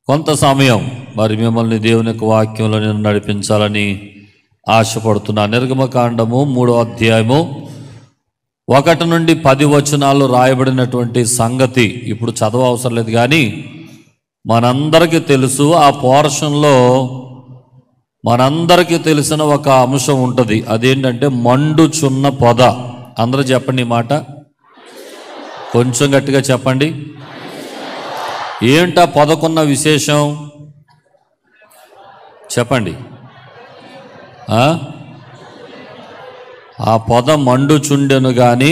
కొంత సమయం మరి మిమ్మల్ని దేవుని యొక్క వాక్యంలో నేను నడిపించాలని ఆశపడుతున్నాను. నిర్గమకాండము 3వ అధ్యాయము 1 నుండి 10 వచనాలు రాయబడినటువంటి సంగతి ఇప్పుడు చదవ అవసరం లేదు, కానీ మనందరికీ తెలుసు. ఆ పోర్షన్లో మనందరికీ తెలిసిన ఒక అంశం ఉంటుంది. అదేంటంటే మండుచున్న పొద. అందరూ చెప్పండి ఈ మాట, కొంచెం గట్టిగా చెప్పండి. ఏంటా పొదకున్న విశేషం చెప్పండి. ఆ పొద మండుచుండెను కానీ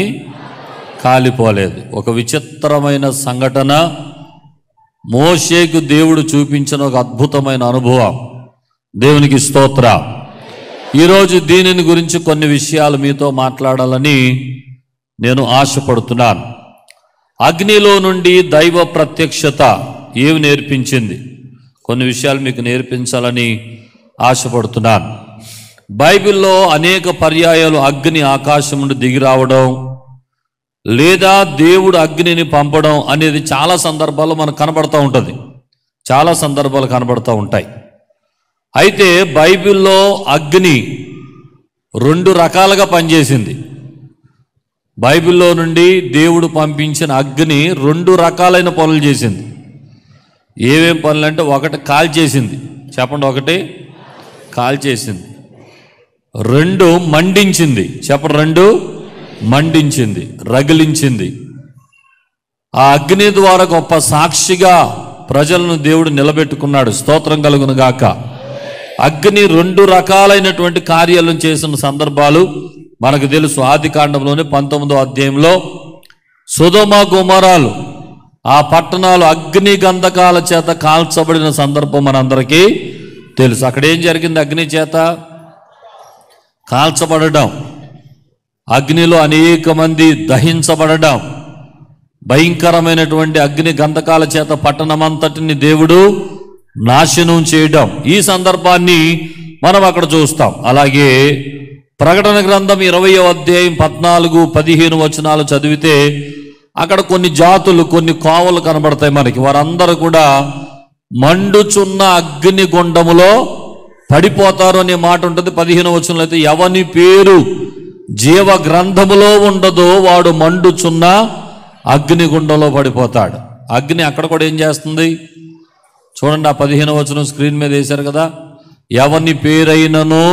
కాలిపోలేదు. ఒక విచిత్రమైన సంఘటన మోషేకు దేవుడు చూపించిన ఒక అద్భుతమైన అనుభవం. దేవునికి స్తోత్రం. ఈరోజు దీనిని గురించి కొన్ని విషయాలు మీతో మాట్లాడాలని నేను ఆశపడుతున్నాను. అగ్నిలో నుండి దైవ ప్రత్యక్షత ఏమి నేర్పించింది, కొన్ని విషయాలు మీకు నేర్పించాలని ఆశపడుతున్నాను. బైబిల్లో అనేక పర్యాయాలు అగ్ని ఆకాశం నుండి దిగి రావడం లేదా దేవుడు అగ్నిని పంపడం అనేది చాలా సందర్భాల్లో మనకు కనబడుతూ ఉంటుంది, చాలా సందర్భాలు కనబడుతూ ఉంటాయి. అయితే బైబిల్లో అగ్ని 2 రకాలుగా పనిచేసింది. బైబిల్లో నుండి దేవుడు పంపించిన అగ్ని 2 రకాలైన పనులు చేసింది. ఏమేం పనులు అంటే, 1 కాల్చేసింది. చెప్పండి, 1 కాల్చేసింది. 2 మండించింది. చెప్పండి, 2 మండించింది, రగిలించింది. ఆ అగ్ని ద్వారా గొప్ప సాక్షిగా ప్రజలను దేవుడు నిలబెట్టుకున్నాడు. స్తోత్రం కలుగును గాక. అగ్ని 2 రకాలైనటువంటి కార్యాలను చేసిన సందర్భాలు మనకు తెలుసు. ఆది కాండంలోని 19వ అధ్యాయంలో సొదొమ గొమొరాలు ఆ పట్టణాలు అగ్ని గంధకాల చేత కాల్చబడిన సందర్భం మనందరికీ తెలుసు. అక్కడ ఏం జరిగింది? అగ్ని చేత కాల్చబడడం, అగ్నిలో అనేక మంది దహించబడడం, భయంకరమైనటువంటి అగ్ని గంధకాల చేత పట్టణమంతటిని దేవుడు నాశనం చేయడం, ఈ సందర్భాన్ని మనం అక్కడ చూస్తాం. అలాగే ప్రకటన గ్రంథం 20వ అధ్యాయం 14-15 వచనాలు చదివితే అక్కడ కొన్ని జాతులు, కొన్ని కోవలు కనబడతాయి మనకి. వారందరూ కూడా మండుచున్న అగ్ని గుండములో పడిపోతారు అనే మాట ఉంటుంది. 15వ వచనంలో అయితే, ఎవని పేరు జీవ గ్రంథములో ఉండదో వాడు మండుచున్న అగ్నిగుండంలో పడిపోతాడు. అగ్ని అక్కడ కూడా ఏం చేస్తుంది చూడండి. ఆ 15వ వచనం స్క్రీన్ మీద వేశారు కదా. ఎవని పేరైనను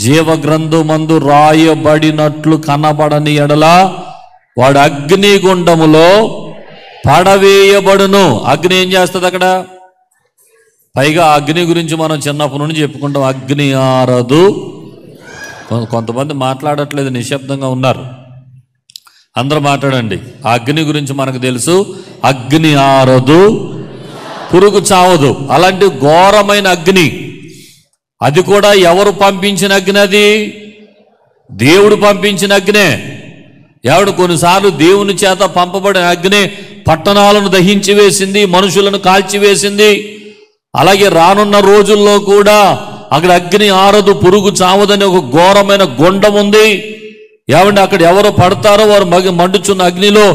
జీవ గ్రంథమందు రాయబడినట్లు కనబడని ఎడల వాడు అగ్నిగుండములో పడవేయబడును. అగ్ని ఏం చేస్తుంది అక్కడ? పైగా అగ్ని గురించి మనం చిన్నప్పటి నుండి చెప్పుకుంటాం, అగ్ని ఆరదు. కొంతమంది మాట్లాడట్లేదు, నిశ్శబ్దంగా ఉన్నారు. అందరూ మాట్లాడండి. ఆ అగ్ని గురించి మనకు తెలుసు, అగ్ని ఆరదు, పురుగు చావదు. అలాంటి ఘోరమైన అగ్ని, అది కూడా ఎవరు పంపించిన అగ్ని? అది దేవుడు పంపించిన అగ్నే. ఎవడు కొన్నిసార్లు దేవుని చేత పంపబడిన అగ్ని పట్టణాలను దహించి వేసింది, మనుషులను కాల్చివేసింది. అలాగే రానున్న రోజుల్లో కూడా అక్కడ అగ్ని ఆరదు, పురుగు చావదని ఒక ఘోరమైన గుండం ఉంది. ఏమంటే అక్కడ ఎవరు పడతారో వారు మండుచున్న అగ్నిలో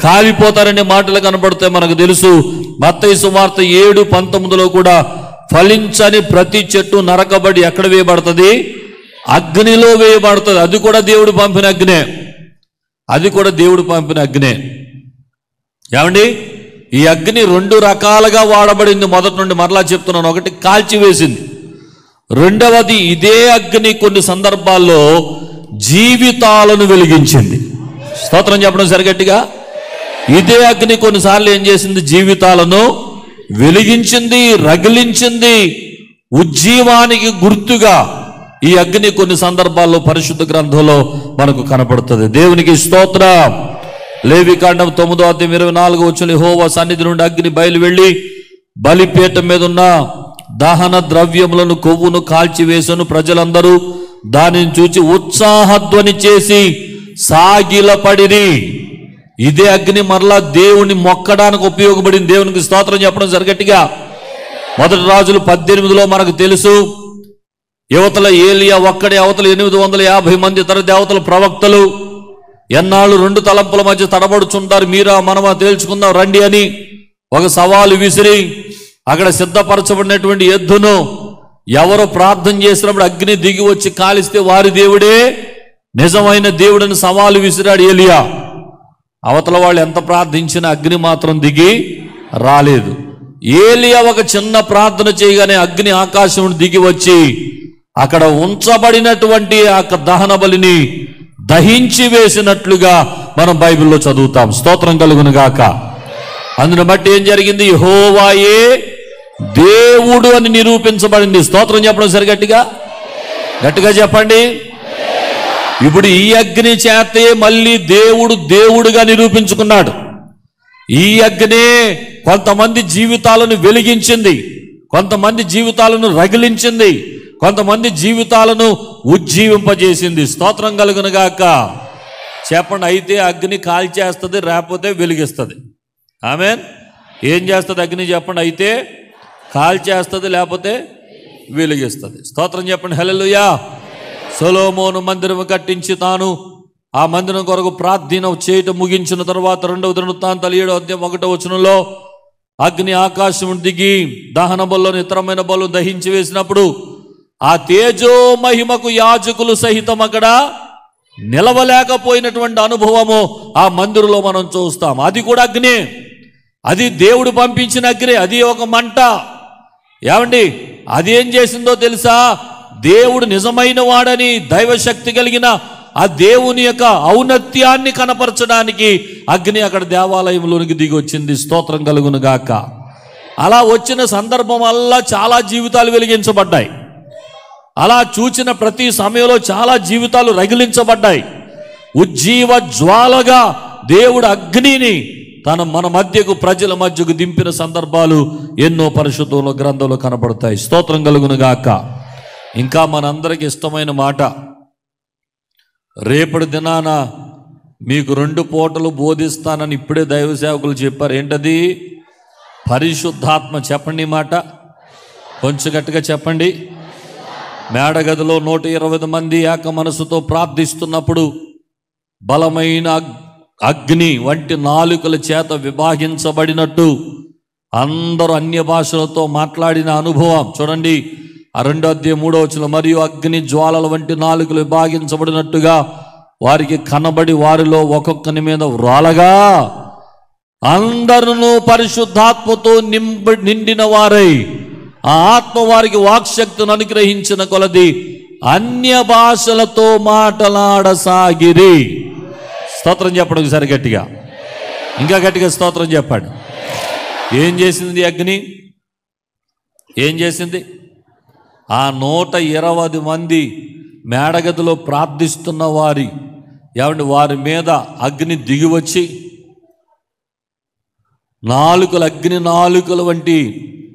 కాలిపోతారనే మాటలు కనబడతాయి మనకు తెలుసు. మత్తయి సువార్త 7:19లో కూడా ఫలించని ప్రతి చెట్టు నరకబడి ఎక్కడ వేయబడుతుంది? అగ్నిలో వేయబడుతుంది. అది కూడా దేవుడు పంపిన అగ్నే, అది కూడా దేవుడు పంపిన అగ్నే. ఏమండి, ఈ అగ్ని 2 రకాలుగా వాడబడింది. మొదటి నుండి మరలా చెప్తున్నాను. 1 కాల్చివేసింది, 2వది ఇదే అగ్ని కొన్ని సందర్భాల్లో జీవితాలను వెలిగించింది. స్తోత్రం చెప్పడం సరిగట్టిగా. ఇదే అగ్ని కొన్నిసార్లు ఏం చేసింది? జీవితాలను వెలిగించింది, రగిలించింది. ఉజ్జీవానికి గుర్తుగా ఈ అగ్ని కొన్ని సందర్భాల్లో పరిశుద్ధ గ్రంథంలో మనకు కనపడుతుంది. దేవునికి స్తోత్రం. లేవికాండం 9వ అధ్యాయం 24వ వచనం, యెహోవా సన్నిధి నుండి అగ్ని బయలు వెళ్ళి బలిపీఠం మీద ఉన్న దహన ద్రవ్యములను కొవ్వును కాల్చివేసను. ప్రజలందరూ దానిని చూచి ఉత్సాహధ్వని చేసి సాగిలపడిరి. ఇదే అగ్ని మరలా దేవుని మొక్కడానికి ఉపయోగపడింది. దేవునికి స్తోత్రం చెప్పడం సరిగట్టిగా. మొదటి రాజులు 18లో మనకు తెలుసు, యువతల ఏలియా ఒక్కడే, అవతల 850 మంది ఇతర దేవతల ప్రవక్తలు ఎన్నాళ్ళు 2 తలంపుల మధ్య తడబడుచుంటారు, మీరా మనమా తేల్చుకుందాం రండి అని ఒక సవాలు విసిరి అక్కడ సిద్ధపరచబడినటువంటి ఎద్దును ఎవరు ప్రార్థన చేసినప్పుడు అగ్ని దిగి వచ్చి కాలిస్తే వారి దేవుడే నిజమైన దేవుడని సవాలు విసిరాడు ఏలియా. అవతల వాళ్ళు ఎంత ప్రార్థించినా అగ్ని మాత్రం దిగి రాలేదు. ఏలియా ఒక చిన్న ప్రార్థన చేయగానే అగ్ని ఆకాశం దిగి వచ్చి అక్కడ ఉంచబడినటువంటి ఆ దహన బలిని దహించి వేసినట్లుగా మనం బైబిల్లో చదువుతాం. స్తోత్రం కలుగును గాక. అందుని బట్టి ఏం జరిగింది? యెహోవాయే దేవుడు అని నిరూపించబడింది. స్తోత్రం చెప్పడం సరి గట్టిగా చెప్పండి. ఇప్పుడు ఈ అగ్ని చేతే మళ్ళీ దేవుడు దేవుడుగా నిరూపించుకున్నాడు. ఈ అగ్నే కొంతమంది జీవితాలను వెలిగించింది, కొంతమంది జీవితాలను రగిలించింది, కొంతమంది జీవితాలను ఉజ్జీవింపజేసింది. స్తోత్రం కలుగును గాక. చెప్పండి. అయితే అగ్ని కాల్చేస్తుంది, లేకపోతే వెలిగిస్తుంది. ఆమేన్. ఏం చేస్తుంది అగ్ని చెప్పండి? అయితే కాల్చేస్తుంది, లేకపోతే వెలిగిస్తుంది. స్తోత్రం చెప్పండి. హల్లెలూయా. సొలొమోను మందిరం కట్టించి తాను ఆ మందిరం కొరకు ప్రార్థన చేయటం ముగించిన తర్వాత 2వ దినవృత్తాంతాలు 7వ అధ్యాయం 1వ వచనంలో అగ్ని ఆకాశం దిగి దహన బలులను ఇతరమైన బలు దహించి వేసినప్పుడు ఆ తేజో మహిమకు యాజకులు సహితం అక్కడ నిలవలేకపోయినటువంటి అనుభవము ఆ మందిరంలో మనం చూస్తాం. అది కూడా అగ్నే, అది దేవుడు పంపించిన అగ్ని, అది ఒక మంట. ఏమండి, అదేం చేసిందో తెలుసా? దేవుడు నిజమైన వాడని, దైవశక్తి కలిగిన ఆ దేవుని యొక్క ఔన్నత్యాన్ని కనపరచడానికి అగ్ని అక్కడ దేవాలయంలోనికి దిగి వచ్చింది. స్తోత్రం కలుగును గాక. అలా వచ్చిన సందర్భం వల్ల చాలా జీవితాలు వెలిగించబడ్డాయి. అలా చూచిన ప్రతి సమయంలో చాలా జీవితాలు రగిలించబడ్డాయి. ఉజ్జీవ జ్వాలగా దేవుడు అగ్నిని మన మధ్యకు, ప్రజల మధ్యకు దింపిన సందర్భాలు ఎన్నో పరిశుద్ధంలో గ్రంథంలో కనబడతాయి. స్తోత్రం కలుగును గాక. ఇంకా మనందరికి ఇష్టమైన మాట, రేపటి దినాన మీకు 2 పూటలు బోధిస్తానని ఇప్పుడే దైవ సేవకులు చెప్పారు. ఏంటది? పరిశుద్ధాత్మ. చెప్పండి మాట కొంచెం గట్టిగా చెప్పండి. మేడగదిలో 120 మంది ఏక మనసుతో ప్రార్థిస్తున్నప్పుడు బలమైన అగ్ని వంటి నాలుకల చేత విభాగించబడినట్టు అందరూ అన్య భాషలతో మాట్లాడిన అనుభవం చూడండి. ఆ 2వ అధ్యాయం 3వ వచనం, మరియు అగ్ని జ్వాలల వంటి నాలుకలు విభాగించబడినట్టుగా వారికి కనబడి వారిలో ఒక్కొక్కని మీద వ్రాలగా అందరూ పరిశుద్ధాత్మతో నిండిన వారై ఆ ఆత్మ వారికి వాక్శక్తిని అనుగ్రహించిన కొలది అన్య భాషలతో మాట్లాడసాగిరి. స్తోత్రం చెప్పడం సరి గట్టిగా, ఇంకా గట్టిగా స్తోత్రం చెప్పండి. ఏం చేసింది అగ్ని? ఏం చేసింది? ఆ 120 మంది మేడగదిలో ప్రార్థిస్తున్న వారి మీద అగ్ని దిగివచ్చి అగ్ని నాలుకల వంటి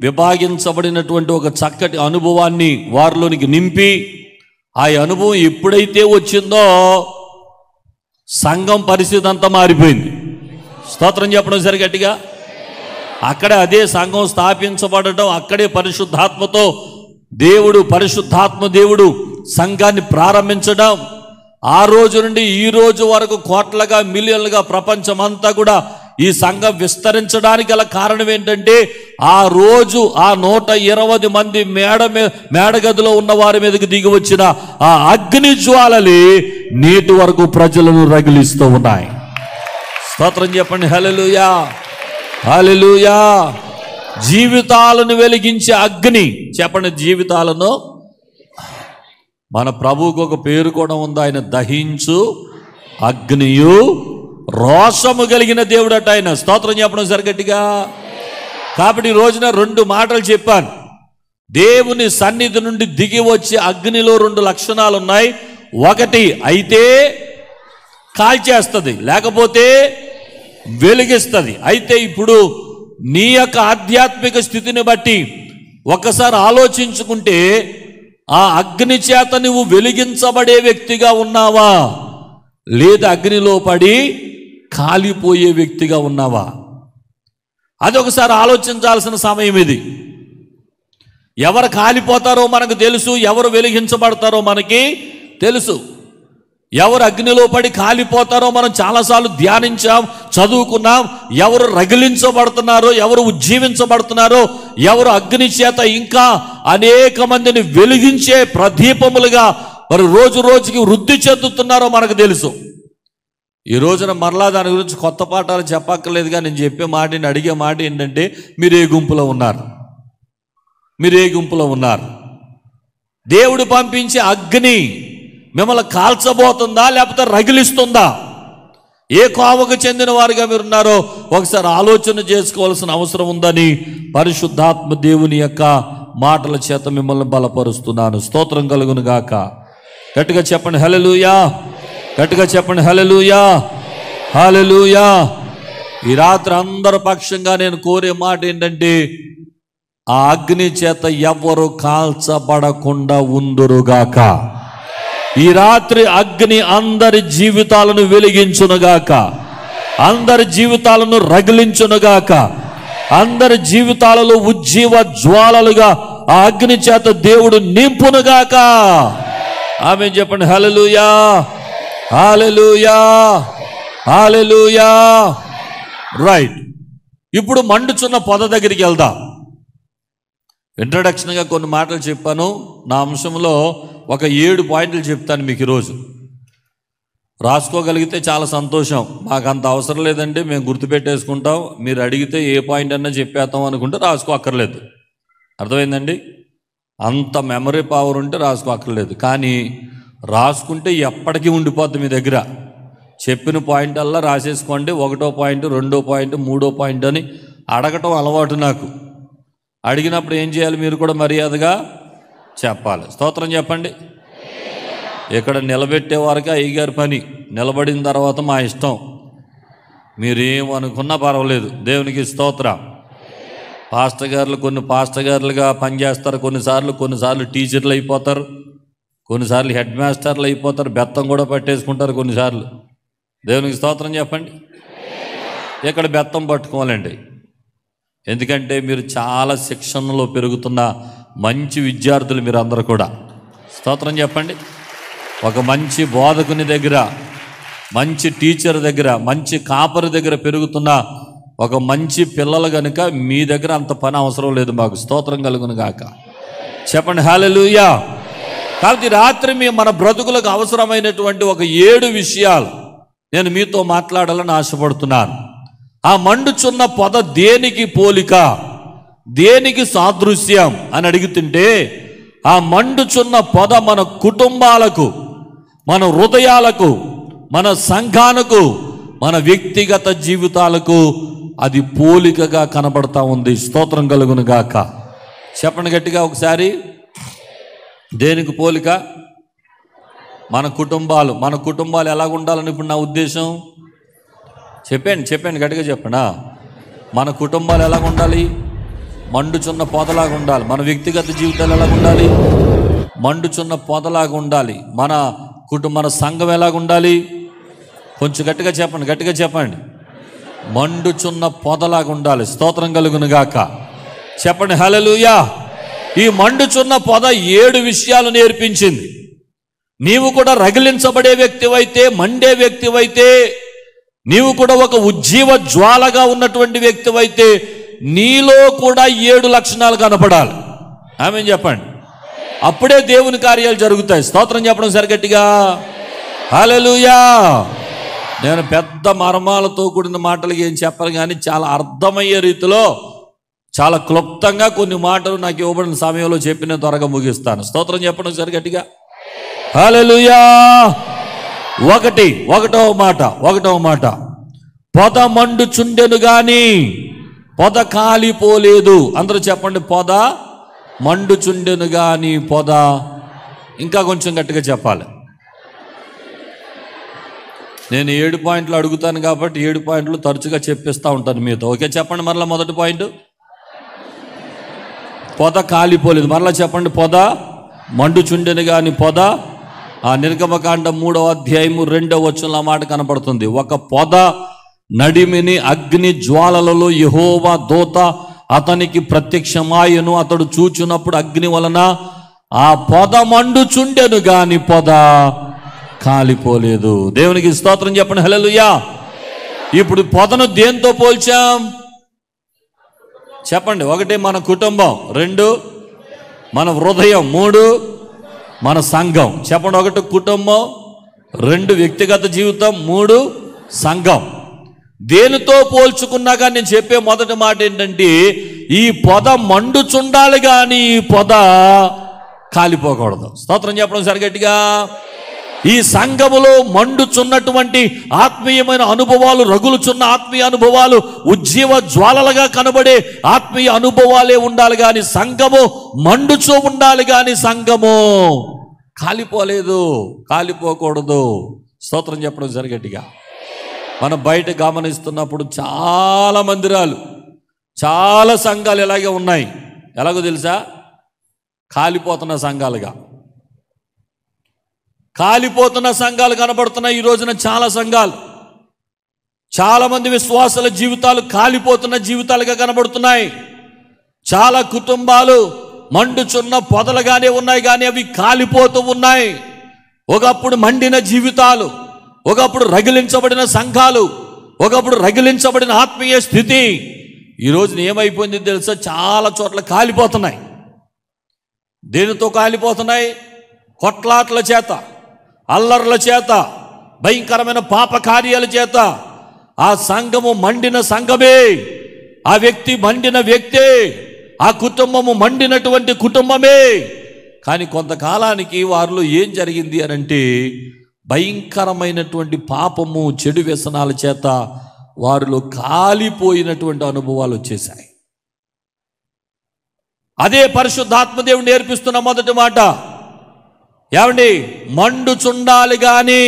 విభాగించబడినటువంటి ఒక చక్కటి అనుభవాన్ని వారిలోనికి నింపి, ఆ అనుభవం ఎప్పుడైతే వచ్చిందో సంఘం పరిస్థితి అంతా మారిపోయింది. స్తోత్రం చెప్పడం సరి గట్టిగా. అక్కడే అదే సంఘం స్థాపించబడటం, అక్కడే పరిశుద్ధాత్మతో పరిశుద్ధాత్మ దేవుడు సంఘాన్ని ప్రారంభించడం, ఆ రోజు నుండి ఈ రోజు వరకు కోట్లుగా, మిలియన్లుగా ప్రపంచమంతా కూడా ఈ సంఘం విస్తరించడానికి గల కారణం ఏంటంటే, ఆ రోజు ఆ 120 మంది మేడగదిలో ఉన్న వారి మీదకి దిగి వచ్చిన ఆ అగ్ని జ్వాలలే నేటి వరకు ప్రజలను రగిలిస్తూ ఉన్నాయి. స్తోత్రం చెప్పండి. హల్లెలూయా, హల్లెలూయా. జీవితాలను వెలిగించే అగ్ని. చెప్పండి, జీవితాలను. మన ప్రభువుకు ఒక పేరు కూడా ఉంది, ఆయన దహించు అగ్నియు రోషము కలిగిన దేవుడట ఆయన. స్తోత్రం చెప్పడం సరిగట్టిగా. కాబట్టి ఈ రోజున 2 మాటలు చెప్పాను. దేవుని సన్నిధి నుండి దిగి వచ్చే అగ్నిలో 2 లక్షణాలు ఉన్నాయి. ఒకటి, అయితే కాల్చేస్తుంది, లేకపోతే వెలిగిస్తుంది. అయితే ఇప్పుడు నీ యొక్క ఆధ్యాత్మిక స్థితిని బట్టి ఒకసారి ఆలోచించుకుంటే, ఆ అగ్ని చేత నువ్వు వెలిగించబడే వ్యక్తిగా ఉన్నావా, లేదా అగ్నిలో పడి కాలిపోయే వ్యక్తిగా ఉన్నావా? అది ఒకసారి ఆలోచించాల్సిన సమయం ఇది. ఎవరు కాలిపోతారో మనకు తెలుసు, ఎవరు వెలిగించబడతారో మనకి తెలుసు. ఎవరు అగ్నిలో పడి కాలిపోతారో మనం చాలాసార్లు ధ్యానించాం, చదువుకున్నాం. ఎవరు రగిలించబడుతున్నారో, ఎవరు ఉజ్జీవించబడుతున్నారో, ఎవరు అగ్ని చేత ఇంకా అనేక మందిని వెలిగించే ప్రదీపములుగా మరి రోజు రోజుకి వృద్ధి చెందుతున్నారో మనకు తెలుసు. ఈ రోజున మరలా దాని గురించి కొత్త పాఠాలు చెప్పక్కర్లేదుగా. నేను చెప్పే మాటని అడిగే మాట ఏంటంటే, మీరు ఏ గుంపులో ఉన్నారు? మీరు ఏ గుంపులో ఉన్నారు? దేవుడు పంపించే అగ్ని మిమ్మల్ని కాల్చబోతుందా లేకపోతే రగిలిస్తుందా? ఏ కోవకు చెందిన వారిగా మీరున్నారో ఒకసారి ఆలోచన చేసుకోవాల్సిన అవసరం ఉందని పరిశుద్ధాత్మ దేవుని యొక్క మాటల చేత మిమ్మల్ని బలపరుస్తున్నాను. స్తోత్రం కలుగును గాక. గట్టిగా చెప్పండి హల్లెలూయా. గట్టిగా చెప్పండి హల్లెలూయా, హల్లెలూయా. ఈ రాత్రి అందరి పక్షంగా నేను కోరే మాట ఏంటంటే, ఆ అగ్ని చేత ఎవరు కాల్చబడకుండా ఉందురుగాక. ఈ రాత్రి అగ్ని అందరి జీవితాలను వెలిగించునుగాక, అందరి జీవితాలను రగిలించునుగాక, అందరి జీవితాలలో ఉజ్జీవ జ్వాలలుగా ఆ అగ్ని చేత దేవుడు నింపునుగాక. ఆమేన్ చెప్పండి హల్లెలూయా, హల్లెలూయా, హల్లెలూయా. రైట్, ఇప్పుడు మండుచున్న పొద దగ్గరికి వెళ్దాం. ఇంట్రడక్షన్గా కొన్ని మాటలు చెప్పాను. నా అంశంలో ఒక 7 పాయింట్లు చెప్తాను మీకు ఈరోజు. రాసుకోగలిగితే చాలా సంతోషం. మాకు అంత అవసరం లేదండి, మేము గుర్తుపెట్టేసుకుంటాం. మీరు అడిగితే ఏ పాయింట్ అన్నా చెప్పేస్తాం అనుకుంటే రాసుకోక్కర్లేదు. అర్థమైందండి? అంత మెమరీ పవర్ ఉంటే రాసుకోక్కర్లేదు. కానీ రాసుకుంటే ఎప్పటికీ ఉండిపోద్ది మీ దగ్గర. చెప్పిన పాయింట్ అల్లా రాసేసుకోండి. 1వ పాయింట్, 2వ పాయింట్, 3వ పాయింట్ అని అడగటం అలవాటు నాకు. అడిగినప్పుడు ఏం చేయాలి? మీరు కూడా మర్యాదగా చెప్పాలి. స్తోత్రం చెప్పండి. ఇక్కడ నిలబెట్టే వారికి అయ్యగారి పని, నిలబడిన తర్వాత మా ఇష్టం. మీరేమనుకున్నా పర్వాలేదు. దేవునికి స్తోత్రం. పాస్టర్ గారులు కొన్ని పాస్టర్ గారులుగా పనిచేస్తారు, కొన్నిసార్లు టీచర్లు అయిపోతారు, కొన్నిసార్లు హెడ్ మాస్టర్లు అయిపోతారు, బెత్తం కూడా పట్టేసుకుంటారు కొన్నిసార్లు. దేవునికి స్తోత్రం చెప్పండి. ఇక్కడ బెత్తం పట్టుకోవాలండి. ఎందుకంటే మీరు చాలా శిక్షణలో పెరుగుతున్న మంచి విద్యార్థులు మీరు అందరూ కూడా. స్తోత్రం చెప్పండి. ఒక మంచి బోధకుని దగ్గర, మంచి టీచర్ దగ్గర, మంచి కాపరి దగ్గర పెరుగుతున్న ఒక మంచి పిల్లలు కనుక మీ దగ్గర అంత పని అవసరం లేదు మాకు. స్తోత్రం కలుగును గాక. చెప్పండి హల్లెలూయా. కాబట్టి రాత్రి మన బ్రతుకులకు అవసరమైనటువంటి ఒక 7 విషయాలు నేను మీతో మాట్లాడాలని ఆశపడుతున్నాను. ఆ మండుచున్న పొద దేనికి పోలిక, దేనికి సాదృశ్యం అని అడుగుతుంటే, ఆ మండుచున్న పొద మన కుటుంబాలకు, మన హృదయాలకు, మన సంఘానికి, మన వ్యక్తిగత జీవితాలకు అది పోలికగా కనబడతా ఉంది. స్తోత్రం కలుగును గాక. చెప్పండి గట్టిగా ఒకసారి. దేనికి పోలిక? మన కుటుంబాలు ఎలాగ ఉండాలని ఇప్పుడు నా ఉద్దేశం. చెప్పండి గట్టిగా చెప్పండి. మన కుటుంబాలు ఎలాగ ఉండాలి? మండుచున్న పొదలాగా ఉండాలి. మన వ్యక్తిగత జీవితాలు ఎలాగ ఉండాలి? మండుచున్న పొదలాగా ఉండాలి. మన సంఘం ఎలాగ ఉండాలి? కొంచెం గట్టిగా చెప్పండి. మండుచున్న పొదలాగా ఉండాలి. స్తోత్రం కలుగును గాక. చెప్పండి హల్లెలూయా. ఈ మండుచున్న పొద 7 విషయాలు నేర్పించింది. నీవు కూడా రగిలించబడే వ్యక్తివైతే, మండే వ్యక్తివైతే, నీవు కూడా ఒక ఉజ్జీవ జ్వాలగా ఉన్నటువంటి వ్యక్తివైతే, నీలో కూడా 7 లక్షణాలు కనపడాలి. ఆమేన్ చెప్పండి. అప్పుడే దేవుని కార్యాలు జరుగుతాయి. స్తోత్రం చెప్పడం సరిగట్టిగా. హల్లెలూయా. నేను పెద్ద మర్మాలతో కూడిన మాటలు ఏం చెప్పను, కానీ చాలా అర్థమయ్యే రీతిలో, చాలా క్లుప్తంగా కొన్ని మాటలు నాకు ఇవ్వబడిన సమయంలో చెప్పి నేను త్వరగా ముగిస్తాను. స్తోత్రం చెప్పడం సరిగట్టిగా. హల్లెలూయా. ఒకటవ మాట, పొద మండుచుండెను గాని పొద కాలిపోలేదు. అందరూ చెప్పండి. పొద మండుచుండెను గాని పొద. ఇంకా కొంచెం గట్టిగా చెప్పాలి. నేను 7 పాయింట్లు అడుగుతాను కాబట్టి 7 పాయింట్లు తరచుగా చెప్పిస్తూ ఉంటాను మీతో. ఓకే, చెప్పండి మరలా. మొదటి పాయింట్, పొద కాలిపోలేదు. మరలా చెప్పండి. పొద మండుచుండెను గాని పొద. ఆ నిర్గమకాండం 3వ అధ్యాయము 2వ వచనంలో మాట కనపడుతుంది. ఒక పొద నడిమిని అగ్ని జ్వాలలలో యెహోవా దూత అతనికి ప్రత్యక్షమాయను. అతడు చూచున్నప్పుడు అగ్ని వలన ఆ పొద మండుచుండెను గాని పొద కాలిపోలేదు. దేవునికి స్తోత్రం చెప్పండి, హల్లెలూయా. ఇప్పుడు పొదను దేంతో పోల్చాం చెప్పండి? 1 మన కుటుంబం, 2 మన హృదయం, 3 మన సంఘం. చెప్పండి, 1 కుటుంబం, 2 వ్యక్తిగత జీవితం, 3 సంఘం. దేనితో పోల్చుకున్నా కానీ నేను చెప్పే మొదటి మాట ఏంటంటే, ఈ పొద మండుచుండాలి కానీ ఈ పొద కాలిపోకూడదు. స్తోత్రం చెప్పడం సరిగట్టిగా. ఈ సంఘములో మండుచున్నటువంటి ఆత్మీయమైన అనుభవాలు, రగులుచున్న ఆత్మీయ అనుభవాలు, ఉజ్జీవ జ్వాలలుగా కనబడే ఆత్మీయ అనుభవాలే ఉండాలి కానీ సంఘము మండుచూ ఉండాలి కానీ సంఘము కాలిపోలేదు, కాలిపోకూడదు. స్తోత్రం చెప్పడం సరిగట్టిగా. మనం బయట గమనిస్తున్నప్పుడు చాలా మందిరాలు, చాలా సంఘాలు ఇలాగే ఉన్నాయి. ఎలాగో తెలుసా? కాలిపోతున్న సంఘాలుగా. కాలిపోతున్న సంఘాలు కనబడుతున్నాయి ఈ రోజున. చాలా సంఘాలు, చాలా మంది విశ్వాసుల జీవితాలు కాలిపోతున్న జీవితాలుగా కనబడుతున్నాయి. చాలా కుటుంబాలు మండుచున్న పొదలుగానే ఉన్నాయి కానీ అవి కాలిపోతూ ఉన్నాయి. ఒకప్పుడు మండిన జీవితాలు, ఒకప్పుడు రగిలించబడిన సంఘాలు, ఒకప్పుడు రగిలించబడిన ఆత్మీయ స్థితి ఈ రోజున ఏమైపోయింది తెలుసా? చాలా చోట్ల కాలిపోతున్నాయి. దేనితో కాలిపోతున్నాయి? కొట్లాట్ల చేత, అల్లర్ల చేత, భయంకరమైన పాప కార్యాల చేత. ఆ సంఘము మండిన సంఘమే, ఆ వ్యక్తి మండిన వ్యక్తే, ఆ కుటుంబము మండినటువంటి కుటుంబమే. కానీ కొంతకాలానికి వారిలో ఏం జరిగింది అని అంటే, భయంకరమైనటువంటి పాపము, చెడు వ్యసనాల చేత వారిలో కాలిపోయినటువంటి అనుభవాలు వచ్చేసాయి. అదే పరిశుద్ధాత్మదేవుడు నేర్పిస్తున్న మొదటి మాట. ఏమండి? మండుచుండాలి కానీ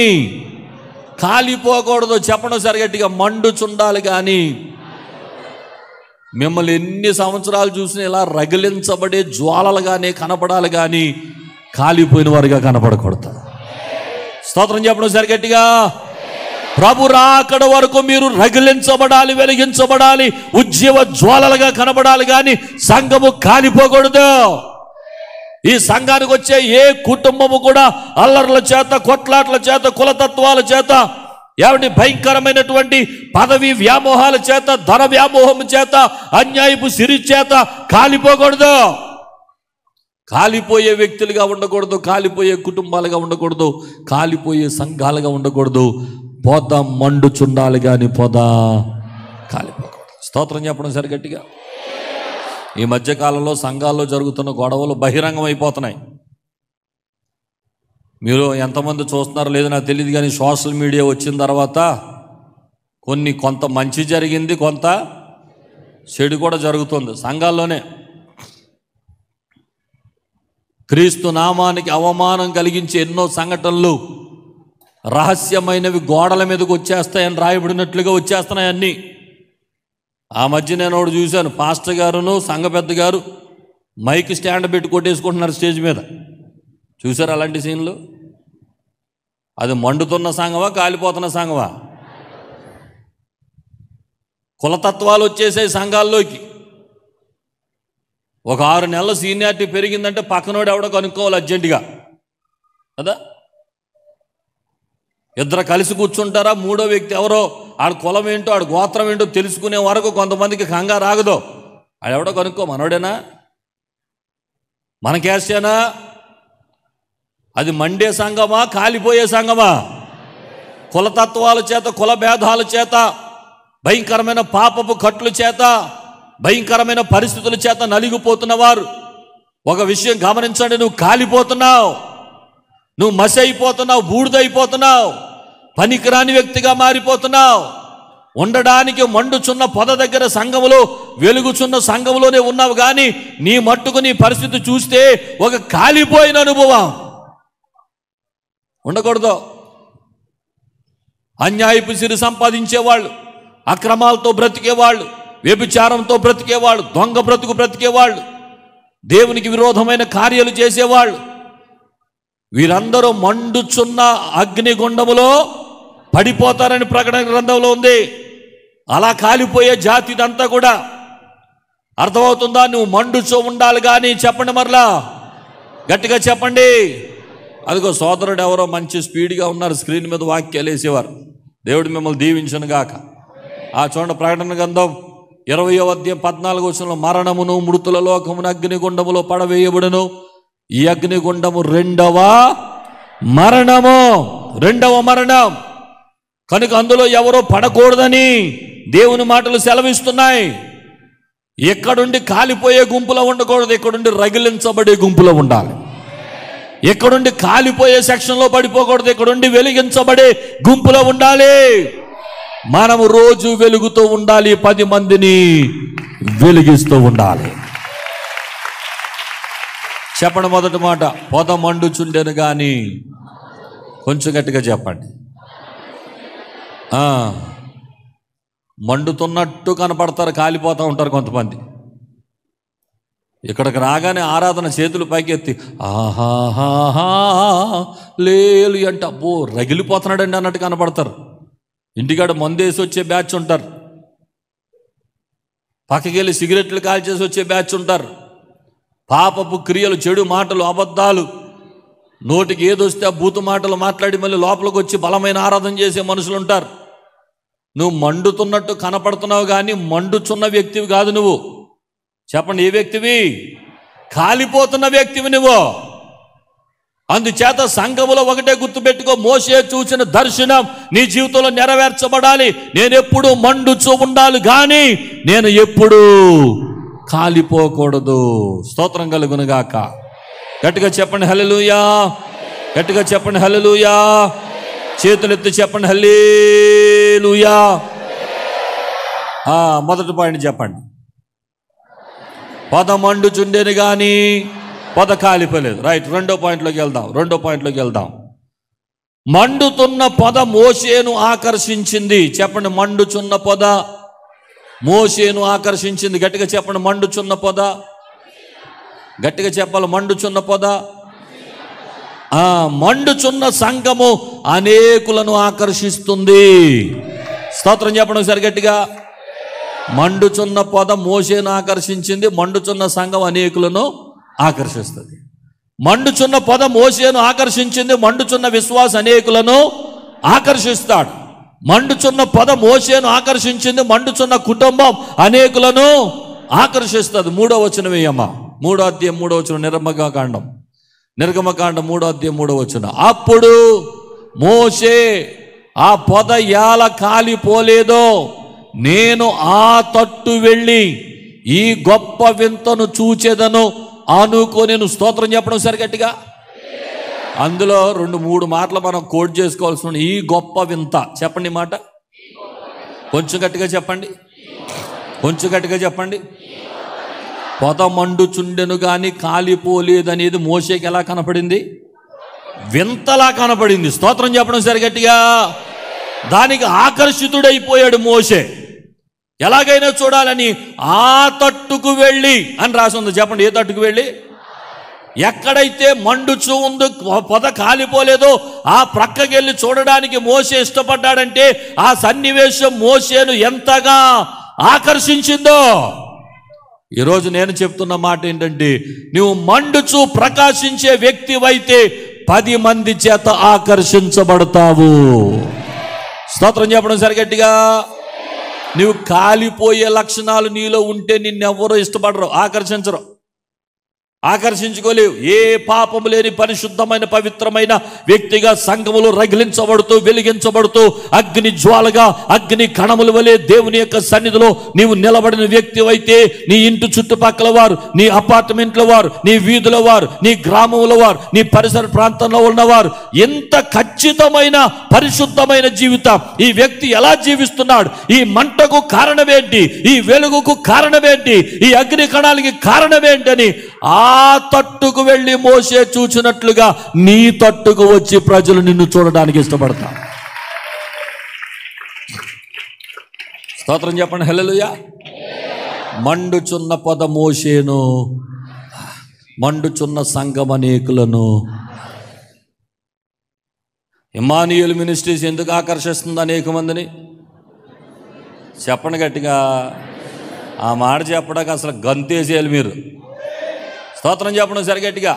కాలిపోకూడదు. చెప్పడం సరిగట్టిగా. మండుచుండాలి కానీ. మిమ్మల్ని ఎన్ని సంవత్సరాలు చూసినా ఇలా రగిలించబడే జ్వాలలుగానే కనపడాలి కానీ కాలిపోయిన వారిగా కనపడకూడదు. స్తోత్రం చెప్పడం సరిగట్టిగా. ప్రభు రాకడ వరకు మీరు రగిలించబడాలి, వెలిగించబడాలి, ఉజ్జీవ జ్వాలలుగా కనబడాలి కానీ సంఘము కాలిపోకూడదు. ఈ సంఘానికి వచ్చే ఏ కుటుంబము కూడా అల్లర్ల చేత, కొట్లాట్ల చేత, కులతత్వాల చేత, ఏమంటే భయంకరమైనటువంటి పదవి వ్యామోహాల చేత, ధన వ్యామోహం చేత, అన్యాయపు సిరి చేత కాలిపోకూడదు. కాలిపోయే వ్యక్తులుగా ఉండకూడదు, కాలిపోయే కుటుంబాలుగా ఉండకూడదు, కాలిపోయే సంఘాలుగా ఉండకూడదు. పొద మండుచుండాలి కానీ పొద కాలిపోకూడదు. స్తోత్రం చెప్పడం సరిగట్టిగా. ఈ మధ్యకాలంలో సంఘాల్లో జరుగుతున్న గొడవలు బహిరంగం అయిపోతున్నాయి. మీరు ఎంతమంది చూస్తున్నారో లేదో నాకు తెలియదు కానీ సోషల్ మీడియా వచ్చిన తర్వాత కొంత మంచి జరిగింది, కొంత చెడు కూడా జరుగుతుంది సంఘాల్లోనే. క్రీస్తు నామానికి అవమానం కలిగించే ఎన్నో సంఘటనలు రహస్యమైనవి గోడల మీదకి వచ్చేస్తాయని రాయబడినట్లుగా వచ్చేస్తున్నాయి అన్నీ. ఆ మధ్య నేను ఒకటి చూశాను, పాస్టర్ గారును సంఘ పెద్ద గారు మైక్ స్టాండ్ పెట్టి కొట్టేసుకుంటున్నారు స్టేజ్ మీద. చూసారు అలాంటి సీన్లు? అది మండుతున్న సంఘమా, కాలిపోతున్న సంఘమా? కులతత్వాలు వచ్చేసాయి సంఘాల్లోకి. ఒక 6 నెలల సీనియారిటీ పెరిగిందంటే పక్కనోడు ఎవడో కనుక్కోవాలి అర్జెంటుగా కదా. ఇద్దరు కలిసి కూర్చుంటారా, మూడో వ్యక్తి ఎవరో, ఆడ కులం ఏంటో, ఆడ గోత్రం ఏంటో తెలుసుకునే వరకు కొంతమందికి కంగారు ఆగదు. ఆడెవడో కనుక్కో, మనోడేనా, మన క్యాస్టేనా? అది మండే సంఘమా, కాలిపోయే సంఘమా? కులతత్వాల చేత, కుల భేదాల చేత, భయంకరమైన పాపపు కట్లు చేత, భయంకరమైన పరిస్థితుల చేత నలిగిపోతున్న వారు ఒక విషయం గమనించండి. నువ్వు కాలిపోతున్నావు, నువ్వు మసి అయిపోతున్నావు, బూడిదైపోతున్నావు, పనికిరాని వ్యక్తిగా మారిపోతున్నావు. ఉండడానికి మండుచున్న పొద దగ్గర సంఘములో, వెలుగుచున్న సంఘములోనే ఉన్నావు కానీ నీ మట్టుకు నీ పరిస్థితి చూస్తే ఒక కాలిపోయిన అనుభవం ఉండకూడదు. అన్యాయపు సిరి సంపాదించేవాళ్ళు, అక్రమాలతో బ్రతికేవాళ్ళు, వ్యభిచారంతో బ్రతికేవాళ్ళు, దొంగ బ్రతుకు బ్రతికేవాళ్ళు, దేవునికి విరోధమైన కార్యాలు చేసేవాళ్ళు, వీరందరూ మండుచున్న అగ్నిగుండములో పడిపోతారని ప్రకటన గ్రంథంలో ఉంది. అలా కాలిపోయే జాతి ఇదంతా కూడా. అర్థమవుతుందా? నువ్వు మండుచూ ఉండాలి కానీ, చెప్పండి మరలా గట్టిగా చెప్పండి, అదిగో సోదరుడు ఎవరో మంచి స్పీడ్గా ఉన్నారు, స్క్రీన్ మీద వాక్యాలు వేసేవారు. దేవుడు మిమ్మల్ని దీవించను గాక. చూడండి, ప్రకటన గ్రంథం 20వ అధ్యాయం 14వ వచనంలో, మరణమును మృతుల లోకమును అగ్నిగుండములో పడవేయబడును. ఈ అగ్నిగుండము రెండవ మరణం కనుక అందులో ఎవరో పడకూడదని దేవుని మాటలు సెలవిస్తున్నాయి. ఎక్కడుండి కాలిపోయే గుంపులో ఉండకూడదు, ఎక్కడుండి రగిలించబడే గుంపులో ఉండాలి. ఎక్కడుండి కాలిపోయే సెక్షన్లో పడిపోకూడదు, ఎక్కడుండి వెలిగించబడే గుంపులో ఉండాలి. మనము రోజు వెలుగుతూ ఉండాలి, 10 మందిని వెలిగిస్తూ ఉండాలి. చెప్పండి మొదటి మాట, పొద మండుచుండెను కానీ. కొంచెం గట్టిగా చెప్పండి. మండుతున్నట్టు కనపడతారు, కాలిపోతూ ఉంటారు కొంతమంది. ఇక్కడికి రాగానే ఆరాధన చేతులు పైకెత్తి ఆహాహా లేలు అంటే అబ్బో రగిలిపోతున్నాడండి అన్నట్టు కనపడతారు. ఇంటికాడ మందేసి వచ్చే బ్యాచ్ ఉంటారు, పక్కకి వెళ్ళి సిగరెట్లు కాల్చేసి వచ్చే బ్యాచ్ ఉంటారు. పాపపు క్రియలు, చెడు మాటలు, అబద్ధాలు, నోటికి ఏదొస్తే ఆ బూతు మాటలు మాట్లాడి మళ్ళీ లోపలికి వచ్చి బలమైన ఆరాధన చేసే మనుషులు ఉంటారు. నువ్వు మండుతున్నట్టు కనపడుతున్నావు కానీ మండుచున్న వ్యక్తివి కాదు నువ్వు. చెప్పండి, ఏ వ్యక్తివి? కాలిపోతున్న వ్యక్తివి నువ్వు. అందుచేత సంఘములో ఒకటే గుర్తుపెట్టుకో, మోషే చూసిన దర్శనం నీ జీవితంలో నెరవేర్చబడాలి. నేను ఎప్పుడు మండుచూ ఉండాలి కానీ నేను ఎప్పుడు కాలిపోకూడదు. స్తోత్రం కలుగునుగాక. గట్టిగా చెప్పండి హల్లెలూయా. గట్టిగా చెప్పండి హల్లెలూయా. చేతులెత్తి చెప్పండి హల్లెలూయా. మొదటి పాయింట్ చెప్పండి, పొద మండుచుండేను కానీ పొద కాలిపోలేదు. రైట్, రెండో పాయింట్లోకి వెళ్దాం. మండుతున్న పొద మోషేను ఆకర్షించింది. చెప్పండి, మండుచున్న పొద మోషేను ఆకర్షించింది. గట్టిగా చెప్పండి, మండుచున్న పొద. గట్టిగా చెప్పాలి, మండుచున్న పొద. మండుచున్న సంఘము అనేకులను ఆకర్షిస్తుంది. స్తోత్రం చెప్పండి ఒకసారి గట్టిగా. మండుచున్న పొద మోషేను ఆకర్షించింది, మండుచున్న సంఘం అనేకులను ఆకర్షిస్తుంది. మండుచున్న పొద మోషేను ఆకర్షించింది, మండుచున్న విశ్వాస అనేకులను ఆకర్షిస్తాడు. మండుచున్న పొద మోషేను ఆకర్షించింది, మండుచున్న కుటుంబం అనేకులను ఆకర్షిస్తుంది. 3వ వచనం వేయమ్మ, 3వ అధ్యాయం 3వ వచనం, నిర్గమకాండం 3వ అధ్యాయం 3వ వచనం. అప్పుడు మోషే, ఆ పొద ఎలా కాలిపోలేదో నేను ఆ తట్టు వెళ్ళి ఈ గొప్ప వింతను చూచెదను అనుకోనేను. స్తోత్రం చెప్పడం సరి గట్టిగా. అందులో 2-3 మాటలు మనం కోట్ చేసుకోవాల్సి ఉంది. ఈ గొప్ప వింత. చెప్పండి మాట, కొంచెం గట్టిగా చెప్పండి. పొద మండుచుండెను కానీ కాలిపోలేదనేది మోషేకి ఎలా కనపడింది? వింతలా కనపడింది. స్తోత్రం చెప్పడం సరి గట్టిగా. దానికి ఆకర్షితుడైపోయాడు మోషే. ఎలాగైనా చూడాలని ఆ తట్టుకు వెళ్ళి అని రాసి ఉంది. చెప్పండి, ఏ తట్టుకు వెళ్ళి? ఎక్కడైతే మండుచూ ఉందో, పొద కాలిపోలేదో ఆ ప్రక్కకి వెళ్ళి చూడడానికి మోషే ఇష్టపడ్డాడంటే ఆ సన్నివేశం మోషేను ఎంతగా ఆకర్షించిందో. ఈరోజు నేను చెప్తున్న మాట ఏంటంటే, నువ్వు మండుచూ ప్రకాశించే వ్యక్తివైతే 10 మంది చేత ఆకర్షించబడతావు. స్తోత్రం చెప్పడం సరిగట్టిగా. నువ్వు కాలిపోయే లక్షణాలు నీలో ఉంటే నిన్నెవ్వరూ ఇష్టపడరు, ఆకర్షించుకోలేవు. ఏ పాపము లేని పరిశుద్ధమైన పవిత్రమైన వ్యక్తిగా సంఘములో రగిలించబడుతూ వెలిగించబడుతూ అగ్ని జ్వాలగా అగ్ని కణముల వలె దేవుని యొక్క సన్నిధిలో నీవు నిలబడిన వ్యక్తి అయితే నీ ఇంటి చుట్టుపక్కల వారు, నీ అపార్ట్మెంట్ల వారు, నీ వీధుల వారు, నీ గ్రామముల వారు, నీ పరిసర ప్రాంతంలో ఉన్నవారు ఎంత ఖచ్చితమైన పరిశుద్ధమైన జీవితం ఈ వ్యక్తి ఎలా జీవిస్తున్నాడు, ఈ మంటకు కారణమేంటి, ఈ వెలుగుకు కారణమేంటి, ఈ అగ్ని కణాలకి కారణమేంటని ఆ తట్టుకు వెళ్ళి మోషే చూచినట్లుగా నీ తట్టుకు వచ్చి ప్రజలు నిన్ను చూడడానికి ఇష్టపడతారు. స్తోత్రం చెప్పండి హల్లెలూయా. మండుచున్న పొద మోషేను, మండుచున్న సంఘం అనేకులను. ఇమ్మానుయేల్ మినిస్ట్రీస్ ఎందుకు ఆకర్షిస్తుంది అనేక మందిని? చెప్పండి గట్టిగా. ఆ మాట చెప్పడానికి అసలు గంతేసేయాలి మీరు. స్తోత్రం చెప్పడం సరిగట్టిగా.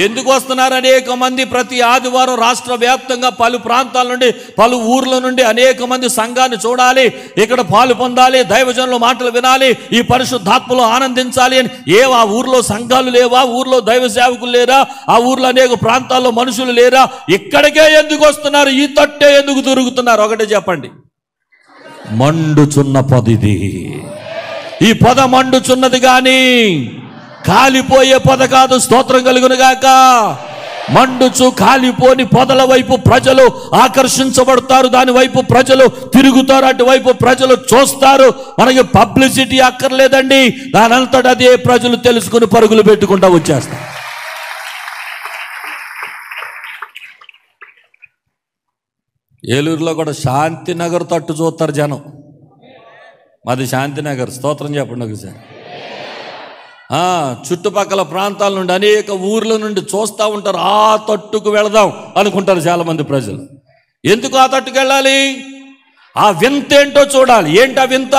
ఎందుకు వస్తున్నారు అనేక మంది? ప్రతి ఆదివారం రాష్ట్ర వ్యాప్తంగా పలు ప్రాంతాల నుండి, పలు ఊర్ల నుండి అనేక మంది సంఘాన్ని చూడాలి, ఇక్కడ పాలు పొందాలి, దైవజనుల మాటలు వినాలి, ఈ పరిశుద్ధాత్మలో ఆనందించాలి అని. ఆ ఊర్లో సంఘాలు లేవా? ఊర్లో దైవ సేవకులు లేరా? ఆ ఊర్లో అనేక ప్రాంతాల్లో మనుషులు లేరా? ఇక్కడికే ఎందుకు వస్తున్నారు? ఈ తట్టే ఎందుకు తిరుగుతున్నారు? ఒకటే చెప్పండి. మండుచున్న పొదిది. ఈ పొద మండుచున్నది కానీ కాలిపోయే పొద కాదు. స్తోత్రం కలుగును గాక. మండుచు కాలిపోని పొదల వైపు ప్రజలు ఆకర్షించబడతారు, దాని వైపు ప్రజలు తిరుగుతారు, అటువైపు ప్రజలు చూస్తారు. మనకి పబ్లిసిటీ అక్కర్లేదండి, దానంతట అదే ప్రజలు తెలుసుకుని పరుగులు పెట్టుకుంటూ వచ్చేస్తారు. ఏలూరులో కూడా శాంతినగర్ తట్టు చూస్తారు జనం. మాది శాంతినగర్. స్తోత్రం చెప్పండి ఒకసారి. చుట్టుపక్కల ప్రాంతాల నుండి, అనేక ఊర్ల నుండి చూస్తూ ఉంటారు. ఆ తట్టుకు వెళదాం అనుకుంటారు చాలామంది ప్రజలు. ఎందుకు ఆ తట్టుకు వెళ్ళాలి? ఆ వింత ఏంటో చూడాలి. ఏంటి ఆ వింత?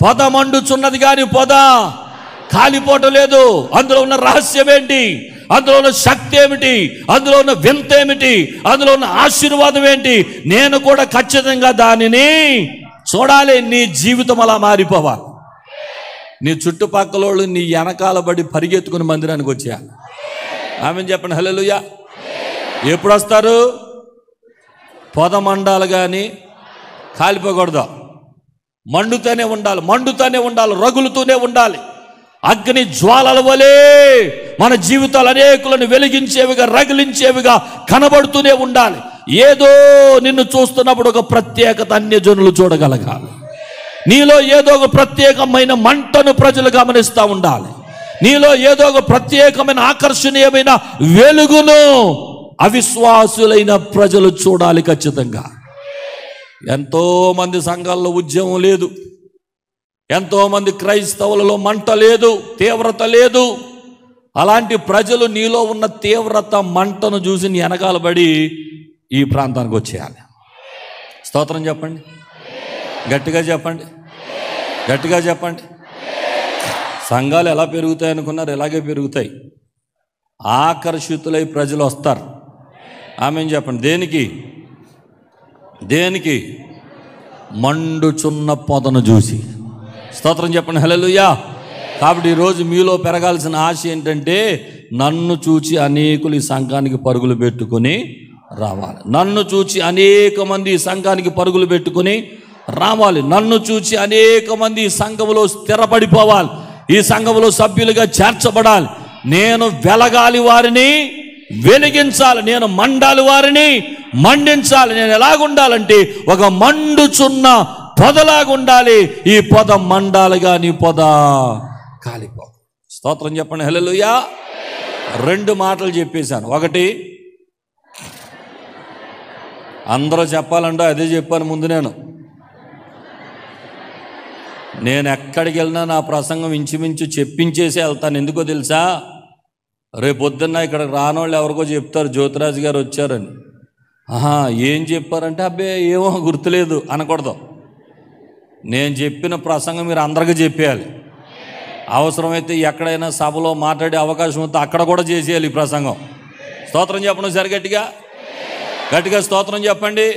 పొద మండుచున్నది కానీ పొద కాలిపోవటం లేదు. అందులో ఉన్న రహస్యం ఏంటి? అందులో ఉన్న శక్తి ఏమిటి? అందులో ఉన్న వింత ఏమిటి? అందులో ఉన్న ఆశీర్వాదం ఏంటి? నేను కూడా ఖచ్చితంగా దానిని చూడాలి. నీ జీవితం అలా మారిపోవాలి. నీ చుట్టుపక్కల వాళ్ళు నీ వెనకాల పడి పరిగెత్తుకుని మందిరానికి వచ్చేయాలి. ఆమెను చెప్పండి. హల్లెలూయా. ఎప్పుడు వస్తారు? పొద మండాలి కానీ కాలిపోకూడదు. మండుతూనే ఉండాలి, మండుతూనే ఉండాలి, రగులుతూనే ఉండాలి. అగ్ని జ్వాలల వలె మన జీవితాలు అనేకులను వెలిగించేవిగా, రగిలించేవిగా కనబడుతూనే ఉండాలి. ఏదో నిన్ను చూస్తున్నప్పుడు ఒక ప్రత్యేకత అన్యజనులు చూడగలగాలి. నీలో ఏదో ఒక ప్రత్యేకమైన మంటను ప్రజలు గమనిస్తూ ఉండాలి. నీలో ఏదో ఒక ప్రత్యేకమైన ఆకర్షణీయమైన వెలుగును అవిశ్వాసులైన ప్రజలు చూడాలి ఖచ్చితంగా. ఎంతోమంది సంఘాల్లో ఉద్యమం లేదు, ఎంతోమంది క్రైస్తవులలో మంట లేదు, తీవ్రత లేదు. అలాంటి ప్రజలు నీలో ఉన్న తీవ్రత, మంటను చూసి నీ వెనకాల పడి ఈ ప్రాంతానికి వచ్చేయాలి. స్తోత్రం చెప్పండి. గట్టిగా చెప్పండి, గట్టిగా చెప్పండి. సంఘాలు ఎలా పెరుగుతాయి అనుకున్నారు? ఎలాగే పెరుగుతాయి. ఆకర్షితులై ప్రజలు వస్తారు. ఆమేన్ చెప్పండి. దేనికి? దేనికి? మండుచున్న పొదను చూసి. స్తోత్రం చెప్పండి. హల్లెలూయా. కాబట్టి ఈరోజు మీలో పెరగాల్సిన ఆశ ఏంటంటే, నన్ను చూచి అనేకులు ఈ సంఘానికి పరుగులు పెట్టుకుని రావాలి. నన్ను చూచి అనేక మంది ఈ సంఘానికి పరుగులు పెట్టుకుని రావాలి. నన్ను చూచి అనేక మంది ఈ సంఘములో స్థిరపడిపోవాలి, ఈ సంఘములో సభ్యులుగా చేర్చబడాలి. నేను వెలగాలి, వారిని వెలిగించాలి. నేను మండాలి, వారిని మండించాలి. నేను ఎలాగుండాలంటే ఒక మండుచున్న పొదలాగా ఉండాలి. ఈ పొద మండాలి కానీ పొద కాలిపో. స్తోత్రం చెప్పండి. హల్లెలూయా. 2 మాటలు చెప్పేశాను. ఒకటి, అందరూ చెప్పాలంటే అదే చెప్పాను ముందు. నేను ఎక్కడికి వెళ్ళినా నా ప్రసంగం ఇంచుమించు చెప్పించేసి వెళ్తాను. ఎందుకో తెలుసా? రేపొద్దున్న ఇక్కడికి రానోళ్ళు ఎవరికో చెప్తారు, జ్యోతిరాజు గారు వచ్చారని. ఏం చెప్పారంటే, అబ్బే ఏమో గుర్తులేదు అనకూడదు. నేను చెప్పిన ప్రసంగం మీరు అందరికీ చెప్పేయాలి. అవసరమైతే ఎక్కడైనా సభలో మాట్లాడే అవకాశం ఉంటే అక్కడ కూడా చేసేయాలి ఈ ప్రసంగం. స్తోత్రం చెప్పండి సరి గట్టిగా, గట్టిగా స్తోత్రం చెప్పండి.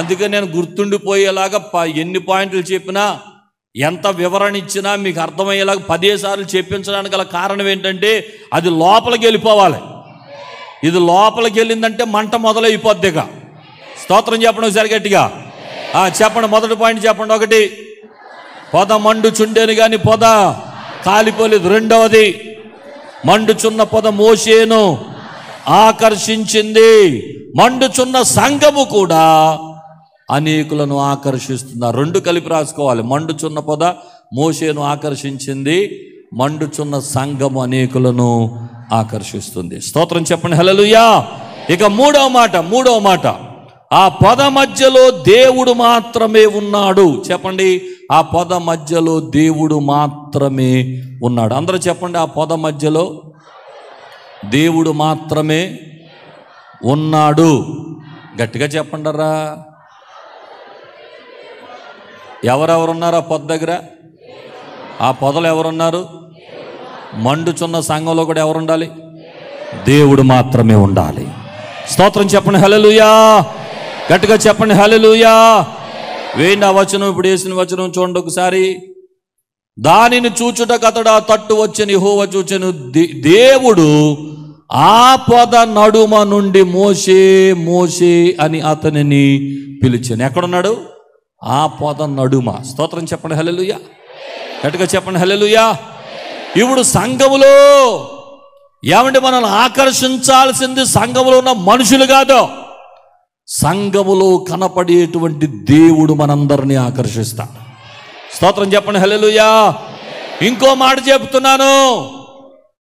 అందుకే నేను గుర్తుండిపోయేలాగా ఎన్ని పాయింట్లు చెప్పినా, ఎంత వివరణ ఇచ్చినా మీకు అర్థమయ్యేలాగా 10 సార్లు చెప్పించడానికి గల కారణం ఏంటంటే, అది లోపలికి వెళ్ళిపోవాలి. ఇది లోపలికి వెళ్ళిందంటే మంట మొదలైపోద్దిక. స్తోత్రం చెప్పండి సరి గట్టిగా. చెప్పండి. మొదటి పాయింట్ చెప్పండి. ఒకటి, పొద మండుచుండేను కానీ పొద కాలిపోలేదు. రెండవది, మండుచున్న పొద మోషేను ఆకర్షించింది. మండుచున్న సంఘము కూడా అనేకులను ఆకర్షిస్తున్నారు. 2 కలిపి రాసుకోవాలి. మండుచున్న పొద మోషేను ఆకర్షించింది, మండుచున్న సంఘము అనేకులను ఆకర్షిస్తుంది. స్తోత్రం చెప్పండి. హల్లెలూయా. ఇక మూడవ మాట, ఆ పొద మధ్యలో దేవుడు మాత్రమే ఉన్నాడు. చెప్పండి. ఆ పొద మధ్యలో దేవుడు మాత్రమే ఉన్నాడు. అందరూ చెప్పండి. ఆ పొద మధ్యలో దేవుడు మాత్రమే ఉన్నాడు. గట్టిగా చెప్పండరా. ఎవరెవరున్నారు ఆ పొద దగ్గర? ఆ పొదలు ఎవరున్నారు? మండుచున్న సంఘంలో కూడా ఎవరుండాలి? దేవుడు మాత్రమే ఉండాలి. స్తోత్రం చెప్పండి హల్లెలూయా. గట్టిగా చెప్పండి హల్లెలూయా. వేయండి ఆ వచనం, ఇప్పుడు వేసిన వచనం చూడండి ఒకసారి. దానిని చూచుటకు అతడు ఆ తట్టు వచ్చని యెహోవా చూచెను, దేవుడు ఆ పొద నడుమ నుండి మోషే మోషే అని అతనిని పిలిచాను. ఎక్కడున్నాడు? ఆ పొద నడుమ. స్తోత్రం చెప్పండి హల్లెలూయా. గట్టిగా చెప్పండి హల్లెలూయా. ఇప్పుడు సంఘములో ఏమంటే మనల్ని ఆకర్షించాల్సింది సంఘములో ఉన్న మనుషులు కాదు, సంఘములో కనపడేటువంటి దేవుడు మనందరినీ ఆకర్షిస్తా. స్తోత్రం చెప్పండి హల్లెలూయా. ఇంకో మాట చెప్తున్నాను,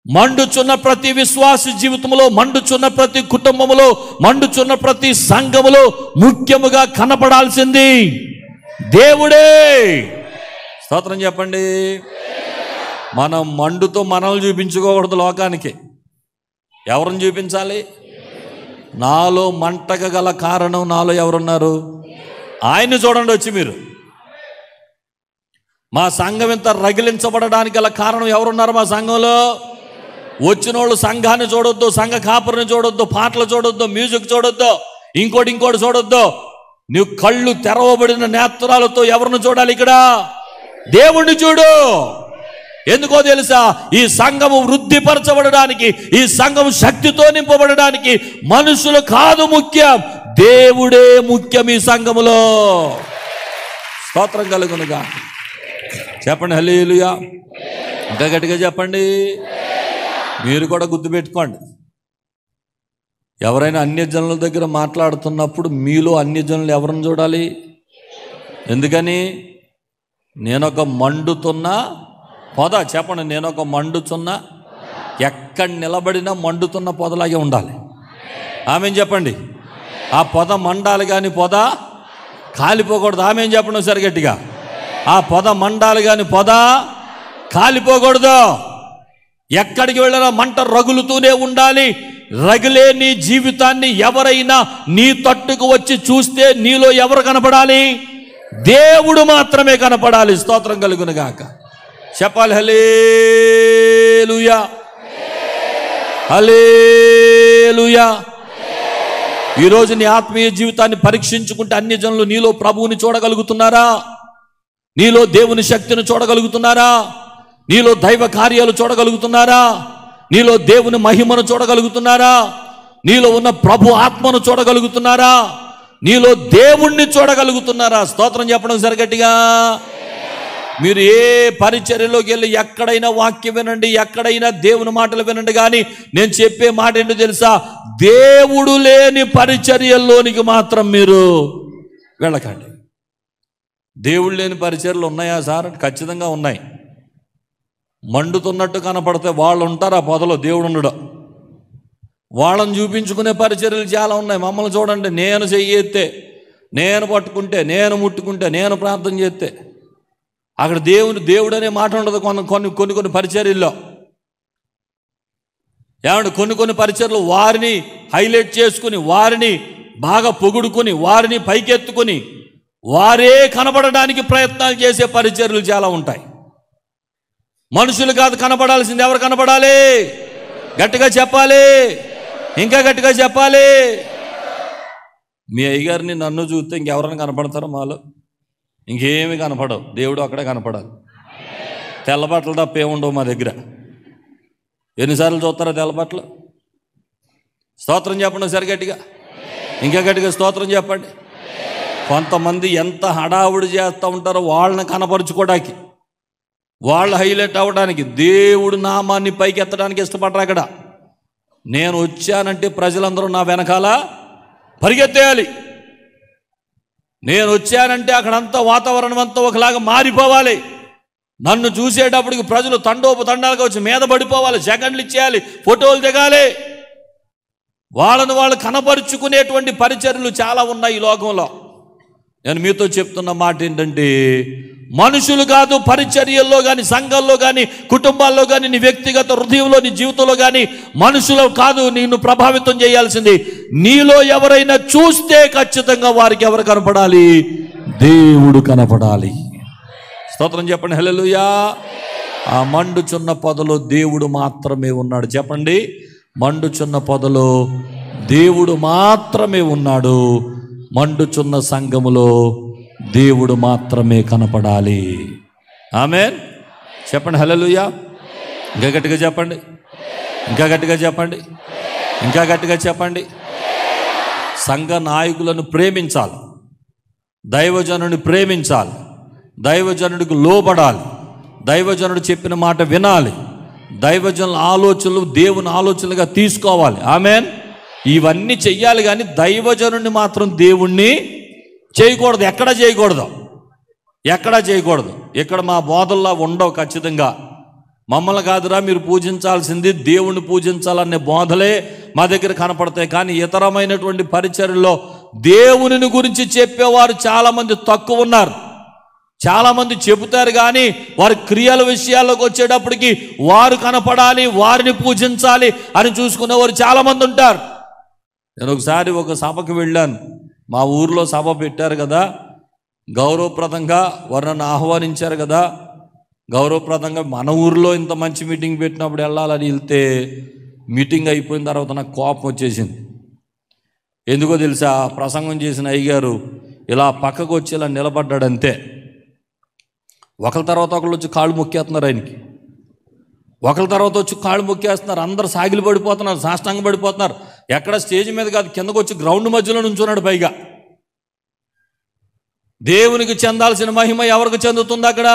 మండుచున్న ప్రతి విశ్వాస జీవితంలో, మండుచున్న ప్రతి కుటుంబములో, మండుచున్న ప్రతి సంఘములో ముఖ్యముగా కనపడాల్సింది దేవుడే. స్తోత్రం చెప్పండి. మనం మండుతో మనల్ని చూపించుకోకూడదు లోకానికి. ఎవరిని చూపించాలి? నాలో మంటక గల కారణం నాలో ఎవరున్నారు? ఆయన్ని చూడండి వచ్చి మీరు. మా సంఘం ఇంత రగిలించబడడానికి గల కారణం ఎవరున్నారు మా సంఘంలో? వచ్చిన వాళ్ళు సంఘాన్ని చూడొద్దు, సంఘ కాపురిని చూడొద్దు, పాటలు చూడొద్దు, మ్యూజిక్ చూడొద్దు, ఇంకోటి చూడొద్దు. నువ్వు కళ్ళు తెరవబడిన నేత్రాలతో ఎవరిని చూడాలి? ఇక్కడ దేవుణ్ణి చూడు. ఎందుకో తెలుసా? ఈ సంఘము వృద్ధిపరచబడడానికి, ఈ సంఘం శక్తితో నింపబడడానికి మనుషులు కాదు ముఖ్యం, దేవుడే ముఖ్యం ఈ సంఘములో. స్తోత్రం కలుగునుగా. చెప్పండి హల్లెలూయా. ఇంకా గట్టిగా చెప్పండి. మీరు కూడా గుర్తుపెట్టుకోండి, ఎవరైనా అన్యజనుల దగ్గర మాట్లాడుతున్నప్పుడు మీలో అన్యజనులు ఎవరిని చూడాలి? ఎందుకని? నేనొక మండుతున్న పొద. చెప్పండి, నేనొక మండుతున్న, ఎక్కడ నిలబడినా మండుతున్న పొదలాగే ఉండాలి. ఆమెన్ చెప్పండి. ఆ పొద మండాలి కానీ పొద కాలిపోకూడదు. ఆమెన్ చెప్పండి ఒకసారి గట్టిగా. ఆ పొద మండాలి కానీ పొద కాలిపోకూడదు. ఎక్కడికి వెళ్ళినా మంట రగులుతూనే ఉండాలి. రగిలే నీ జీవితాన్ని ఎవరైనా నీ తట్టుకు వచ్చి చూస్తే నీలో ఎవరు కనపడాలి? దేవుడు మాత్రమే కనపడాలి. స్తోత్రం కలుగును గాక. చెప్పాలి హల్లెలూయా, హల్లెలూయా. ఈరోజు నీ ఆత్మీయ జీవితాన్ని పరీక్షించుకుంటే అన్య జనులు నీలో ప్రభువుని చూడగలుగుతున్నారా? నీలో దేవుని శక్తిని చూడగలుగుతున్నారా? నీలో దైవ కార్యాలు చూడగలుగుతున్నారా? నీలో దేవుని మహిమను చూడగలుగుతున్నారా? నీలో ఉన్న ప్రభు ఆత్మను చూడగలుగుతున్నారా? నీలో దేవుణ్ణి చూడగలుగుతున్నారా? స్తోత్రం చెప్పడం సరిగట్టిగా. మీరు ఏ పరిచర్యలోకి వెళ్ళి ఎక్కడైనా వాక్యం వినండి, ఎక్కడైనా దేవుని మాటలు వినండి, కానీ నేను చెప్పే మాట ఏంటో తెలుసా? దేవుడు లేని పరిచర్యల్లోనికి మాత్రం మీరు వెళ్ళకండి. దేవుడు లేని పరిచర్యలు ఉన్నాయా సార్? ఖచ్చితంగా ఉన్నాయి. మండుతున్నట్టు కనపడితే వాళ్ళు ఉంటారు ఆ పొదలో, దేవుడు ఉండడు. వాళ్ళని చూపించుకునే పరిచర్యలు చాలా ఉన్నాయి. మమ్మల్ని చూడండి, నేను చెయ్యేస్తే, నేను పట్టుకుంటే, నేను ముట్టుకుంటే, నేను ప్రార్థన చేస్తే అక్కడ దేవుడు అనే మాట ఉండదు. కొన్ని పరిచర్యల్లో ఏమంటే కొన్ని పరిచర్యలు వారిని హైలైట్ చేసుకుని, వారిని బాగా పొగుడుకుని, వారిని పైకెత్తుకుని వారే కనబడడానికి ప్రయత్నాలు చేసే పరిచర్యలు చాలా ఉంటాయి. మనుషులు కాదు కనపడాల్సింది, ఎవరు కనపడాలి? గట్టిగా చెప్పాలి, ఇంకా గట్టిగా చెప్పాలి. మీ అయ్యగారిని నన్ను చూస్తే ఇంకెవరైనా కనపడతారో? మాలో ఇంకేమి కనపడవు. దేవుడు అక్కడే కనపడాలి. తెల్లబట్టలు తప్ప ఏముండవు మా దగ్గర. ఎన్నిసార్లు చూస్తారో తెల్లబట్టలు? స్తోత్రం చెప్పండి సరి గట్టిగా, ఇంకా గట్టిగా స్తోత్రం చెప్పండి. కొంతమంది ఎంత హడావుడి చేస్తూ ఉంటారో వాళ్ళని కనపరుచుకోవడానికి, వాళ్ళు హైలైట్ అవ్వడానికి, దేవుడు నామాన్ని పైకి ఎత్తడానికి ఇష్టపడరు. అక్కడ నేను వచ్చానంటే ప్రజలందరూ నా వెనకాల పరిగెత్తేయాలి. నేను వచ్చానంటే అక్కడంతా వాతావరణం అంతా ఒకలాగా మారిపోవాలి. నన్ను చూసేటప్పటికి ప్రజలు తండోపతండాలుగా వచ్చి మీద పడిపోవాలి, సెకండ్లు ఇచ్చేయాలి, ఫోటోలు దిగాలి. వాళ్ళను వాళ్ళు కనపరుచుకునేటువంటి పరిచర్యలు చాలా ఉన్నాయి ఈ లోకంలో. నేను మీతో చెప్తున్న మాట ఏంటంటే, మనుషులు కాదు పరిచర్యల్లో కానీ, సంఘాల్లో కానీ, కుటుంబాల్లో కానీ, నీ వ్యక్తిగత హృదయంలో, నీ జీవితంలో కానీ మనుషులు కాదు నిన్ను ప్రభావితం చేయాల్సింది. నీలో ఎవరైనా చూస్తే ఖచ్చితంగా వారికి ఎవరు కనపడాలి? దేవుడు కనపడాలి. స్తోత్రం చెప్పండి హల్లెలూయా. ఆ మండుచున్న పొదలో దేవుడు మాత్రమే ఉన్నాడు. చెప్పండి, మండుచున్న పొదలో దేవుడు మాత్రమే ఉన్నాడు. మండుచున్న సంఘములో దేవుడు మాత్రమే కనపడాలి. ఆమేన్. చెప్పండి హల్లెలూయా. ఇంకా గట్టిగా చెప్పండి, ఇంకా గట్టిగా చెప్పండి, ఇంకా గట్టిగా చెప్పండి. సంఘ నాయకులను ప్రేమించాలి, దైవజనుని ప్రేమించాలి, దైవజనుడికి లోబడాలి, దైవజనుడు చెప్పిన మాట వినాలి, దైవజనుల ఆలోచనలు దేవుని ఆలోచనలుగా తీసుకోవాలి. ఆమేన్. ఇవన్నీ చెయ్యాలి, కానీ దైవజనుడిని మాత్రం దేవుణ్ణి చేయకూడదు. ఎక్కడా చేయకూడదు, ఎక్కడా చేయకూడదు. ఇక్కడ మా బోధల్లో ఉండవు ఖచ్చితంగా. మమ్మల్ని కాదురా మీరు పూజించాల్సింది, దేవుణ్ణి పూజించాలనే బోధలే మా దగ్గర కనపడతాయి. కానీ ఇతరమైనటువంటి పరిచర్యల్లో దేవుని గురించి చెప్పేవారు చాలామంది తక్కువ ఉన్నారు. చాలామంది చెబుతారు, కానీ వారి క్రియల విషయాల్లోకి వచ్చేటప్పటికి వారు కనపడాలి, వారిని పూజించాలి అని చూసుకునేవారు చాలామంది ఉంటారు. నేను ఒకసారి ఒక సభకు వెళ్ళాను. మా ఊరిలో సభ పెట్టారు కదా, గౌరవప్రదంగా వారు నన్ను ఆహ్వానించారు కదా, గౌరవప్రదంగా మన ఊరిలో ఇంత మంచి మీటింగ్ పెట్టినప్పుడు వెళ్ళాలని వెళ్తే మీటింగ్ అయిపోయిన తర్వాత నాకు కోపం వచ్చేసింది. ఎందుకో తెలుసా? ప్రసంగం చేసిన అయ్యగారు ఇలా పక్కకు వచ్చి ఇలా నిలబడ్డాడంతే. ఒకరి తర్వాత ఒకళ్ళు వచ్చి కాళ్ళు మొక్కేస్తున్నారు ఆయనకి, ఒకరి తర్వాత వచ్చి కాళ్ళు మొక్కేస్తున్నారు. అందరు సాగిలి పడిపోతున్నారు, సాష్టాంగ పడిపోతున్నారు. ఎక్కడ స్టేజ్ మీద కాదు, కిందకు వచ్చి గ్రౌండ్ మధ్యలో నుంచున్నాడు. పైగా దేవునికి చెందాల్సిన మహిమ ఎవరికి చెందుతుంది అక్కడ?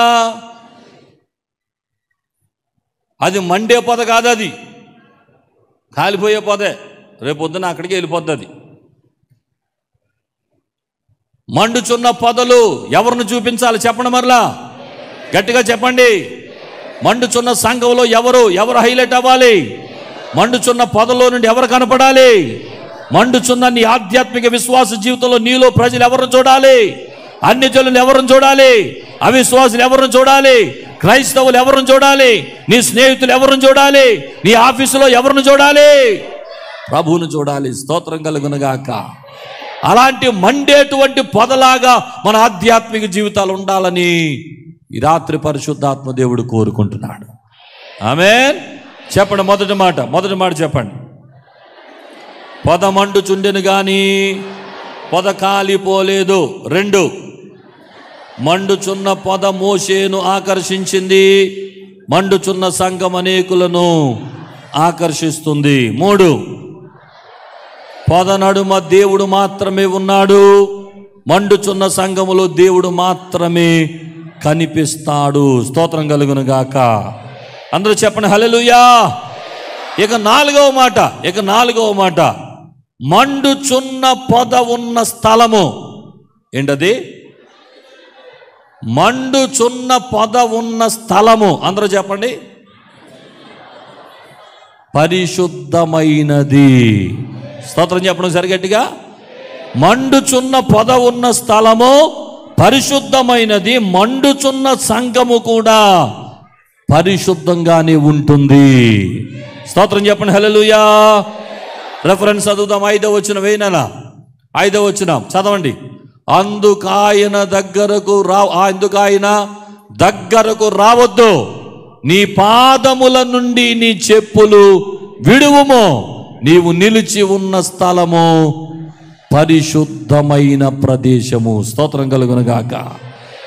అది మండే పొద కాదు, అది కాలిపోయే పొదే. రేపొద్దున అక్కడికి వెళ్ళిపోద్ది అది. మండుచున్న పొదలు ఎవరిని చూపించాలి చెప్పండి, మరలా గట్టిగా చెప్పండి. మండుచున్న సంఘంలో ఎవరు హైలైట్ అవ్వాలి? మండుచున్న పొదలో నుండి ఎవరు కనపడాలి? మండుచున్న నీ ఆధ్యాత్మిక విశ్వాస జీవితంలో నీలో ప్రజలు ఎవరిని చూడాలి? అన్యజనులు ఎవరిని చూడాలి? అవిశ్వాసులు ఎవరిని చూడాలి? క్రైస్తవులు ఎవరిని చూడాలి? నీ స్నేహితులు ఎవరిని చూడాలి? నీ ఆఫీసులో ఎవరిని చూడాలి? ప్రభువును చూడాలి. స్తోత్రం కలుగునుగాక. అలాంటి మండేటువంటి పొదలాగా మన ఆధ్యాత్మిక జీవితాలు ఉండాలని ఈ రాత్రి పరిశుద్ధాత్మ దేవుడు కోరుకుంటున్నాడు. ఆమేన్. చెప్పండి. మొదటి మాట చెప్పండి. పొద మండుచుండెను గాని పొద కాలిపోలేదు. 2, మండుచున్న పొద మోషేను ఆకర్షించింది, మండుచున్న సంఘం అనేకులను ఆకర్షిస్తుంది. 3, పొద నడుమ దేవుడు మాత్రమే ఉన్నాడు, మండుచున్న సంఘములో దేవుడు మాత్రమే కనిపిస్తాడు. స్తోత్రం కలుగును గాక. అందరూ చెప్పండి హల్లెలూయా. ఇక నాలుగవ మాట మండుచున్న పొద ఉన్న స్థలము. ఏంటది? మండుచున్న పొద ఉన్న స్థలము. అందరూ చెప్పండి. పరిశుద్ధమైనది. స్తోత్రం చెప్పడం సరిగట్టిగా. మండుచున్న పొద ఉన్న స్థలము పరిశుద్ధమైనది. మండుచున్న సంఘము కూడా పరిశుద్ధంగానే ఉంటుంది. స్తోత్రం చెప్పండి హల్లెలూయా. రెఫరెన్స్ చదువుదాం. 5వ వచనం వేయనా? 5వ వచనం చదవండి. అందుకాయన దగ్గరకు రావద్దు, నీ పాదముల నుండి నీ చెప్పులు విడువుము, నీవు నిలిచి ఉన్న స్థలము పరిశుద్ధమైన ప్రదేశము. స్తోత్రం కలుగును గాక.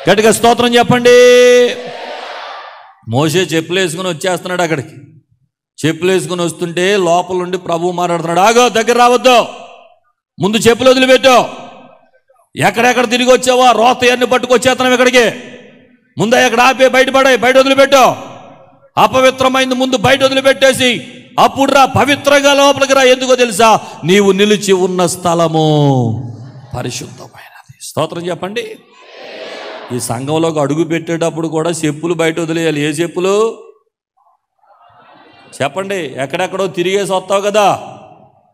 గట్టిగా స్తోత్రం చెప్పండి. మోషే చెప్పులు వేసుకుని వచ్చేస్తున్నాడు అక్కడికి. చెప్పులు వేసుకుని వస్తుంటే లోపల నుండి ప్రభువు మాట్లాడుతున్నాడు. ఆగో, దగ్గర రావద్దు, ముందు చెప్పులు వదిలిపెట్టు. ఎక్కడెక్కడ తిరిగి వచ్చావా? రోత ఎన్ని పట్టుకొచ్చేస్తున్నావు ఇక్కడికి. ముందు ఎక్కడ ఆపే, బయట వదిలిపెట్టు. అపవిత్రమైంది ముందు బయట వదిలిపెట్టేసి అప్పుడు రా, పవిత్రంగా లోపలికి రా. ఎందుకో తెలుసా? నీవు నిలిచి ఉన్న స్థలము పరిశుద్ధమైనది. స్తోత్రం చెప్పండి. ఈ సంఘంలోకి అడుగు పెట్టేటప్పుడు కూడా చెప్పులు బయట వదిలేయాలి. ఏ చెప్పులు చెప్పండి? ఎక్కడెక్కడో తిరిగేసి వస్తావు కదా,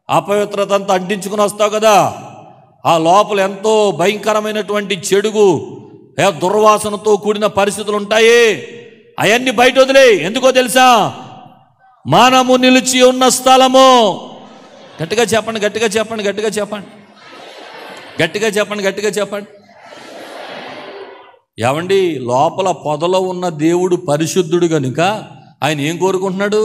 అపవిత్రత అంతా అంటించుకుని వస్తావు కదా. ఆ లోపల ఎంతో భయంకరమైనటువంటి చెడుగు, దుర్వాసనతో కూడిన పరిస్థితులు ఉంటాయి. అవన్నీ బయట వదిలే. ఎందుకో తెలుసా? మనము నిలిచి ఉన్న స్థలము. గట్టిగా చెప్పండి, గట్టిగా చెప్పండి, గట్టిగా చెప్పండి, గట్టిగా చెప్పండి, గట్టిగా చెప్పండి. ఏమండి, లోపల పొదలో ఉన్న దేవుడు పరిశుద్ధుడు కనుక ఆయన ఏం కోరుకుంటున్నాడు?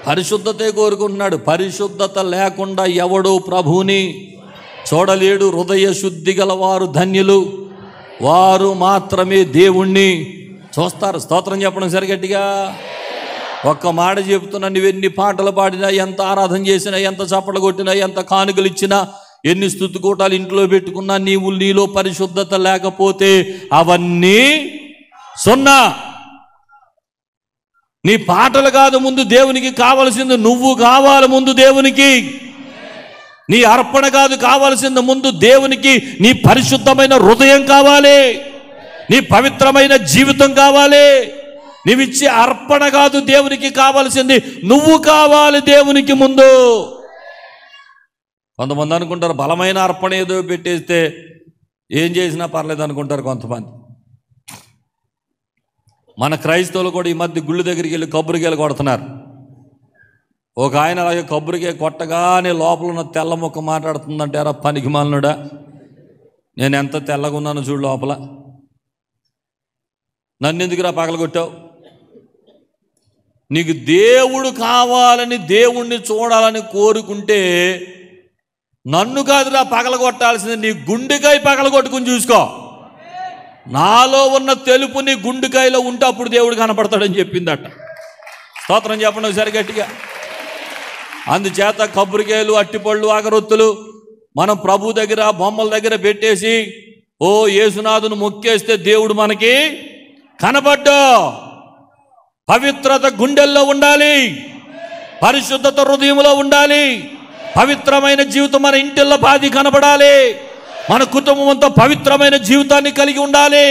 పరిశుద్ధతే కోరుకుంటున్నాడు. పరిశుద్ధత లేకుండా ఎవడు ప్రభువుని చూడలేడు. హృదయ శుద్ధి గల వారు ధన్యులు, వారు మాత్రమే దేవుణ్ణి చూస్తారు. స్తోత్రం చెప్పడం సరిగట్టిగా. ఒక్క మాట చెప్తున్నా, నువ్వెన్ని పాటలు పాడినా, ఎంత ఆరాధన చేసినా, ఎంత చప్పట్లు కొట్టినా, ఎంత కానుకలు ఇచ్చినా, ఎన్ని స్తుతికూటాలు ఇంట్లో పెట్టుకున్నా, నీలో పరిశుద్ధత లేకపోతే అవన్నీ సున్నా. నీ పాటలు కాదు ముందు దేవునికి కావలసింది, నువ్వు కావాలి ముందు దేవునికి. నీ అర్పణ కాదు కావాల్సింది ముందు దేవునికి, నీ పరిశుద్ధమైన హృదయం కావాలి, నీ పవిత్రమైన జీవితం కావాలి. నీవిచ్చే అర్పణ కాదు దేవునికి కావాల్సింది, నువ్వు కావాలి దేవునికి ముందు. కొంతమంది అనుకుంటారు బలమైన అర్పణ ఏదో పెట్టేస్తే ఏం చేసినా పర్లేదు అనుకుంటారు కొంతమంది. మన క్రైస్తవులు కూడా ఈ మధ్య గుళ్ళు దగ్గరికి వెళ్ళి కొబ్బరికాయలు కొడుతున్నారు. ఒక ఆయన అలాగే కొబ్బరికాయ కొట్టగానే లోపల ఉన్న తెల్ల ముక్క మాట్లాడుతుందంటే, అరా పనికి మాలినుడా, నేను ఎంత తెల్లగా ఉన్నాను చూడు లోపల, నన్ను ఎందుకురా పగలగొట్టావు? నీకు దేవుడు కావాలని, దేవుణ్ణి చూడాలని కోరుకుంటే నన్ను కాదురా పగలగొట్టాల్సింది, నీ గుండెకాయ పగలగొట్టుకుని చూసుకో. నాలో ఉన్న తెలుపు నీ గుండెకాయలో ఉంటే అప్పుడు దేవుడు కనపడతాడని చెప్పిందట. స్తోత్రం చెప్పండి ఒకసారి గట్టిగా. అందుచేత కొబ్బరికాయలు, అట్టిపళ్ళు, అగరొత్తులు మనం ప్రభు దగ్గర, బొమ్మల దగ్గర పెట్టేసి ఓ యేసునాథును మొక్కేస్తే దేవుడు మనకి కనపడ్డా. పవిత్రత గుండెల్లో ఉండాలి, పరిశుద్ధత హృదయంలో ఉండాలి, పవిత్రమైన జీవితం మన ఇంటిల్లో బాధి కనపడాలి, మన కుటుంబం అంతా పవిత్రమైన జీవితాన్ని కలిగి ఉండాలి.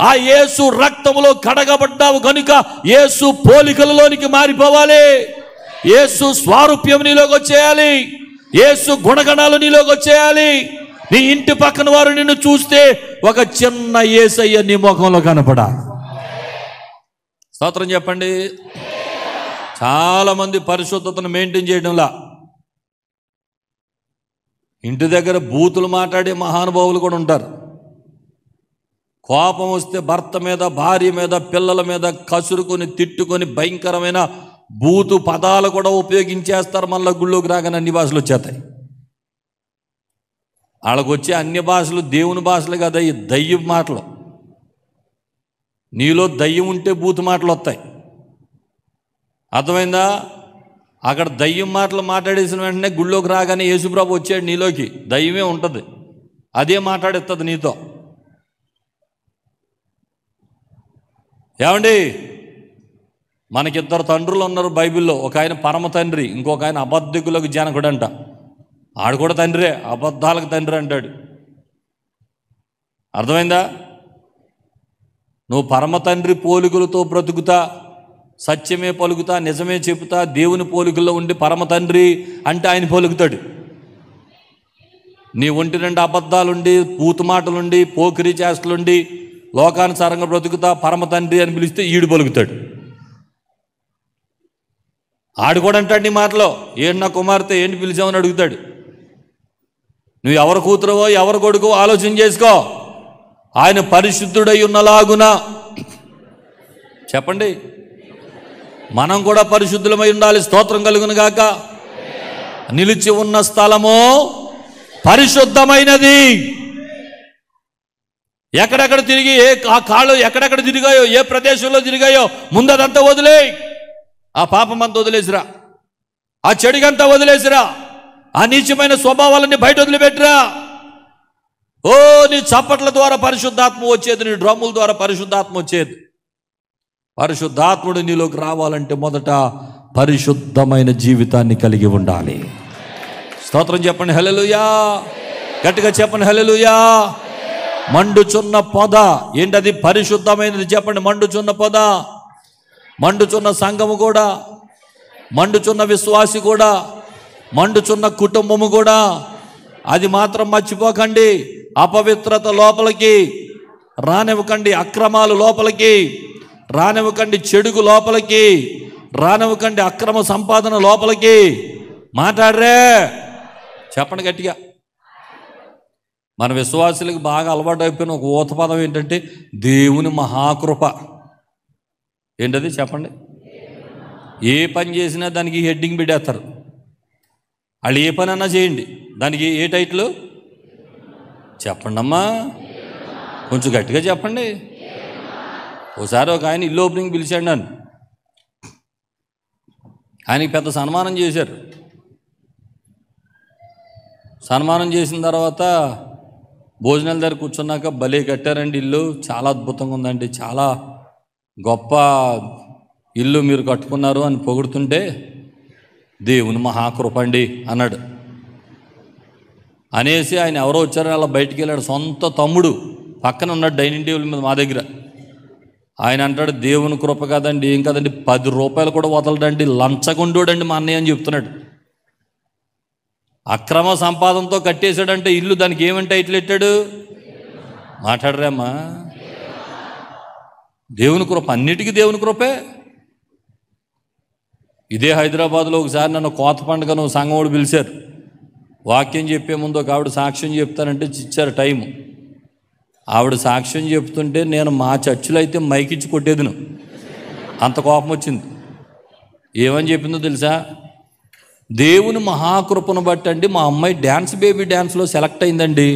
ఆ యేసు రక్తములో కడగబడ్డావు కనుక యేసు పోలికలలోనికి మారిపోవాలి. యేసు స్వారూప్యం నీలోకి వచ్చేయాలి, యేసు గుణగణాలు నీలోకి వచ్చేయాలి. నీ ఇంటి పక్కన వారు నిన్ను చూస్తే ఒక చిన్న యేసయ్య నీ ముఖంలో కనపడాలి. స్తోత్రం చెప్పండి. చాలామంది పరిశుద్ధతను మెయింటైన్ చేయడంలా ఇంటి దగ్గర బూతులు మాట్లాడే మహానుభావులు కూడా ఉంటారు. కోపం వస్తే భర్త మీద, భార్య మీద, పిల్లల మీద కసురుకొని, తిట్టుకొని భయంకరమైన బూతు పదాలు కూడా ఉపయోగించేస్తారు. మళ్ళీ గుళ్ళోకి రాగానే అన్ని భాషలు వచ్చేస్తాయి. వాళ్ళకు వచ్చే అన్ని భాషలు దేవుని భాషలు కదా, ఈ దయ్యం మాటలు. నీలో దయ్యం ఉంటే బూతు మాటలు వస్తాయి. అర్థమైందా? అక్కడ దయ్యం మాటలు మాట్లాడేసిన వెంటనే గుళ్ళోకి రాగానే యేసుప్రభు వచ్చాడు నీలోకి, దయ్యమే ఉంటుంది, అదే మాట్లాడేస్తుంది నీతో. ఏమండి, మనకిద్దరు తండ్రులు ఉన్నారు బైబిల్లో. ఒక ఆయన పరమ తండ్రి, ఇంకొక ఆయన అబద్ధికులకు జనకుడు అంట. ఆడు కూడా తండ్రే, అబద్ధాలకు తండ్రి అంటాడు. అర్థమైందా? నువ్వు పరమ తండ్రి పోలికలతో బ్రతుకుతా, సత్యమే పలుకుతా, నిజమే చెబుతా, దేవుని పోలికల్లో ఉండి పరమ తండ్రి అంటే ఆయన పలుకుతాడు. నీ ఒంటి రెండు అబద్ధాలుండి, పూతు మాటలుండి, పోకిరి చేష్టలుండి, లోకానుసారంగా బ్రతుకుతా పరమ తండ్రి అని పిలిస్తే ఈడు పలుకుతాడు. ఆడు కూడా అంటాడు నీ మాటలో, ఏంటి నా కుమార్తె ఏంటి పిలిచామని అడుగుతాడు. నువ్వు ఎవరు కూతురవో ఎవరు కొడుకో ఆలోచన చేసుకో. ఆయన పరిశుద్ధుడై ఉన్నలాగున చెప్పండి, మనం కూడా పరిశుద్ధులమై ఉండాలి. స్తోత్రం కలుగును గాక. నిలిచి ఉన్న స్థలము పరిశుద్ధమైనది. ఎక్కడెక్కడ తిరిగి ఆ కాళ్ళు ఎక్కడెక్కడ తిరిగాయో, ఏ ప్రదేశంలో తిరిగాయో ముందు అదంతా వదిలే. ఆ పాపం అంతా వదిలేసిరా, ఆ చెడుగంతా వదిలేసిరా, ఆ నీచమైన స్వభావాలన్నీ బయట వదిలిపెట్టిరా. ఓ నీ చప్పట్ల ద్వారా పరిశుద్ధాత్మ వచ్చేది, నీ డ్రమ్ముల ద్వారా పరిశుద్ధాత్మ వచ్చేది. పరిశుద్ధాత్ముడు నీలోకి రావాలంటే మొదట పరిశుద్ధమైన జీవితాన్ని కలిగి ఉండాలి. స్తోత్రం చెప్పండి హల్లెలూయా. గట్టిగా చెప్పండి హల్లెలూయా. మండుచున్న పొద ఏంటది? పరిశుద్ధమైనది. చెప్పండి, మండుచున్న పొద. మండుచున్న సంఘము కూడా, మండుచున్న విశ్వాసి కూడా, మండుచున్న కుటుంబము కూడా. అది మాత్రం మర్చిపోకండి. అపవిత్రత లోపలికి రానివ్వకండి, అక్రమాలు లోపలికి రానివ్వకండి, చెడుగు లోపలికి రానివ్వకండి, అక్రమ సంపాదన లోపలికి. మాట్లాడరే చెప్పండి గట్టిగా. మన విశ్వాసులకు బాగా అలవాటు అయిపోయిన ఒక ఊత పదం ఏంటంటే దేవుని మహాకృప. ఏంటది చెప్పండి? ఏ పని చేసినా దానికి హెడ్డింగ్ పెట్టేస్తారు. వాళ్ళు ఏ పని అన్నా చేయండి, దానికి ఏ టైటిల్ చెప్పండి అమ్మా, కొంచెం గట్టిగా చెప్పండి. ఒకసారి ఒక ఆయన ఇల్లు ఓపెనింగ్ పిలిచాడు నన్ను. ఆయనకి పెద్ద సన్మానం చేశారు. సన్మానం చేసిన తర్వాత భోజనాల దగ్గర కూర్చున్నాక భలే కట్టారండి ఇల్లు, చాలా అద్భుతంగా ఉందండి, చాలా గొప్ప ఇల్లు మీరు కట్టుకున్నారు అని పొగుడుతుంటే దేవుని మహాకృప అండి అన్నాడు. అనేసి ఆయన ఎవరో వచ్చారని అలా బయటికి వెళ్ళాడు. సొంత తమ్ముడు పక్కన ఉన్నాడు డైనింగ్ టేబుల్ మీద మా దగ్గర. ఆయన అంటాడు, దేవుని కృప కదండి, ఏం కదండి, 10 రూపాయలు కూడా వదలడండి, లంచగొండోడండి మా అన్నయ్య అని చెప్తున్నాడు. అక్రమ సంపాదనతో కట్టేశాడంటే ఇల్లు, దానికి ఏమంటే టైటిల్ పెట్టాడు? మాట్లాడరేమ్మా, దేవుని కృప, అన్నిటికీ దేవుని కృపే. ఇదే హైదరాబాద్లో ఒకసారి నన్ను కోత పండుగను సంఘంవాడు పిలిచారు. వాక్యం చెప్పే ముందు ఒక ఆవిడ సాక్ష్యం చెప్తానంటే ఇచ్చారు టైము. ఆవిడ సాక్ష్యం చెప్తుంటే నేను మా చర్చిలో అయితే మైకిచ్చి కొట్టేదిను, అంత కోపం వచ్చింది. ఏమని చెప్పిందో తెలుసా? దేవుని మహాకృపను బట్టండి మా అమ్మాయి డ్యాన్స్ బేబీ డ్యాన్స్లో సెలెక్ట్ అయిందండి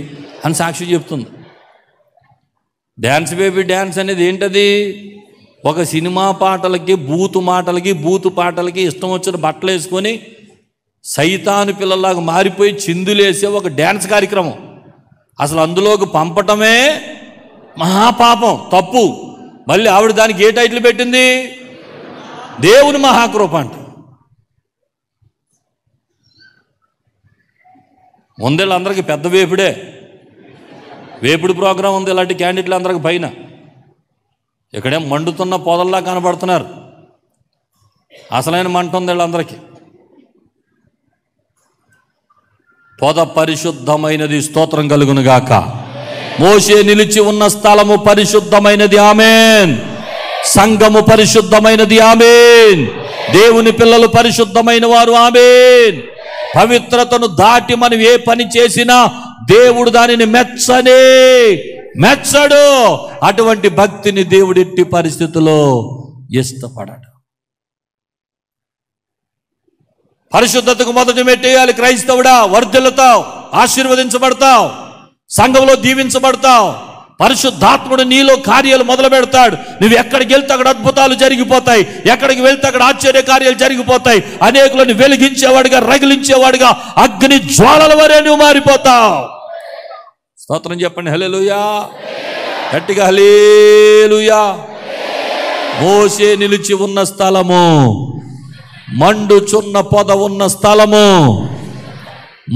అని సాక్ష్యం చెప్తుంది. డ్యాన్స్ బేబీ డ్యాన్స్ అనేది ఏంటది? ఒక సినిమా పాటలకి, బూతు పాటలకి ఇష్టం వచ్చిన బట్టలు వేసుకొని సైతాను పిల్లలాగా మారిపోయి చిందులేసే ఒక డ్యాన్స్ కార్యక్రమం. అసలు అందులోకి పంపటమే మహాపాపం, తప్పు. మళ్ళీ ఆవిడ దానికి ఏ టైటిల్ పెట్టింది? దేవుని మహాకృప అంట. ముందేళ్ళందరికీ పెద్ద వేపుడు ప్రోగ్రాం ఉంది. ఇలాంటి క్యాండిడేట్లు అందరికి పైన ఇక్కడే మండుతున్న పొదల్లా కనబడుతున్నారు. అసలైన మంట ఉంది వీళ్ళందరికీ. పొద పరిశుద్ధమైనది, స్తోత్రం కలుగును గాక. మోషే నిలిచి ఉన్న స్థలము పరిశుద్ధమైనది, ఆమేన్. సంఘము పరిశుద్ధమైనది, ఆమేన్. దేవుని పిల్లలు పరిశుద్ధమైన వారు, ఆమేన్. పవిత్రతను దాటి మనం ఏ పని చేసినా దేవుడు దానిని మెచ్చడు. అటువంటి భక్తిని దేవుడు ఎట్టి పరిస్థితుల్లో ఇష్టపడడు. పరిశుద్ధతకు మొదటి మెట్టేయాలి. క్రైస్తవుడా, వర్ధిల్లుతావు, ఆశీర్వదించబడతావు, సంఘంలో దీవించబడతావు. పరిశుద్ధాత్ముడు నీలో కార్యాలు మొదలు పెడతాడు. నువ్వు ఎక్కడికి వెళ్తే అక్కడ అద్భుతాలు జరిగిపోతాయి, ఎక్కడికి వెళ్తే అక్కడ ఆశ్చర్య కార్యాలు జరిగిపోతాయి. అనేకులను వెలిగించేవాడిగా, రగిలించేవాడిగా, అగ్ని జ్వాలల వరే నువ్వు మారిపోతావు. స్తోత్రం చెప్పండి, హల్లెలూయా. గట్టిగా హల్లెలూయా. మోషే నిలిచి ఉన్న స్థలము, మండుచున్న పొద ఉన్న స్థలము,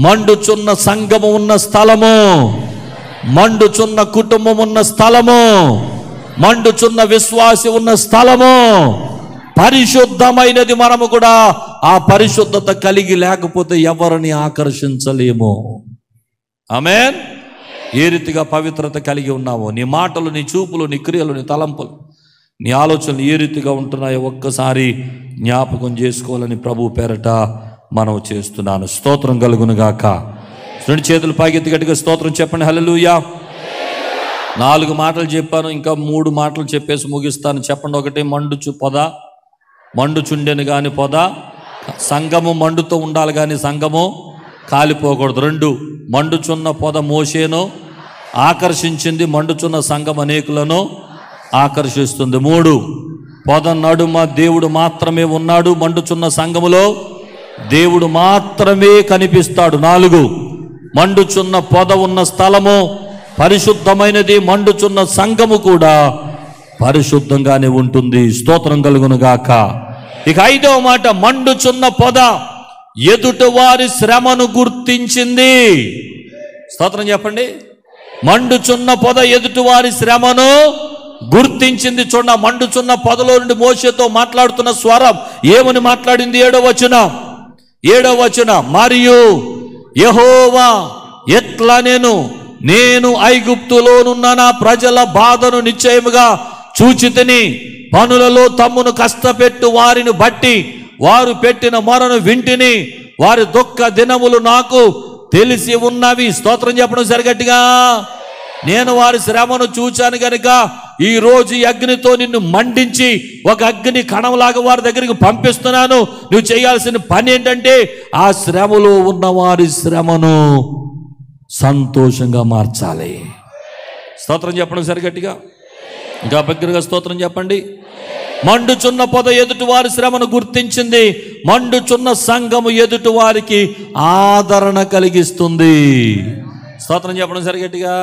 మండుచున్న సంఘము ఉన్న స్థలము, మండుచున్న కుటుంబం ఉన్న స్థలము, మండుచున్న విశ్వాసి ఉన్న స్థలము పరిశుద్ధమైనది. మనము కూడా ఆ పరిశుద్ధత కలిగి లేకపోతే ఎవరిని ఆకర్షించలేము. ఆమేన్. ఏ రీతిగా పవిత్రత కలిగి ఉన్నావో, నీ మాటలు, నీ చూపులు, నీ క్రియలు, నీ తలంపులు, నీ ఆలోచనలు ఏ రీతిగా ఉంటున్నాయో ఒక్కసారి జ్ఞాపకం చేసుకోవాలని ప్రభు పేరట మనం చేస్తున్నాను. స్తోత్రం కలుగును గాక. 2 చేతులు పైకెత్తి గట్టిగా స్తోత్రం చెప్పండి, హల్లెలూయా. 4 మాటలు చెప్పాను, ఇంకా 3 మాటలు చెప్పేసి ముగిస్తాను. చెప్పండి. 1, మండుచు పొద, మండుచుండెను గాని పొద, సంఘము మండుతూ ఉండాలి కానీ సంఘము కాలిపోకూడదు. 2, మండుచున్న పొద మోషేను ఆకర్షించింది, మండుచున్న సంఘం అనేకులను ఆకర్షిస్తుంది. 3, పొద నడుమ దేవుడు మాత్రమే ఉన్నాడు, మండుచున్న సంఘములో దేవుడు మాత్రమే కనిపిస్తాడు. 4, మండుచున్న పొద ఉన్న స్థలము పరిశుద్ధమైనది, మండుచున్న సంఘము కూడా పరిశుద్ధంగానే ఉంటుంది. స్తోత్రం కలుగును గాక. ఇక 5వ మాట, మండుచున్న పొద ఎదుటి వారి శ్రమను గుర్తించింది. స్తోత్రం చెప్పండి. మండుచున్న పొద ఎదుటి వారి శ్రమను గుర్తించింది. చూడ, మండుచున్న పొదలో నుండి మోషేతో మాట్లాడుతున్న స్వరం ఏమని మాట్లాడింది? 7వ వచనం, మరియు యెహోవా ఎట్లా నేను ఐగుప్తులోనున్న నా ప్రజల బాధను నిశ్చయముగా చూచితిని, పనులలో తమ్మును కష్టపెట్టు వారిని బట్టి వారు పెట్టిన మొరను వింటిని, వారి దుఃఖ దినములు నాకు తెలిసి ఉన్నవి. స్తోత్రం చెప్పడం సరిగట్టిగా. నేను వారి శ్రమను చూచాను కనుక ఈరోజు ఈ అగ్నితో నిన్ను మండించి ఒక అగ్ని కణంలాగా వారి దగ్గరికి పంపిస్తున్నాను. నువ్వు చేయాల్సిన పని ఏంటంటే ఆ శ్రమలో ఉన్న వారి శ్రమను సంతోషంగా మార్చాలి. స్తోత్రం చెప్పండి సరి గట్టిగా, ఇంకా బిగ్గరగా స్తోత్రం చెప్పండి. మండుచున్న పొద ఎదుటి వారి శ్రమను గుర్తించింది. మండుచున్న సంఘము ఎదుటి వారికి ఆదరణ కలిగిస్తుంది. స్తోత్రం చెప్పడం సరి గట్టిగా.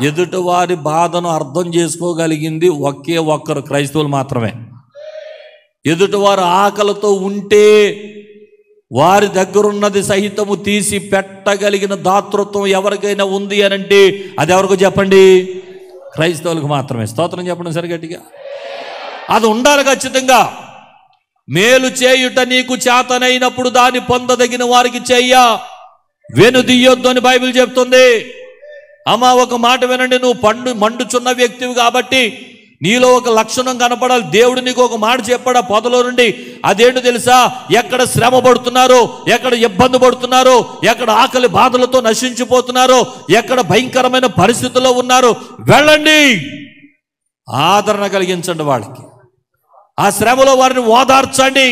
ఎదుటి వారి బాధను అర్థం చేసుకోగలిగింది ఒకే ఒక్కరు, క్రైస్తవులు మాత్రమే. ఎదుటివారు ఆకలితో ఉంటే వారి దగ్గరున్నది సహితము తీసి పెట్టగలిగిన దాతృత్వం ఎవరికైనా ఉంది అని అంటే అది ఎవరికో చెప్పండి, క్రైస్తవులకు మాత్రమే. స్తోత్రం చెప్పడం సరి గట్టిగా. అది ఉండాలి ఖచ్చితంగా. మేలు చేయుట నీకు చేతనైనప్పుడు దాన్ని పొందదగిన వారికి చెయ్య, వెనుదీయొద్దు అని బైబిల్ చెప్తుంది. అమ్మా ఒక మాట వినండి, నువ్వు మండుచున్న వ్యక్తివి కాబట్టి నీలో ఒక లక్షణం కనపడాలి. దేవుడు నీకు ఒక మాట చెప్పాడు పొదలో నుండి. అదేంటో తెలుసా? ఎక్కడ శ్రమ పడుతున్నారో, ఎక్కడ ఇబ్బంది పడుతున్నారో, ఎక్కడ ఆకలి బాధలతో నశించిపోతున్నారో, ఎక్కడ భయంకరమైన పరిస్థితుల్లో ఉన్నారో వెళ్ళండి, ఆదరణ కలిగించండి వాళ్ళకి. ఆ శ్రమలో వారిని ఓదార్చండి,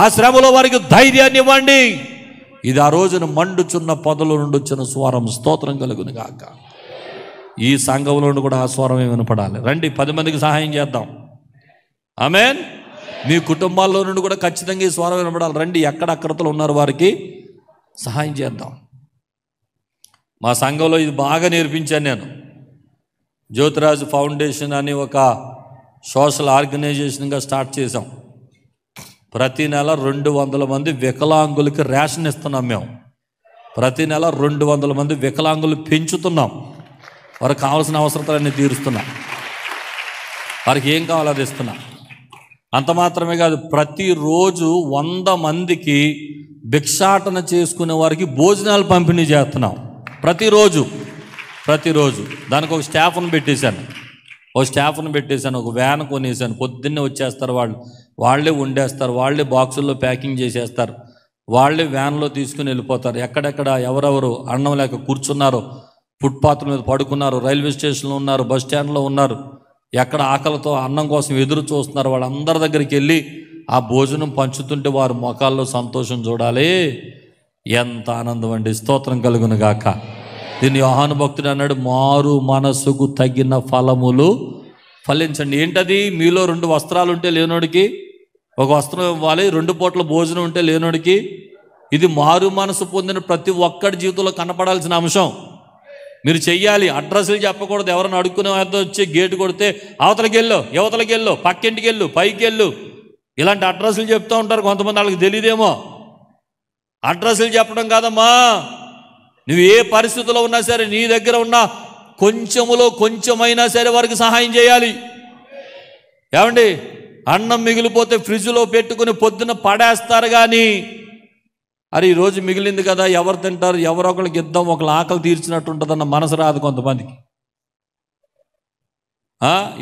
ఆ శ్రమలో వారికి ధైర్యాన్ని ఇవ్వండి. ఇది ఆ రోజున మండుచున్న పొదల నుండి వచ్చిన స్వరం. స్తోత్రం కలుగును గాక. ఈ సంఘంలో కూడా ఆ స్వరం వినపడాలి. రండి 10 మందికి సహాయం చేద్దాం. ఆమేన్. మీ కుటుంబాల్లో నుండి కూడా ఖచ్చితంగా ఈ స్వరం వినపడాలి. రండి, ఎక్కడ అక్రతలు ఉన్నారు వారికి సహాయం చేద్దాం. మా సంఘంలో ఇది బాగా నేర్పించాను నేను. జ్యోతిరాజు ఫౌండేషన్ అని ఒక సోషల్ ఆర్గనైజేషన్గా స్టార్ట్ చేసాం. ప్రతి నెల 200 మంది వికలాంగులకి రేషన్ ఇస్తున్నాం మేము. ప్రతి నెల 200 మంది వికలాంగులు పెంచుతున్నాం. వారికి కావాల్సిన అవసరాలన్నీ తీరుస్తున్నాం. వారికి ఏం కావాలో అది ఇస్తున్నాం. అంత మాత్రమే కాదు, ప్రతిరోజు 100 మందికి భిక్షాటన చేసుకునే వారికి భోజనాలు పంపిణీ చేస్తున్నాం. ప్రతిరోజు దానికి ఒక స్టాఫ్ను పెట్టేశాను. ఒక వ్యాన్ కొనేసాను. పొద్దున్నే వచ్చేస్తారు వాళ్ళే వండేస్తారు, వాళ్ళే బాక్సుల్లో ప్యాకింగ్ చేసేస్తారు, వాళ్ళే వ్యాన్లో తీసుకుని వెళ్ళిపోతారు. ఎక్కడెక్కడ ఎవరెవరు అన్నం లేక కూర్చున్నారో, ఫుట్పాత్ మీద పడుకున్నారు, రైల్వే స్టేషన్లో ఉన్నారు, బస్ స్టాండ్లో ఉన్నారు, ఎక్కడ ఆకలితో అన్నం కోసం ఎదురు చూస్తున్నారు, వాళ్ళందరి దగ్గరికి వెళ్ళి ఆ భోజనం పంచుతుంటే వారి ముఖాల్లో సంతోషం చూడాలి. ఎంత ఆనందం అండి. స్తోత్రం కలుగును గాక. దీన్ని యోహాను భక్తుడు అన్నాడు, మారు మనసుకు తగిన ఫలములు ఫలించండి. ఏంటది? మీలో 2 వస్త్రాలు ఉంటే లేనోడికి 1 వస్త్రం ఇవ్వాలి, 2 పూట్ల భోజనం ఉంటే లేనోడికి. ఇది మారు మనసు పొందిన ప్రతి ఒక్కడి జీవితంలో కనపడాల్సిన అంశం. మీరు చెయ్యాలి. అడ్రస్లు చెప్పకూడదు. ఎవరైనా అడుక్కునే వారితో వచ్చి గేటు కొడితే అవతలకి వెళ్ళు, యువతలకి వెళ్ళు, పక్కింటికి వెళ్ళు, పైకి వెళ్ళు, ఇలాంటి అడ్రస్లు చెప్తూ ఉంటారు. కొంతమంది వాళ్ళకి తెలియదేమో. అడ్రస్లు చెప్పడం కాదమ్మా, నువ్వు ఏ పరిస్థితుల్లో ఉన్నా సరే నీ దగ్గర ఉన్న కొంచెములో కొంచెమైనా సరే వారికి సహాయం చేయాలి. ఏమండి, అన్నం మిగిలిపోతే ఫ్రిడ్జ్లో పెట్టుకుని పొద్దున పడేస్తారు. కానీ అరే ఈరోజు మిగిలింది కదా, ఎవరు తింటారు, ఎవరో ఒకరికి ఇద్దాం, ఒకళ్ళు ఆకలి తీర్చినట్టు ఉంటుందన్న మనసు రాదు కొంతమందికి.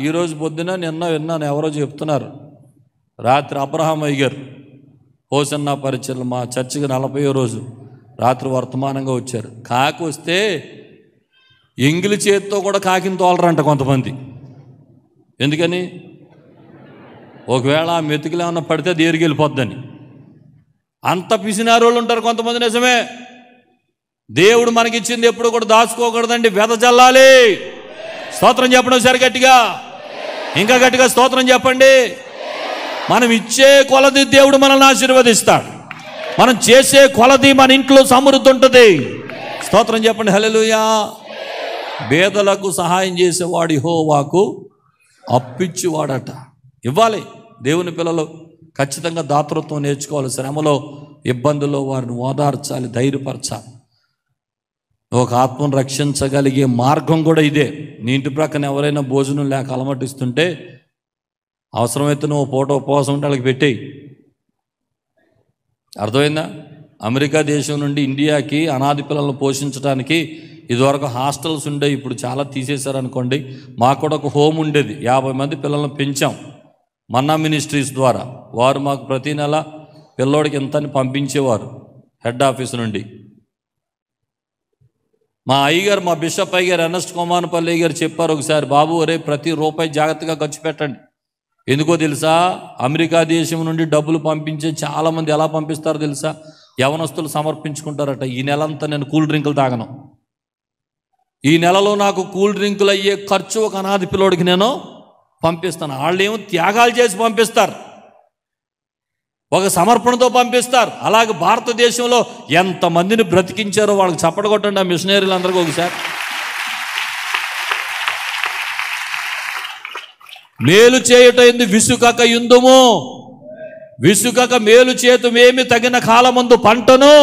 ఈరోజు పొద్దున విన్నాను, ఎవరో చెప్తున్నారు, రాత్రి అబ్రహాం అయ్యారు హోసన్నా పరిచయలు మా చర్చికి 40వ రోజు రాత్రి వర్తమానంగా వచ్చారు. కాకి వస్తే ఎంగిలి చేతితో కూడా కాకిని తోలరంట కొంతమంది. ఎందుకని? ఒకవేళ ఆ మెతుకులు ఏమన్నా పడితే దేరికి వెళ్ళిపోద్దని. అంత పిసినారోళ్ళు ఉంటారు కొంతమంది. నిజమే, దేవుడు మనకిచ్చింది ఎప్పుడు కూడా దాచుకోకూడదండి, వెదజల్లాలి. స్తోత్రం చెప్పడం సరి గట్టిగా, ఇంకా గట్టిగా స్తోత్రం చెప్పండి. మనం ఇచ్చే కొలది దేవుడు మనల్ని ఆశీర్వదిస్తాడు. మనం చేసే కొలది మన ఇంట్లో సమృద్ధి ఉంటుంది. స్తోత్రం చెప్పండి. హల్లెలూయా. పేదలకు సహాయం చేసేవాడు యెహోవాకు అప్పిచ్చేవాడట. ఇవ్వాలి. దేవుని పిల్లలు ఖచ్చితంగా దాతృత్వం నేర్చుకోవాలి. శ్రమలో ఇబ్బందుల్లో వారిని ఓదార్చాలి, ధైర్యపరచాలి. ఒక ఆత్మను రక్షించగలిగే మార్గం కూడా ఇదే. నీ ఇంటి ప్రక్కన ఎవరైనా భోజనం లేక అలమటిస్తుంటే అవసరమైతే నువ్వు పూట ఉపవాసం ఉంటే వాళ్ళకి పెట్టేయి. అర్థమైందా? అమెరికా దేశం నుండి ఇండియాకి అనాథ పిల్లలను పోషించడానికి ఇదివరకు హాస్టల్స్ ఉండేవి, ఇప్పుడు చాలా తీసేశారు అనుకోండి. మాకు కూడా ఒక హోమ్ ఉండేది. 50 మంది పిల్లలను పెంచాం మన్నా మినిస్ట్రీస్ ద్వారా. వారు మాకు ప్రతి నెల పిల్లోడికి ఎంతని పంపించేవారు హెడ్ ఆఫీస్ నుండి. మా అయ్యగారు, మా బిషప్ అయ్యగారు ఎర్నెస్ట్ కొమానపల్లి అయ్యగారు చెప్పారు ఒకసారి, బాబు ఒరే ప్రతి రూపాయి జాగ్రత్తగా ఖర్చు పెట్టండి. ఎందుకో తెలుసా? అమెరికా దేశం నుండి డబ్బులు పంపించే చాలామంది ఎలా పంపిస్తారో తెలుసా? యవనస్తులు సమర్పించుకుంటారట, ఈ నెలంతా నేను కూల్ డ్రింకులు తాగను, ఈ నెలలో నాకు కూల్ డ్రింకులు అయ్యే ఖర్చు ఒక అనాథ పిల్లోడికి నేను పంపిస్తాను. వాళ్ళు ఏమో త్యాగాలు చేసి పంపిస్తారు, ఒక సమర్పణతో పంపిస్తారు. అలాగే భారతదేశంలో ఎంతమందిని బ్రతికించారో వాళ్ళకి చప్పట కొట్టండి ఆ మిషనరీలందరికీ ఒకసారి. మేలు చేయుట ఎందు విసుకక యుందుము, విసుకక మేలు చేతుమేమి తగిన కాలమందు పంటను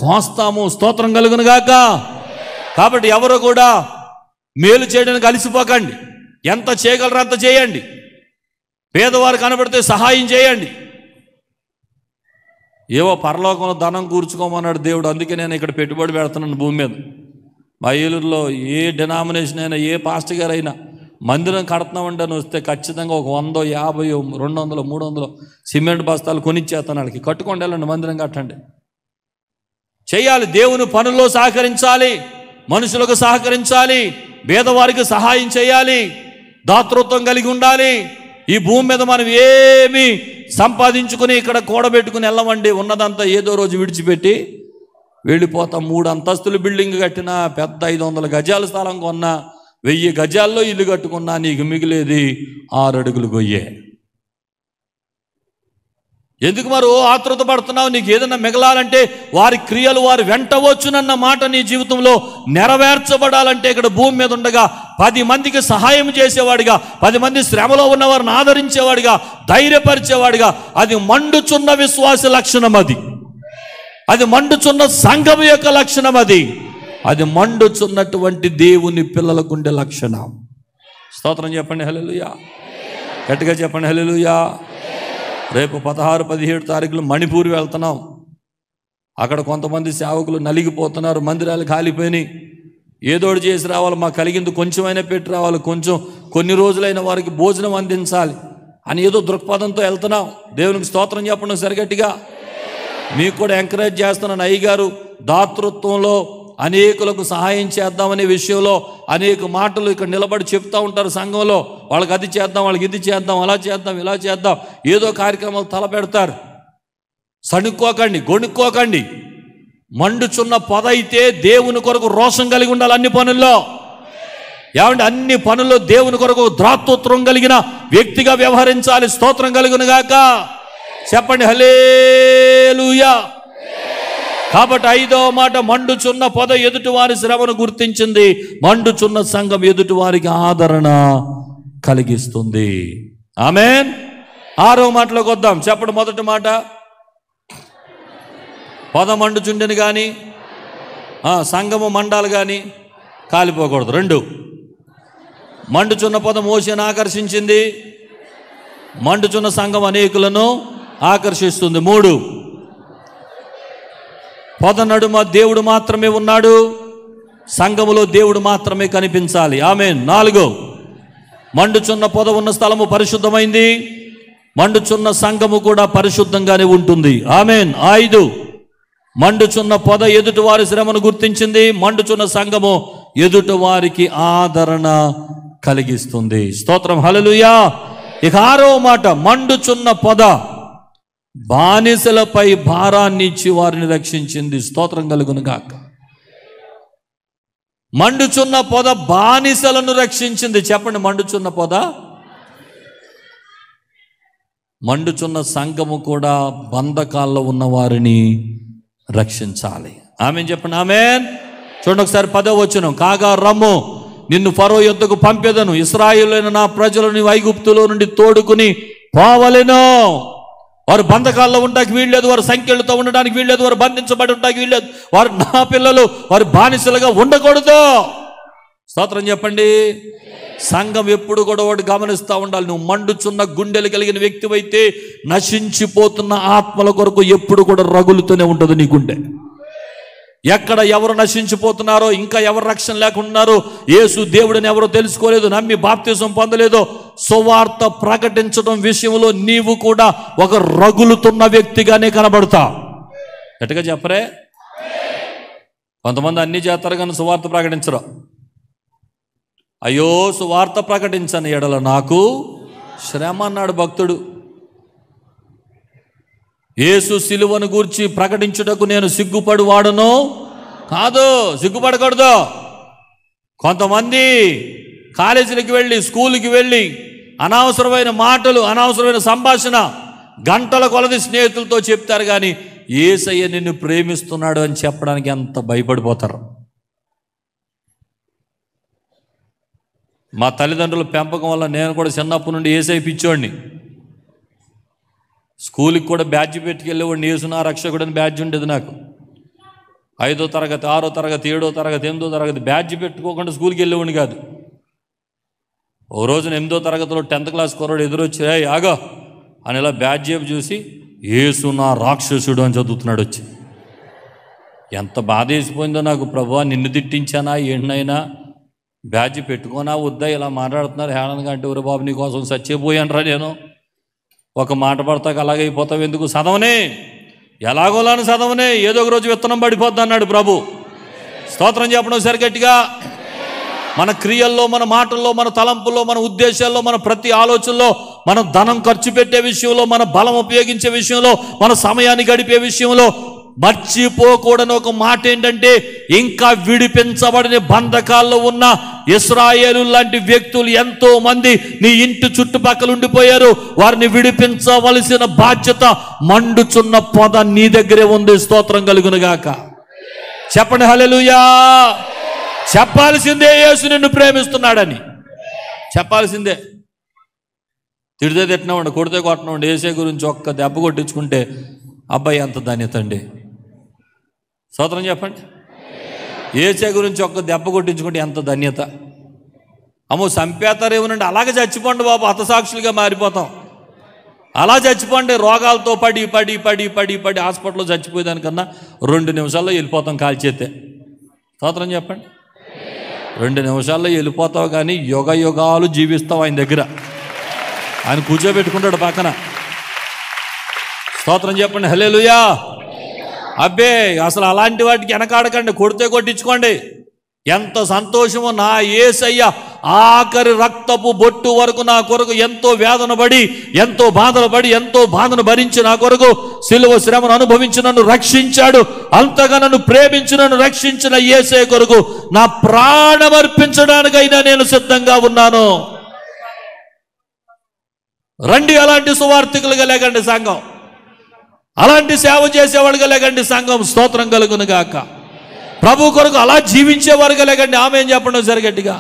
కోస్తాము. స్తోత్రం కలుగును గాక. కాబట్టి ఎవరు కూడా మేలు చేయడానికి అలసిపోకండి. ఎంత చేయగలరో అంత చేయండి. పేదవారు కనబడితే సహాయం చేయండి. ఏవో పరలోకంలో ధనం కూర్చుకోమన్నాడు దేవుడు, అందుకే నేను ఇక్కడ పెట్టుబడి పెడుతున్నాను భూమి మీద. మా ఏలూరులో ఏ డినామినేషన్ అయినా, ఏ పాస్టర్ గారు అయినా మందిరం కడుతున్నామంటే అని వస్తే ఖచ్చితంగా ఒక 100, 50, 200, 300 సిమెంట్ బస్తాలు కొనిచ్చేస్తాను. వాళ్ళకి కట్టుకోండి, వెళ్ళండి, మందిరం కట్టండి. చేయాలి, దేవుని పనుల్లో సహకరించాలి, మనుషులకు సహకరించాలి, పేదవారికి సహాయం చేయాలి, దాతృత్వం కలిగి ఉండాలి. ఈ భూమి మీద మనం ఏమి సంపాదించుకుని ఇక్కడ కూడబెట్టుకుని వెళ్ళమండి. ఉన్నదంతా ఏదో రోజు విడిచిపెట్టి వెళ్ళిపోతాం. 3 అంతస్తులు బిల్డింగ్ కట్టినా, పెద్ద 500 గజాల స్థలం కొన్నా, 1000 గజాల్లో ఇల్లు కట్టుకున్నా నీకు మిగిలేది 6 అడుగులు గొయ్యే. ఎందుకు మరి ఆతృత పడుతున్నావు? నీకు ఏదైనా మిగలాలంటే వారి క్రియలు వారి వెంట వచ్చునన్న మాట నీ జీవితంలో నెరవేర్చబడాలంటే ఇక్కడ భూమి మీద ఉండగా 10 మందికి సహాయం చేసేవాడిగా, 10 మంది శ్రమలో ఉన్నవారిని ఆదరించేవాడిగా, ధైర్యపరిచేవాడిగా, అది మండుచున్న విశ్వాస లక్షణం. అది మండుచున్న సంఘం యొక్క లక్షణం. అది మండుచున్నటువంటి దేవుని పిల్లలకు ఉండే లక్షణం. స్తోత్రం చెప్పండి హల్లెలూయా. గట్టిగా చెప్పండి హల్లెలూయా. రేపు 16, 17 తారీఖులు మణిపూర్ వెళ్తున్నాం. అక్కడ కొంతమంది సేవకులు నలిగిపోతున్నారు, మందిరాలు కాలిపోయినాయి. ఏదోడు చేసి రావాలి, మాకు కలిగింది కొంచెమైనా పెట్టి రావాలి, కొన్ని రోజులైన వారికి భోజనం అందించాలి అని ఏదో దృక్పథంతో వెళ్తున్నాం. దేవునికి స్తోత్రం చెప్పండి సరిగట్టిగా. మీకు కూడా ఎంకరేజ్ చేస్తున్నాను. అయ్యగారు దాతృత్వంలో అనేకులకు సహాయం చేద్దామనే విషయంలో అనేక మాటలు ఇక్కడ నిలబడి చెప్తూ ఉంటారు సంఘంలో. వాళ్ళకి అది చేద్దాం, వాళ్ళకి ఇది చేద్దాం, అలా చేద్దాం, ఇలా చేద్దాం, ఏదో కార్యక్రమాలు తలపెడతారు. సణుక్కోకండి, గొణుక్కోకండి. మండుచున్న పొద అయితే దేవుని కొరకు రోషం కలిగి ఉండాలి అన్ని పనుల్లో. ఏమంటే అన్ని పనుల్లో దేవుని కొరకు దాతృత్వం కలిగిన వ్యక్తిగా వ్యవహరించాలి. స్తోత్రం కలుగును గాక. చెప్పండి హల్లెలూయా. కాబట్టి 5వ మాట, మండుచున్న పొద ఎదుటివారి శ్రమను గుర్తించింది. మండుచున్న సంఘం ఎదుటివారికి ఆదరణ కలిగిస్తుంది. ఆమేన్. 6వ మాటలోకి వద్దాం. చెప్పండి. మొదటి మాట, పొద మండుచుండెను కానీ సంఘము మండాలు కానీ కాలిపోకూడదు. 2, మండుచున్న పొద మోషేను ఆకర్షించింది, మండుచున్న సంఘం అనేకులను ఆకర్షిస్తుంది. 3, పొద నడుమ దేవుడు మాత్రమే ఉన్నాడు, సంఘములో దేవుడు మాత్రమే కనిపించాలి. ఆమేన్. 4, మండుచున్న పొద ఉన్న స్థలము పరిశుద్ధమైంది, మండుచున్న సంఘము కూడా పరిశుద్ధంగానే ఉంటుంది. ఆమేన్. 5, మండుచున్న పొద ఎదుటివారి శ్రమను గుర్తించింది, మండుచున్న సంఘము ఎదుటివారికి ఆదరణ కలిగిస్తుంది. స్తోత్రం హల్లెలూయా. ఇక 6వ మాట, మండుచున్న పొద బానిసలపై భారాన్ని ఇచ్చి వారిని రక్షించింది. స్తోత్రం కలుగును గాక. మండుచున్న పొద బానిసలను రక్షించింది. చెప్పండి. మండుచున్న పొద, మండుచున్న సంఘము కూడా బంధకాల్లో ఉన్న వారిని రక్షించాలి. ఆమేన్ చెప్పండి. ఆమేన్. చూడండి ఒకసారి 10వ వచనం, కాగా రమ్ము, నిన్ను ఫరో యొద్దకు పంపెదను, ఇశ్రాయేలులైన నా ప్రజలు నీ ఐగుప్తులో నుండి తోడుకుని పోవలెను. వారు బంధకాల్లో ఉండడానికి వీల్లేదు, వారు సంఖ్యలతో ఉండడానికి వీల్లేదు, వారు బంధించబడి ఉండడానికి వీల్లేదు, వారు నా పిల్లలు, వారు బానిసలుగా ఉండకూడదు. స్తోత్రం చెప్పండి. సంఘం ఎప్పుడు కూడా ఒకటి గమనిస్తూ ఉండాలి. నువ్వు మండుచున్న గుండెలు కలిగిన వ్యక్తివైతే నశించిపోతున్న ఆత్మల కొరకు ఎప్పుడు కూడా రగులుతూనే ఉంటుంది నీ గుండె. ఎక్కడ ఎవరు నశించిపోతున్నారో, ఇంకా ఎవరు రక్షణ లేకున్నారో, యేసు దేవుడిని ఎవరో తెలుసుకోలేదు, నమ్మి బాప్తిసం పొందలేదో, సువార్త ప్రకటించడం విషయంలో నీవు కూడా ఒక రగులుతున్న వ్యక్తిగానే కనబడతా. ఎట్టుగా చెప్పరే. కొంతమంది అన్నీ చేస్తారు కానీ సువార్త ప్రకటించరు. అయ్యో సువార్త ప్రకటించని ఎడల నాకు శ్రమ అన్నాడు భక్తుడు. యేసు సిలువను గూర్చి ప్రకటించుటకు నేను సిగ్గుపడు వాడును కాదు. సిగ్గుపడకూడదు. కొంతమంది కాలేజీలకు వెళ్ళి స్కూల్కి వెళ్ళి అనవసరమైన మాటలు, అనవసరమైన సంభాషణ గంటల కొలది స్నేహితులతో చెప్తారు, కానీ యేసయ్య నిన్ను ప్రేమిస్తున్నాడు అని చెప్పడానికి ఎంత భయపడిపోతారు. మా తల్లిదండ్రుల పెంపకం వల్ల నేను కూడా చిన్నప్పటి నుండి యేసయ్య పిచ్చోడిని. స్కూల్కి కూడా బ్యాడ్జ్ పెట్టుకెళ్ళేవాడిని. యేసు నా రక్షకుడు అని బ్యాడ్జ్ ఉండేది నాకు. 5వ తరగతి, 6వ తరగతి, 7వ తరగతి, 8వ తరగతి బ్యాడ్జ్ పెట్టుకోకుండా స్కూల్కి వెళ్ళేవాడిని కాదు. ఓ రోజున 8వ తరగతిలో 10th క్లాస్ కుర్రాడు ఎదురొచ్చి ఆగో అని ఇలా బ్యాడ్జ్ చూసి యేసు నా రాక్షసుడు అని చదువుతున్నాడు వచ్చి. ఎంత బాధ వేసిపోయిందో నాకు. ప్రభువా నిన్ను తిట్టించానా ఏంటనైనా, బ్యాడ్జ్ పెట్టుకోనా వద్దా, ఇలా మాట్లాడుతున్నారు హేళనగా అంటే, ఊరు బాబు నీ కోసం చచ్చిపోయానరా నేను, ఒక మాట పడతాక అలాగైపోతావు ఎందుకు, చదవనే ఎలాగోలాను చదవనే, ఏదో ఒక రోజు విత్తనం పడిపోద్ది అన్నాడు ప్రభు. స్తోత్రం చెప్పడం సరి గట్టిగా. మన క్రియల్లో, మన మాటల్లో, మన తలంపుల్లో, మన ఉద్దేశాల్లో, మన ప్రతి ఆలోచనలో, మనం ధనం ఖర్చు పెట్టే విషయంలో, మన బలం ఉపయోగించే విషయంలో, మన సమయాన్ని గడిపే విషయంలో మర్చిపోకూడని ఒక మాట ఏంటంటే, ఇంకా విడిపించబడిన బంధకాల్లో ఉన్న ఇశ్రాయేలు లాంటి వ్యక్తులు ఎంతో మంది నీ ఇంటి చుట్టుపక్కల ఉండిపోయారు. వారిని విడిపించవలసిన బాధ్యత మండుచున్న పొద నీ దగ్గరే ఉంది. స్తోత్రం కలుగునుగాక. చెప్పండి హల్లెలూయా. చెప్పాల్సిందే యేసు నిన్ను ప్రేమిస్తున్నాడని చెప్పాల్సిందే. తిడితే తిట్టినామండి, కొడితే కొట్టినామండి, యేసే గురించి ఒక్క దెబ్బ కొట్టించుకుంటే అబ్బాయి ఎంత ధన్యత అండి. స్తోత్రం చెప్పండి. యేసే గురించి ఒక్క దెబ్బ కొట్టించుకుంటే ఎంత ధన్యత. అమ్మో చంపేతారేమోనండి, అలాగే చచ్చిపోండి బాబు, హతసాక్షులుగా మారిపోతాం. అలా చచ్చిపోండి, రోగాలతో పడి పడి పడి పడి పడి హాస్పిటల్లో చచ్చిపోయేదానికన్నా 2 నిమిషాల్లో వెళ్ళిపోతాం కాల్చేస్తే. స్తోత్రం చెప్పండి. 2 నిమిషాల్లో వెళ్ళిపోతావు, కానీ యుగ యుగాలు జీవిస్తావు ఆయన దగ్గర. ఆయన కూర్చోబెట్టుకుంటాడు పక్కన. స్తోత్రం చెప్పండి హల్లెలూయా. అబ్బే అసలు అలాంటి వాటికి వెనకాడకండి, కొడితే కొట్టించుకోండి. ఎంత సంతోషమో, నా యేసయ్య ఆఖరి రక్తపు బొట్టు వరకు నా కొరకు ఎంతో వేదన పడి, ఎంతో బాధలు పడి, ఎంతో బాధను భరించి నా కొరకు సిలువ శ్రమను అనుభవించి నన్ను రక్షించాడు. అంతగా నన్ను ప్రేమించి నన్ను రక్షించిన యేసయ్య కొరకు నా ప్రాణం అర్పించడానికైనా నేను సిద్ధంగా ఉన్నాను. రండి, అలాంటి సువార్థికులుగా లేకండి సంఘం, అలాంటి సేవ చేసేవాడుగా లేకండి సంఘం. స్తోత్రం కలుగును గాక. ప్రభు కొరకు అలా జీవించేవారుగా లేకండి. ఆమేన్ చెప్పండి సరి గట్టిగా.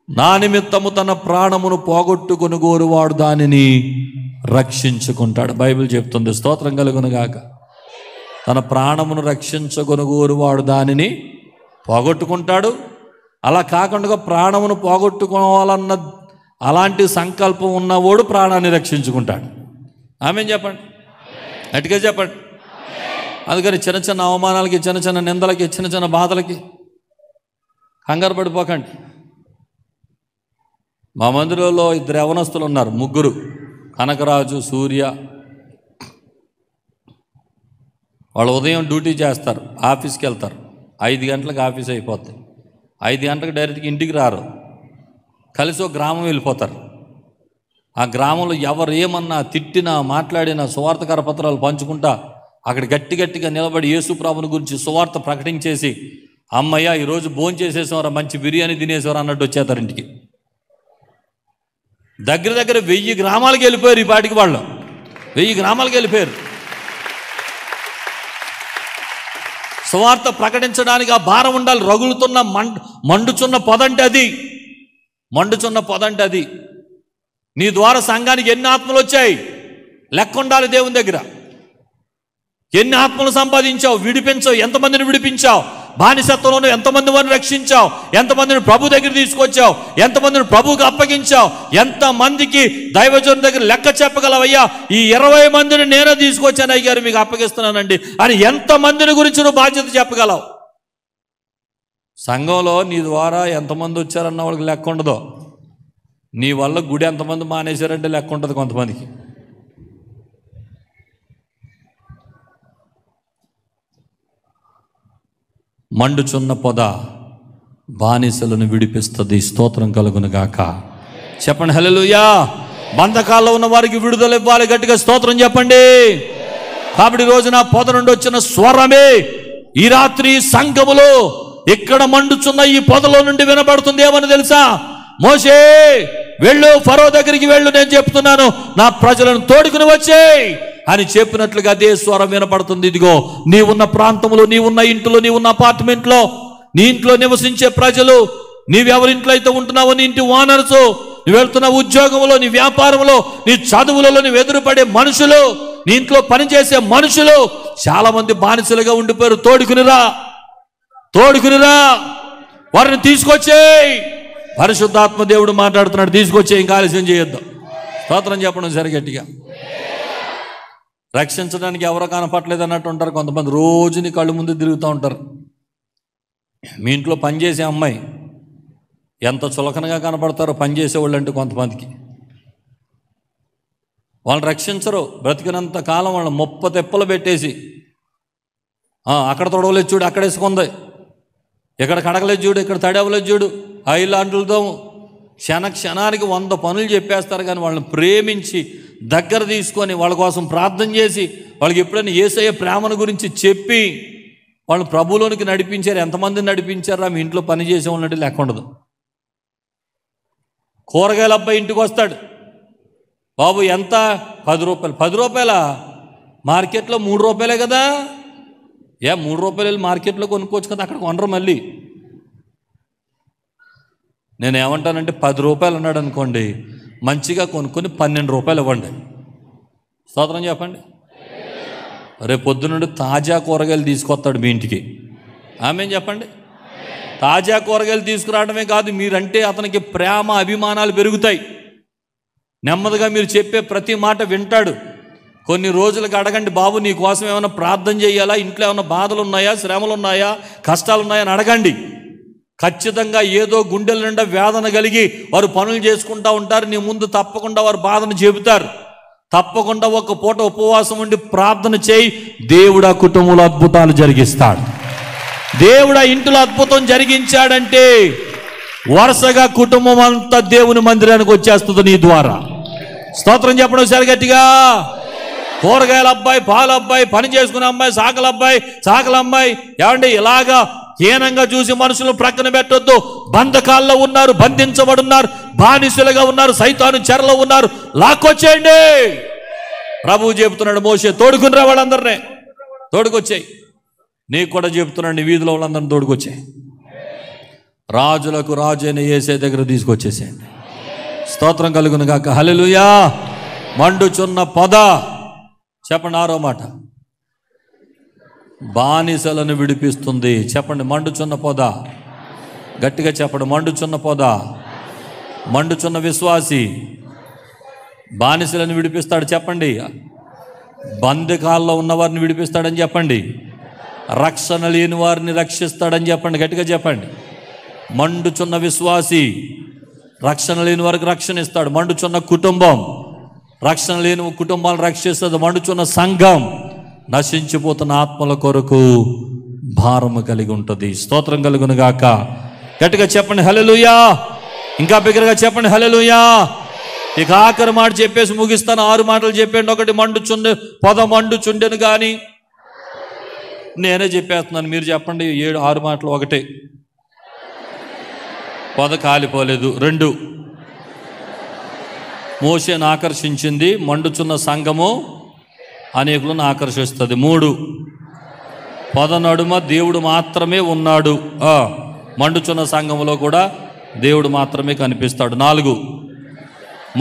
నా నిమిత్తము తన ప్రాణమును పోగొట్టుకుని గోరువాడు దానిని రక్షించుకుంటాడు. బైబిల్ చెప్తుంది. స్తోత్రం కలుగును గాక. తన ప్రాణమును రక్షించగొనుగోరువాడు దానిని పోగొట్టుకుంటాడు. అలా కాకుండా ప్రాణమును పోగొట్టుకోవాలన్న అలాంటి సంకల్పం ఉన్నవాడు ప్రాణాన్ని రక్షించుకుంటాడు. ఆమేన్ చెప్పండి, గట్టిగా చెప్పండి. అందుకని చిన్న చిన్న అవమానాలకి, చిన్న చిన్న నిందలకి, చిన్న చిన్న బాధలకి కంగారు పడిపోకండి. మా మందిరంలో 2 యవనస్తులు ఉన్నారు, 3, కనకరాజు, సూర్య. వాళ్ళు ఉదయం డ్యూటీ చేస్తారు, ఆఫీస్కి వెళ్తారు. 5 గంటలకు ఆఫీస్ అయిపోద్ది. 5 గంటలకు డైరెక్ట్గా ఇంటికి రారు, కలిసి ఒక గ్రామం వెళ్ళిపోతారు. ఆ గ్రామంలో ఎవరు ఏమన్నా తిట్టినా మాట్లాడినా సువార్తకర పత్రాలు పంచుకుంటా అక్కడ గట్టి గట్టిగా నిలబడి యేసు ప్రభుని గురించి సువార్త ప్రకటించేసి, అమ్మయ్య ఈరోజు భోజనం చేసేసేవారు, మంచి బిర్యానీ తినేసేవారు అన్నట్టు వచ్చేస్తారు ఇంటికి. దగ్గర దగ్గర 1000 గ్రామాలకు వెళ్ళిపోయారు ఈ పాటికి. వాళ్ళు 1000 గ్రామాలకు వెళ్ళిపోయారు. సువార్త ప్రకటించడానికి ఆ భారం ఉండాలి. రగులుతున్న మండుచున్న పొదంటే అది, మండుచున్న పొదంటే అది. నీ ద్వారా సంఘానికి ఎన్ని ఆత్మలు వచ్చాయి లెక్క ఉండాలి దేవుని దగ్గర. ఎన్ని ఆత్మలు సంపాదించావు, విడిపించావు, ఎంతమందిని విడిపించావు, బానిసత్వంలో ఎంతమంది వారిని రక్షించావు, ఎంతమందిని ప్రభు దగ్గర తీసుకొచ్చావు, ఎంతమందిని ప్రభువుకి అప్పగించావు, ఎంతమందికి దైవజనుడి దగ్గర లెక్క చెప్పగలవయ్యా, ఈ 20 మందిని నేనే తీసుకొచ్చాను అయ్యారు మీకు అప్పగిస్తున్నానండి అని ఎంతమందిని గురించి నువ్వు బాధ్యత చెప్పగలవు. సంఘంలో నీ ద్వారా ఎంతమంది వచ్చారన్న వాళ్ళకి లెక్క ఉండదు. నీ వల్ల గుడి ఎంతమంది మానేశారంటే లెక్క ఉంటుంది కొంతమందికి. మండుచున్న పొద బానిసలను విడిపిస్తుంది. స్తోత్రం కలుగును గాక. చెప్పండి హల్లెలూయా. బంధకాల్లో ఉన్న వారికి విడుదల ఇవ్వాలి. గట్టిగా స్తోత్రం చెప్పండి. కాబట్టి రోజున పొద నుండి వచ్చిన స్వరమే ఈ రాత్రి సంఘములో ఇక్కడ మండుచున్న ఈ పొదలో నుండి వినబడుతుంది. ఏమని తెలుసా? మోషే వెళ్ళు, ఫరో దగ్గరికి వెళ్ళు, నేను చెప్తున్నాను, నా ప్రజలను తోడుకుని వచ్చేయ్ అని చెప్పినట్లుగా అదే స్వరం వినపడుతుంది. ఇదిగో నీవున్న ప్రాంతంలో, నీవున్న ఇంట్లో, నీవున్న అపార్ట్మెంట్లో, నీ ఇంట్లో నివసించే ప్రజలు, నీవెవరింట్లో అయితే ఉంటున్నావో, నీ ఇంటి ఓనర్స్, నువ్వు వెళ్తున్న ఉద్యోగంలో, నీ వ్యాపారంలో, నీ చదువులలో నువ్వు ఎదురుపడే మనుషులు, నీ ఇంట్లో పనిచేసే మనుషులు చాలా మంది బానిసలుగా ఉండిపోయారు. తోడుకునిరా, తోడుకునిరా, వారిని తీసుకొచ్చేయ్. పరిశుద్ధాత్మ దేవుడు మాట్లాడుతున్నాడు. తీసుకొచ్చే, ఇంకా ఆలస్యం చేయొద్దు. స్తోత్రం చెప్పడం సరి గట్టిగా. రక్షించడానికి ఎవరో కనపట్లేదు అన్నట్టు ఉంటారు కొంతమంది. రోజుని కళ్ళు ముందు తిరుగుతూ ఉంటారు. మీ ఇంట్లో పనిచేసే అమ్మాయి ఎంత చులకనగా కనపడతారో పనిచేసేవాళ్ళు అంటే కొంతమందికి. వాళ్ళని రక్షించరు. బ్రతికినంత కాలం వాళ్ళని ముప్ప తెప్పలు పెట్టేసి, అక్కడ తొడవలేదు చూడు, అక్కడ వేసుకుంది, ఇక్కడ కడగలేదు చూడు, ఇక్కడ తడవలేదు చూడు, ఐలాంటితో క్షణానికి 100 పనులు చెప్పేస్తారు. కానీ వాళ్ళని ప్రేమించి దగ్గర తీసుకొని వాళ్ళ కోసం ప్రార్థన చేసి వాళ్ళకి ఎప్పుడైనా యేసయ్య ప్రేమను గురించి చెప్పి వాళ్ళని ప్రభువులోనికి నడిపించారు. ఎంతమందిని నడిపించారా? మీ ఇంట్లో పని చేసే వాళ్ళంటే లెక్క ఉండదు. కూరగాయల అబ్బాయి ఇంటికి వస్తాడు. బాబు ఎంత? 10 రూపాయలు. 10 రూపాయలా? మార్కెట్లో 3 రూపాయలే కదా. 3 రూపాయలు మార్కెట్లో కొనుక్కోవచ్చు కదా, అక్కడ కొనరు. మళ్ళీ నేను ఏమంటానంటే 10 రూపాయలు అన్నాడు అనుకోండి, మంచిగా కొనుక్కొని 12 రూపాయలు ఇవ్వండి. స్తోత్రం చెప్పండి. రేపు పొద్దునుండి తాజా కూరగాయలు తీసుకొస్తాడు మీ ఇంటికి. ఆమేన్ చెప్పండి. తాజా కూరగాయలు తీసుకురావడమే కాదు, మీరంటే అతనికి ప్రేమ అభిమానాలు పెరుగుతాయి. నెమ్మదిగా మీరు చెప్పే ప్రతి మాట వింటాడు. కొన్ని రోజులకు అడగండి, బాబు నీ కోసం ఏమైనా ప్రార్థన చేయాలా, ఇంట్లో ఏమైనా బాధలు ఉన్నాయా, శ్రమలు ఉన్నాయా, కష్టాలు ఉన్నాయా అని అడగండి. ఖచ్చితంగా ఏదో గుండెల నిండా వేదన కలిగి వారు పనులు చేసుకుంటూ ఉంటారు. నీ ముందు తప్పకుండా వారు బాధను చెబుతారు. తప్పకుండా ఒక పూట ఉపవాసం ఉండి ప్రార్థన చేయి. దేవుడు ఆ కుటుంబంలో అద్భుతాలు జరిగిస్తాడు. దేవుడు ఆ ఇంటిలో అద్భుతం జరిగించాడంటే వరుసగా కుటుంబం అంతా దేవుని మందిరానికి వచ్చేస్తుంది నీ ద్వారా. స్తోత్రం చెప్పడం సరి గట్టిగా. కూరగాయల అబ్బాయి, పాల అబ్బాయి, పని చేసుకునే అమ్మాయి, సాకల అబ్బాయి, సాకల అమ్మాయి, ఏమండి ఇలాగా హీనంగా చూసి మనుషులు ప్రక్కన పెట్టొద్దు. బంధకాల్లో ఉన్నారు, బంధించబడున్నారు, బానిసలుగా ఉన్నారు, సైతాను చెరలో ఉన్నారు, లాక్కొచ్చేయండి. ప్రభువు చెబుతున్నాడు, మోషే తోడుకుని రా వాళ్ళందరినీ, తోడుకొచ్చాయి. నీకు కూడా చెబుతున్నాడు, నీ వీధిలో వాళ్ళందరినీ తోడుకొచ్చాయి. రాజులకు రాజు అయిన యేసే దగ్గర తీసుకొచ్చేసేయండి. స్తోత్రం కలుగును గాక. హల్లెలూయా. మండుచున్న పొద. చెప్పండి 6వ మాట, బానిసలను విడిపిస్తుంది. చెప్పండి, మండుచున్న పొద. గట్టిగా చెప్పండి, మండుచున్న పొద. మండుచున్న విశ్వాసి బానిసలను విడిపిస్తాడు. చెప్పండి, బంధకాల్లో ఉన్నవారిని విడిపిస్తాడని చెప్పండి. రక్షణ లేని వారిని రక్షిస్తాడని చెప్పండి. గట్టిగా చెప్పండి. మండుచున్న విశ్వాసి రక్షణ లేని వారికి రక్షణ ఇస్తాడు. మండుచున్న కుటుంబం రక్షణ లేని కుటుంబాలను రక్షిస్తుంది. మండుచున్న సంఘం నశించిపోతున్న ఆత్మల కొరకు భారము కలిగి ఉంటుంది. స్తోత్రం కలుగును గాక. గట్టిగా చెప్పండి హల్లెలూయా. ఇంకా బిగ్గరగా చెప్పండి హల్లెలూయా. ఇక ఆఖరి మాట చెప్పేసి ముగిస్తాను. 6 మాటలు చెప్పండి. ఒకటి, మండుచుండె పొద మండుచుండెను కానీ. నేనే చెప్పేస్తున్నాను, మీరు చెప్పండి. 6 మాటలు. 1, పొద కాలిపోలేదు. 2, మోషేను ఆకర్షించింది. మండుచున్న సంఘము అనేకులను ఆకర్షిస్తుంది. 3, పొద నడుమ దేవుడు మాత్రమే ఉన్నాడు. మండుచున్న సంఘములో కూడా దేవుడు మాత్రమే కనిపిస్తాడు. 4,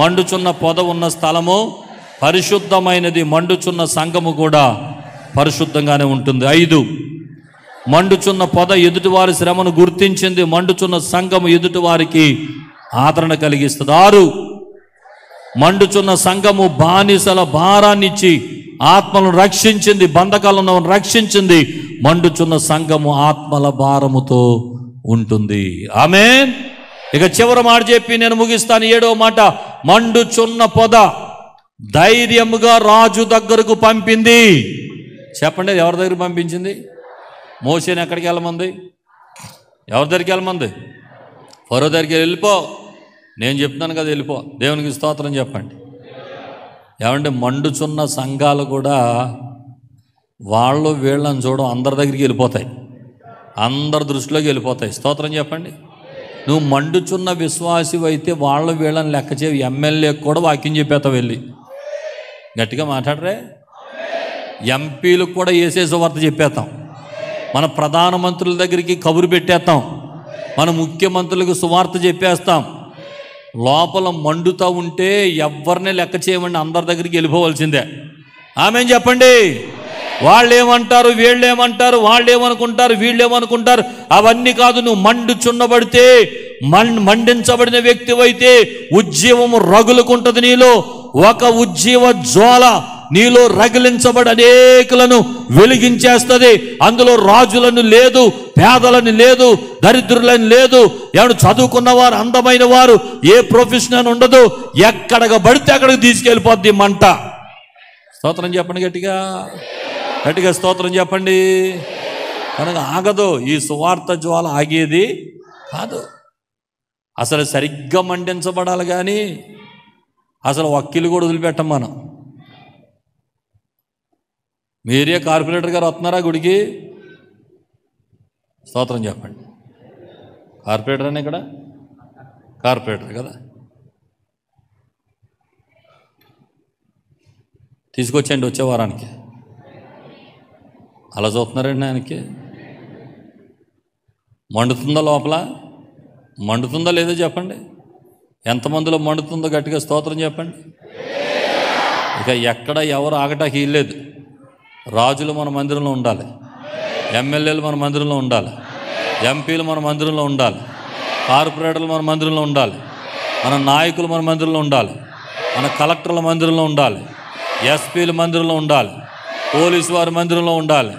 మండుచున్న పొద ఉన్న స్థలము పరిశుద్ధమైనది. మండుచున్న సంఘము కూడా పరిశుద్ధంగానే ఉంటుంది. 5, మండుచున్న పొద ఎదుటివారి శ్రమను గుర్తించింది. మండుచున్న సంఘము ఎదుటివారికి ఆదరణ కలిగిస్తుంది. 6, మండుచున్న సంఘము బానిసల భారాన్నిచ్చి ఆత్మలను రక్షించింది. బంధకాలను రక్షించింది. మండుచున్న సంఘము ఆత్మల భారముతో ఉంటుంది. ఆమేన్. ఇక చివరి మాట చెప్పి నేను ముగిస్తాను. 7వ మాట, మండుచున్న పొద ధైర్యముగా రాజు దగ్గరకు పంపింది. చెప్పండి, ఎవరి దగ్గర పంపించింది? మోషేని ఎక్కడికి వెళ్ళమంది? ఎవరి దగ్గరికి వెళ్ళమంది? ఫరో దగ్గరికి వెళ్ళిపో, నేను చెప్తున్నాను కదా వెళ్ళిపో. దేవునికి స్తోత్రం చెప్పండి. ఏమంటే మండుచున్న సంఘాలు కూడా వాళ్ళు వీళ్ళని చూడడం, అందరి దగ్గరికి వెళ్ళిపోతాయి, అందరి దృష్టిలోకి వెళ్ళిపోతాయి. స్తోత్రం చెప్పండి. నువ్వు మండుచున్న విశ్వాసి అయితే వాళ్ళు వీళ్ళని లెక్క చేయి, ఎమ్మెల్యేకి కూడా వాక్యం చెప్పేస్తావు వెళ్ళి. గట్టిగా మాట్లాడరే. ఎంపీలకు కూడా ఏసేసే వార్త చెప్పేస్తాం, మన ప్రధానమంత్రుల దగ్గరికి కబురు పెట్టేస్తాం, మన ముఖ్యమంత్రులకు సువార్త చెప్పేస్తాం. లోపల మండుతూ ఉంటే ఎవరిని లెక్క చేయమండి, అందరి దగ్గరికి వెళ్ళిపోవాల్సిందే. ఆమేన్ చెప్పండి. వాళ్ళు ఏమంటారు, వీళ్ళు ఏమంటారు, వాళ్ళు ఏమనుకుంటారు, వీళ్ళు ఏమనుకుంటారు, అవన్నీ కాదు. నువ్వు మండుచున్నబడితే, మండించబడిన వ్యక్తివైతే ఉజ్జీవము రగులుకుంటుంది నీలో. ఒక ఉజ్జీవ జ్వాల నీలో రగిలించబడి అనేకులను వెలిగించేస్తుంది. అందులో రాజులను లేదు, పేదలను లేదు, దరిద్రులను లేదు, ఎవరు చదువుకున్న వారు, అందమైన వారు, ఏ ప్రొఫెషన్ ఉండదు. ఎక్కడికి పడితే అక్కడికి తీసుకెళ్ళిపోద్ది మంట. స్తోత్రం చెప్పండి గట్టిగా, గట్టిగా స్తోత్రం చెప్పండి. కనుక ఆగదు, ఈ సువార్త జ్వాల ఆగేది కాదు. అసలు సరిగ్గా మండించబడాలి, కానీ అసలు వక్కీలు కూడా వదిలిపెట్టం మనం. మీరే కార్పొరేటర్ గారు వస్తున్నారా గుడికి? స్తోత్రం చెప్పండి. కార్పొరేటర్ అని ఇక్కడ కార్పొరేటర్ కదా, తీసుకొచ్చేయండి వచ్చే వారానికి. అలా చూస్తున్నారండి ఆయనకి. మండుతుందా లోపల? మండుతుందా లేదో చెప్పండి. ఎంతమందిలో మండుతుందో గట్టిగా స్తోత్రం చెప్పండి. ఇక ఎక్కడ ఎవరు ఆగటానికి ఇల్లేదు. రాజులు మన మందిరంలో ఉండాలి, ఎమ్మెల్యేలు మన మందిరంలో ఉండాలి, ఎంపీలు మన మందిరంలో ఉండాలి, కార్పొరేటర్లు మన మందిరంలో ఉండాలి, మన నాయకులు మన మందిరంలో ఉండాలి, మన కలెక్టర్ల మందిరంలో ఉండాలి, ఎస్పీల మందిరంలో ఉండాలి, పోలీసు వారి మందిరంలో ఉండాలి.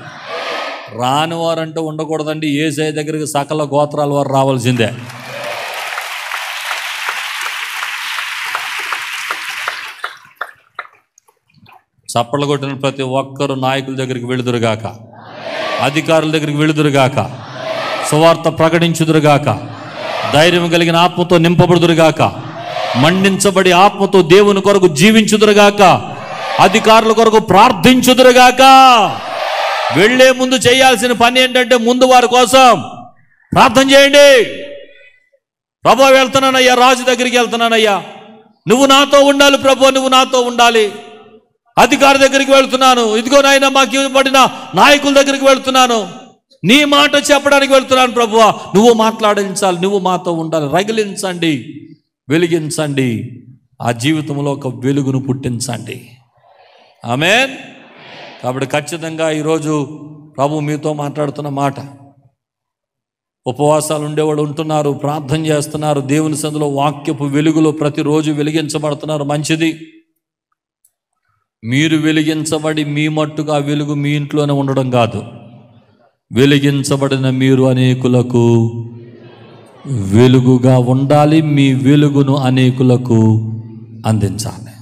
రాని వారంటూ ఉండకూడదండి. యేసయ్య దగ్గరికి సకల గోత్రాల వారు రావాల్సిందే. చప్పట్లు కొట్టిన ప్రతి ఒక్కరు నాయకుల దగ్గరికి వెళుదురుగాక, అధికారుల దగ్గరికి వెళుదురుగాక, సువార్త ప్రకటించుదురుగాక, ధైర్యం కలిగిన ఆత్మతో నింపబడుదురుగాక, మండించబడి ఆత్మతో దేవుని కొరకు జీవించుదురుగాక, అధికారుల కొరకు ప్రార్థించుదురుగాక. వెళ్లే ముందు చేయాల్సిన పని ఏంటంటే, ముందు వారి కోసం ప్రార్థన చేయండి. ప్రభు వెళ్తున్నానయ్యా, రాజు దగ్గరికి వెళ్తున్నానయ్యా, నువ్వు నాతో ఉండాలి ప్రభు, నువ్వు నాతో ఉండాలి. అధికారి దగ్గరికి వెళ్తున్నాను, ఇదిగో నాయన మాకు ఇవ్వబడిన నాయకుల దగ్గరికి వెళ్తున్నాను, నీ మాట చెప్పడానికి వెళ్తున్నాను ప్రభువా, నువ్వు మాట్లాడించాలి, నువ్వు మాతో ఉండాలి. రగిలించండి, వెలిగించండి, ఆ జీవితంలో ఒక వెలుగును పుట్టించండి. ఆమేన్. కాబట్టి ఖచ్చితంగా ఈరోజు ప్రభు మీతో మాట్లాడుతున్న మాట, ఉపవాసాలు ఉండేవాళ్ళు ఉంటున్నారు, ప్రార్థన చేస్తున్నారు, దేవుని సన్నిధిలో వాక్యపు వెలుగులో ప్రతిరోజు వెలిగించబడుతున్నారు. మంచిది. మీరు వెలిగించబడి మీ మట్టుగా ఆ వెలుగు మీ ఇంట్లోనే ఉండడం కాదు, వెలిగించబడిన మీరు అనేకులకు వెలుగుగా ఉండాలి. మీ వెలుగును అనేకులకు అందించాలి.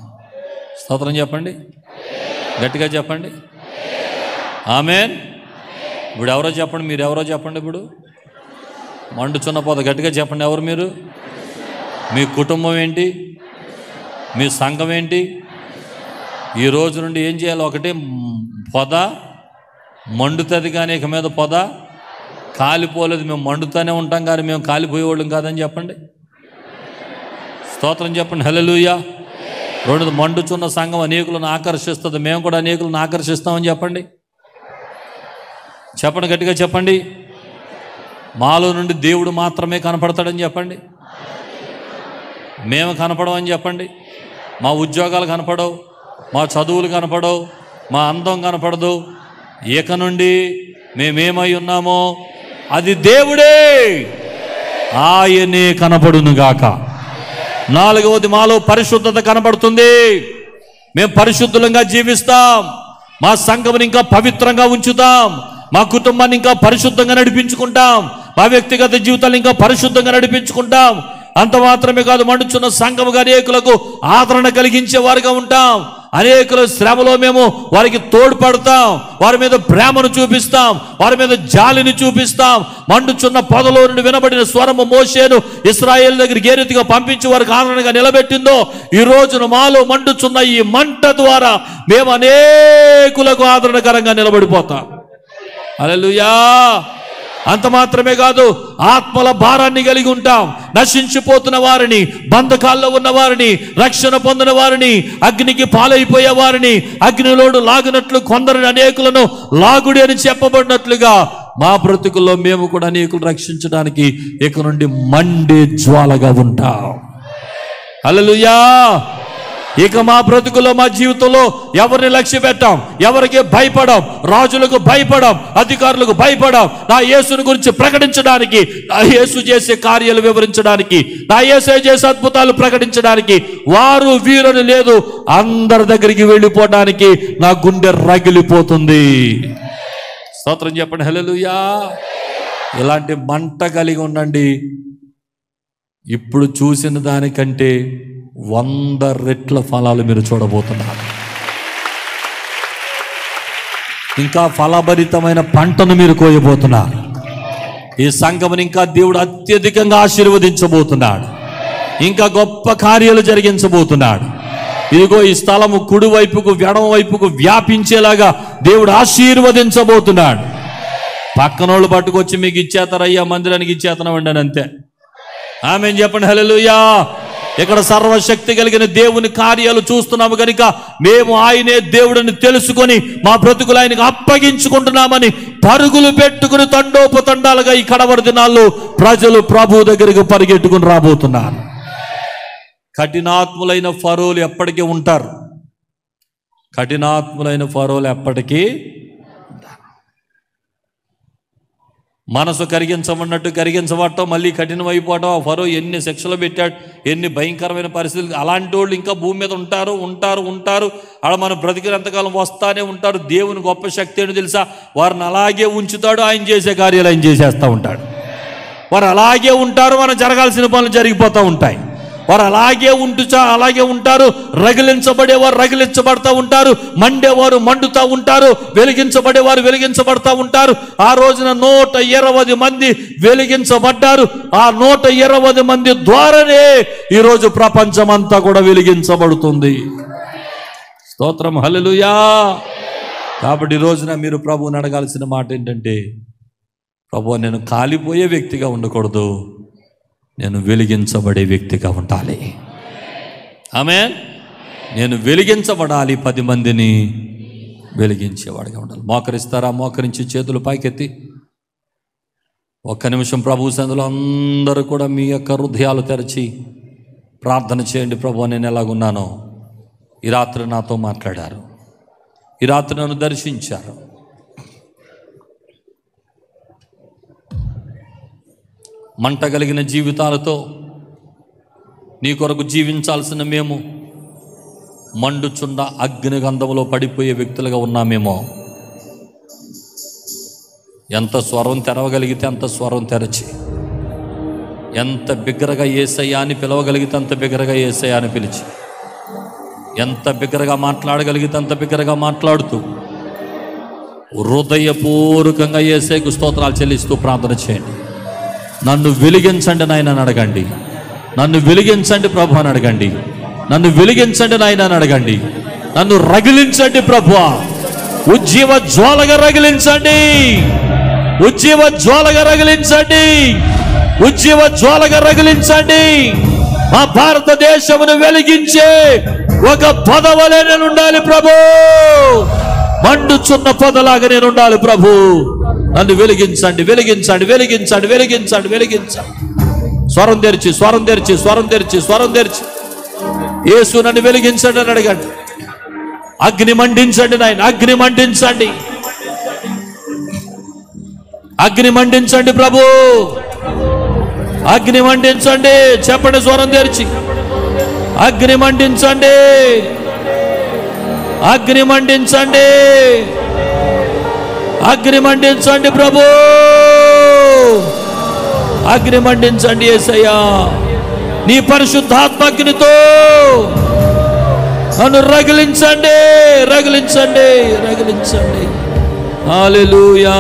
స్తోత్రం చెప్పండి, గట్టిగా చెప్పండి. ఆమేన్. ఇప్పుడు ఎవరో చెప్పండి, మీరు ఎవరో చెప్పండి. ఇప్పుడు మండుచున్న పొద, గట్టిగా చెప్పండి. ఎవరు మీరు? మీ కుటుంబం ఏంటి? మీ సంఘం ఏంటి? ఈ రోజు నుండి ఏం చేయాలి? ఒకటి, పొద మండుతుంది, కానీ ఇక మీద పొద కాలిపోలేదు. మేము మండుతూనే ఉంటాం, కానీ మేము కాలిపోయేవాళ్ళం కాదని చెప్పండి. స్తోత్రం చెప్పండి. హల్లెలూయా. రెండోది, మండుచున్న సంఘం అనేకులను ఆకర్షిస్తుంది, మేము కూడా అనేకులను ఆకర్షిస్తామని చెప్పండి. చెప్పండి, గట్టిగా చెప్పండి. మాలో నుండి దేవుడు మాత్రమే కనపడతాడని చెప్పండి. మేము కనపడమని చెప్పండి. మా ఉద్యోగాలు కనపడవు, మా చదువులు కనపడవు, మా అందం కనపడదు. ఇక నుండి మేమేమై ఉన్నామో అది దేవుడే, ఆయనే కనపడునుగాక. నాలుగవది, మాలో పరిశుద్ధత కనబడుతుంది. మేము పరిశుద్ధంగా జీవిస్తాం, మా సంఘముని ఇంకా పవిత్రంగా ఉంచుతాం, మా కుటుంబాన్ని ఇంకా పరిశుద్ధంగా నడిపించుకుంటాం, మా వ్యక్తిగత జీవితాన్ని ఇంకా పరిశుద్ధంగా నడిపించుకుంటాం. అంత మాత్రమే కాదు, మండుచున్న సంఘముగా అనేకులకు ఆదరణ కలిగించే వారుగా ఉంటాం. అనేకుల శ్రమలో మేము వారికి తోడ్పడతాం, వారి మీద ప్రేమను చూపిస్తాం, వారి మీద జాలిని చూపిస్తాం. మండుచున్న పొదలో నుండి వినబడిన స్వరము మోషేను ఇశ్రాయేలు దగ్గరికి ఏ రీతిగా పంపించి వారికి ఆదరణగా నిలబెట్టిందో, ఈ రోజున మాలో మండుచున్న ఈ మంట ద్వారా మేము అనేకులకు ఆదరణకరంగా నిలబడిపోతాం. హల్లెలూయా. అంత మాత్రమే కాదు, ఆత్మల భారాన్ని కలిగి ఉంటాం. నశించిపోతున్న వారిని, బంధకాల్లో ఉన్న వారిని, రక్షణ పొందిన వారిని, అగ్నికి పాలైపోయే వారిని అగ్నిలోడు లాగినట్లు కొందరిని అనేకులను లాగుడి అని చెప్పబడినట్లుగా మా బ్రతుకుల్లో మేము కూడా అనేకులు రక్షించడానికి ఇక నుండి మండే జ్వాలగా ఉంటాం. హల్లెలూయా. ఇక మా బ్రతుకులో, మా జీవితంలో ఎవరిని లక్ష్య పెట్టాం, ఎవరికి భయపడాం, రాజులకు భయపడాం, అధికారులకు భయపడాం. నా యేసుని గురించి ప్రకటించడానికి, నా యేసు చేసే కార్యాలు వివరించడానికి, నా యేసు చేసే అద్భుతాలు ప్రకటించడానికి వారు వీరని లేదు, అందరి దగ్గరికి వెళ్ళిపోవడానికి నా గుండె రగిలిపోతుంది. స్తోత్రం చెప్పండి. హల్లెలూయా. ఇలాంటి మంట కలిగి ఉండండి. ఇప్పుడు చూసిన దానికంటే 100 రెట్ల ఫలాలు మీరు చూడబోతున్నారు. ఇంకా ఫలభరితమైన పంటను మీరు కోయబోతున్నారు. ఈ సంఘముని ఇంకా దేవుడు అత్యధికంగా ఆశీర్వదించబోతున్నాడు. ఇంకా గొప్ప కార్యాలు జరిగించబోతున్నాడు. ఇదిగో ఈ స్థలము కుడి వైపుకు, ఎడమ వైపుకు వ్యాపించేలాగా దేవుడు ఆశీర్వదించబోతున్నాడు. పక్కనోళ్ళు పట్టుకొచ్చి మీకు ఇచ్చేస్తారయ్యా, మందిరానికి ఇచ్చేతనమండి అని అంతే. ఆమేన్ చెప్పండి. హల్లెలూయా. ఇక్కడ సర్వశక్తి కలిగిన దేవుని కార్యాలు చూస్తున్నాము కనుక మేము ఆయనే దేవుడిని తెలుసుకొని మా బ్రతుకులు ఆయనకు అప్పగించుకుంటున్నామని పరుగులు పెట్టుకుని తండోపతండాలుగా ఈ కడవరి దినాల్లో ప్రజలు ప్రభు దగ్గరికి పరిగెట్టుకుని రాబోతున్నారు. కఠినాత్ములైన ఫరోలు ఎప్పటికీ ఉంటారు. కఠినాత్ములైన ఫరోలు ఎప్పటికీ మనసు కరిగించమన్నట్టు కరిగించబడటం, మళ్ళీ కఠినమైపోవటం. ఆ ఫరో ఎన్ని శిక్షలు పెట్టాడు, ఎన్ని భయంకరమైన పరిస్థితులు. అలాంటి వాళ్ళు ఇంకా భూమి మీద ఉంటారు. అలా మన బ్రతికినంతకాలం వస్తానే ఉంటారు. దేవుని గొప్ప శక్తి ఏంటో తెలుసా? వారిని అలాగే ఉంచుతాడు. ఆయన చేసే కార్యాలు ఆయన చేసేస్తూ ఉంటాడు. వారు అలాగే ఉంటారు. మనం జరగాల్సిన పనులు జరిగిపోతూ ఉంటాయి. వారు అలాగే ఉంటారు. రగిలించబడేవారు రగిలించబడతా ఉంటారు. మండేవారు మండుతూ ఉంటారు. వెలిగించబడేవారు వెలిగించబడతా ఉంటారు. ఆ రోజున 120 మంది వెలిగించబడ్డారు. ఆ 120 మంది ద్వారానే ఈరోజు ప్రపంచమంతా కూడా వెలిగించబడుతుంది. స్తోత్రం. హల్లెలూయా. కాబట్టి ఈ రోజున మీరు ప్రభువుని అడగాల్సిన మాట ఏంటంటే, ప్రభువా, నేను కాలిపోయే వ్యక్తిగా ఉండకూడదు, నేను వెలిగించబడే వ్యక్తిగా ఉండాలి. ఆమేన్. నేను వెలిగించబడాలి, 10 మందిని వెలిగించేవాడిగా ఉండాలి. మోకరిస్తారా? మోకరించి చేతులు పైకెత్తి ఒక్క నిమిషం ప్రభు సన్నిధిలో అందరూ కూడా మీ యొక్క హృదయాలు తెరచి ప్రార్థన చేయండి. ప్రభువా, నేను ఎలాగున్నానో ఈ రాత్రి నాతో మాట్లాడారు, ఈ రాత్రి నన్ను దర్శించారు. మంట కలిగిన జీవితాలతో నీ కొరకు జీవించాల్సిన మేము మండుచున్న అగ్నిగంధంలో పడిపోయే వ్యక్తులుగా ఉన్నామేమో. ఎంత స్వరం తెరవగలిగితే అంత స్వరం తెరచి, ఎంత బిగ్గరగా యేసయ్యా అని పిలవగలిగితే అంత బిగ్గరగా యేసయ్యా అని పిలిచి, ఎంత బిగ్గరగా మాట్లాడగలిగితే అంత బిగ్గరగా మాట్లాడుతూ హృదయపూర్వకంగా యేసయ్యకు స్తోత్రాలు చెల్లిస్తూ ప్రార్థన చేయండి. నన్ను వెలిగించండి నాయన అని అడగండి. నన్ను వెలిగించండి ప్రభు అని అడగండి. నన్ను వెలిగించండి నాయన అని అడగండి. నన్ను రగిలించండి ప్రభువా, ఉజ్జీవ జ్వాలగా రగిలించండి, ఉజ్జీవ జ్వాలగా రగిలించండి, ఉజ్జీవ జ్వాలగా రగిలించండి. మా భారతదేశమును వెలిగించే ఒక పొదవలే నేను ఉండాలి ప్రభు, మండుచున్న పొదలాగా నేను ఉండాలి ప్రభు. నన్ను వెలిగించండి, వెలిగించండి, వెలిగించండి, వెలిగించండి, వెలిగించండి. స్వరం తెరిచి, స్వరం తెరిచి, స్వరం తెరిచి, స్వరం తెరిచి యేసు నన్ను వెలిగించండి అని అడగండి. అగ్ని మండించండి నాయన, అగ్ని మండించండి, అగ్ని మండించండి ప్రభు, అగ్ని మండించండి. చెప్పండి స్వరం తెరిచి, అగ్ని మండించండి, అగ్ని మండించండి, అగ్ని మండించండి ప్రభు, అగ్ని మండించండి యేసయ్యా. నీ పరిశుద్ధాత్మ అగ్నితో నన్ను రగిలించండి, రగిలించండి, రగిలించండి. హల్లెలూయా.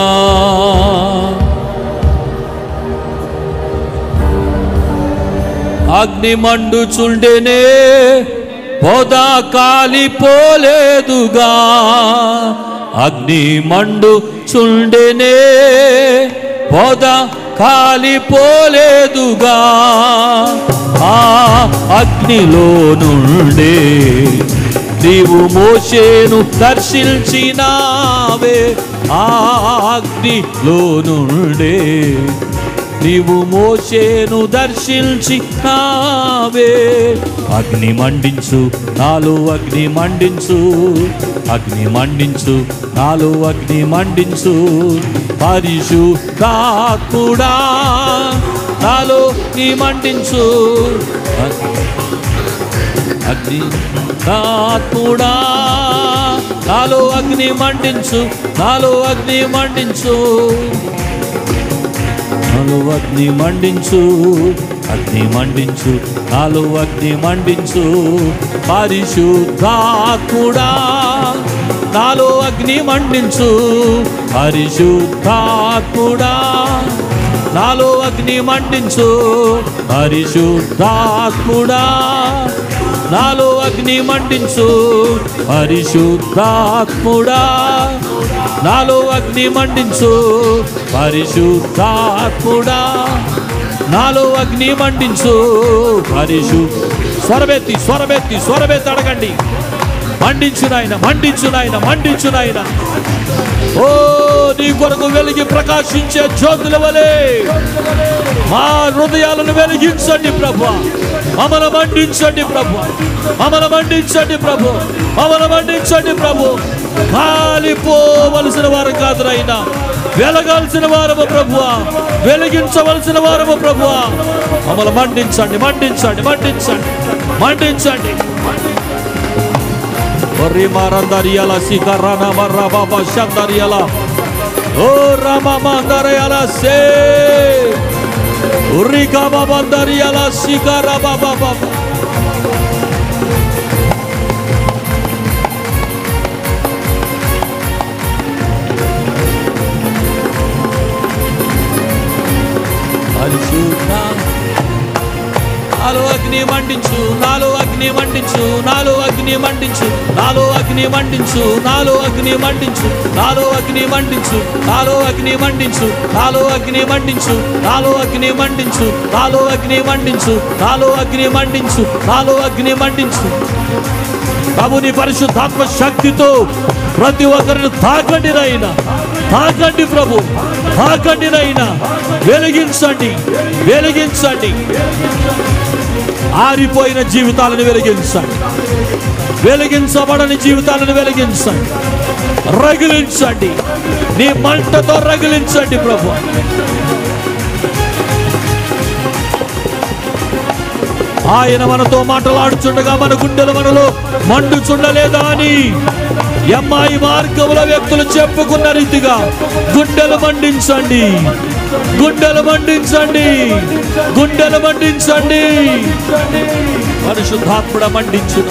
అగ్ని మండుచుండెనే, పొద కాలిపోలేదుగా. అగ్ని మండుచుండెనే, పొద కాలిపోలేదుగా. ఆ అగ్నిలో నుండే నీవు మోషేను దర్శించినావే. ఆ అగ్నిలో నుండే నీవు మోషేను దర్శించినావే. అగ్ని మండించు నాలో, అగ్ని మండించు, అగ్ని మండించు నాలో, అగ్ని మండించు. పరిశుద్ధాత్ముడా నాలో అగ్ని మండించు. అగ్ని ఆత్ముడా నాలో అగ్ని మండించు, నాలో అగ్ని మండించు, నాలో అగ్ని మండించు, అగ్ని మండించు నాలో అగ్ని మండించు. పరిశుద్ధాత్ముడా నాలో అగ్ని మండించు, పరిశుద్ధాత్ముడా నాలో అగ్ని మండించు. పరిశుద్ధాత్ముడా నాలో అగ్ని మండించు, పరిశుద్ధాత్ముడా నాలో అగ్ని మండించు. పరిశుద్ధాత్ముడా నాలో అగ్ని మండించు. స్వరబెత్తి స్వరబెత్తి స్వరబెత్తి అడగండి. మండించు నాయన, మండించు నాయన, మండించు నాయన. ఓ నీ కొరకు వెలిగి ప్రకాశించే జ్యోతుల వలె మా హృదయాలను వెలిగించండి ప్రభు. మమ్మల్ని మండించండి ప్రభు, మమ్మల్ని మండించండి ప్రభు, మమ్మల్ని మండించండి ప్రభు. కాలిపోవలసిన వారు కాదు నాయనా, వెలగాల్సిన వారము ప్రభువా, వెలిగించవలసిన వారము ప్రభువా. మమ్మల్ని మండించండి, మండించండి, మండించండి, మండించండి. Rimarandariala sikarana marababa shandariala. Oh ramamandariala se. Urika babandariala sikarababa. Arishuddha. నాలో అగ్ని మండించు, నాలో అగ్ని మండించు, నాలో అగ్ని మండించు, నాలో అగ్ని మండించు, నాలో అగ్ని మండించు, నాలో అగ్ని మండించు, నాలో అగ్ని మండించు, నాలో అగ్ని మండించు, నాలో అగ్ని మండించు, నాలో అగ్ని మండించు, నాలో అగ్ని మండించు, నాలో అగ్ని మండించు. ప్రభుని పరిశుద్ధాత్మ శక్తితో ప్రతి ఒక్కరిని తాకండి నాయనా, తాకండి ప్రభు, తాకండి నాయనా. వెలిగించండి, వెలిగించండి. ఆరిపోయిన జీవితాలను వెలిగించండి, వెలిగించబడని జీవితాలను వెలిగించండి, రగిలించండి. నీ మంటతో రగిలించండి ప్రభు. ఆయన మనతో మాట్లాడుచుండగా మన గుండెలు మనలో మండుచుండలేదా అని ఎమ్మాయి మార్గముల వ్యక్తులు చెప్పుకున్న రీతిగా గుండెలు మండించండి, గుండెలు మండించండి, గుండెలు మండించండి. పరిశుద్ధాత్ముడ మండించు.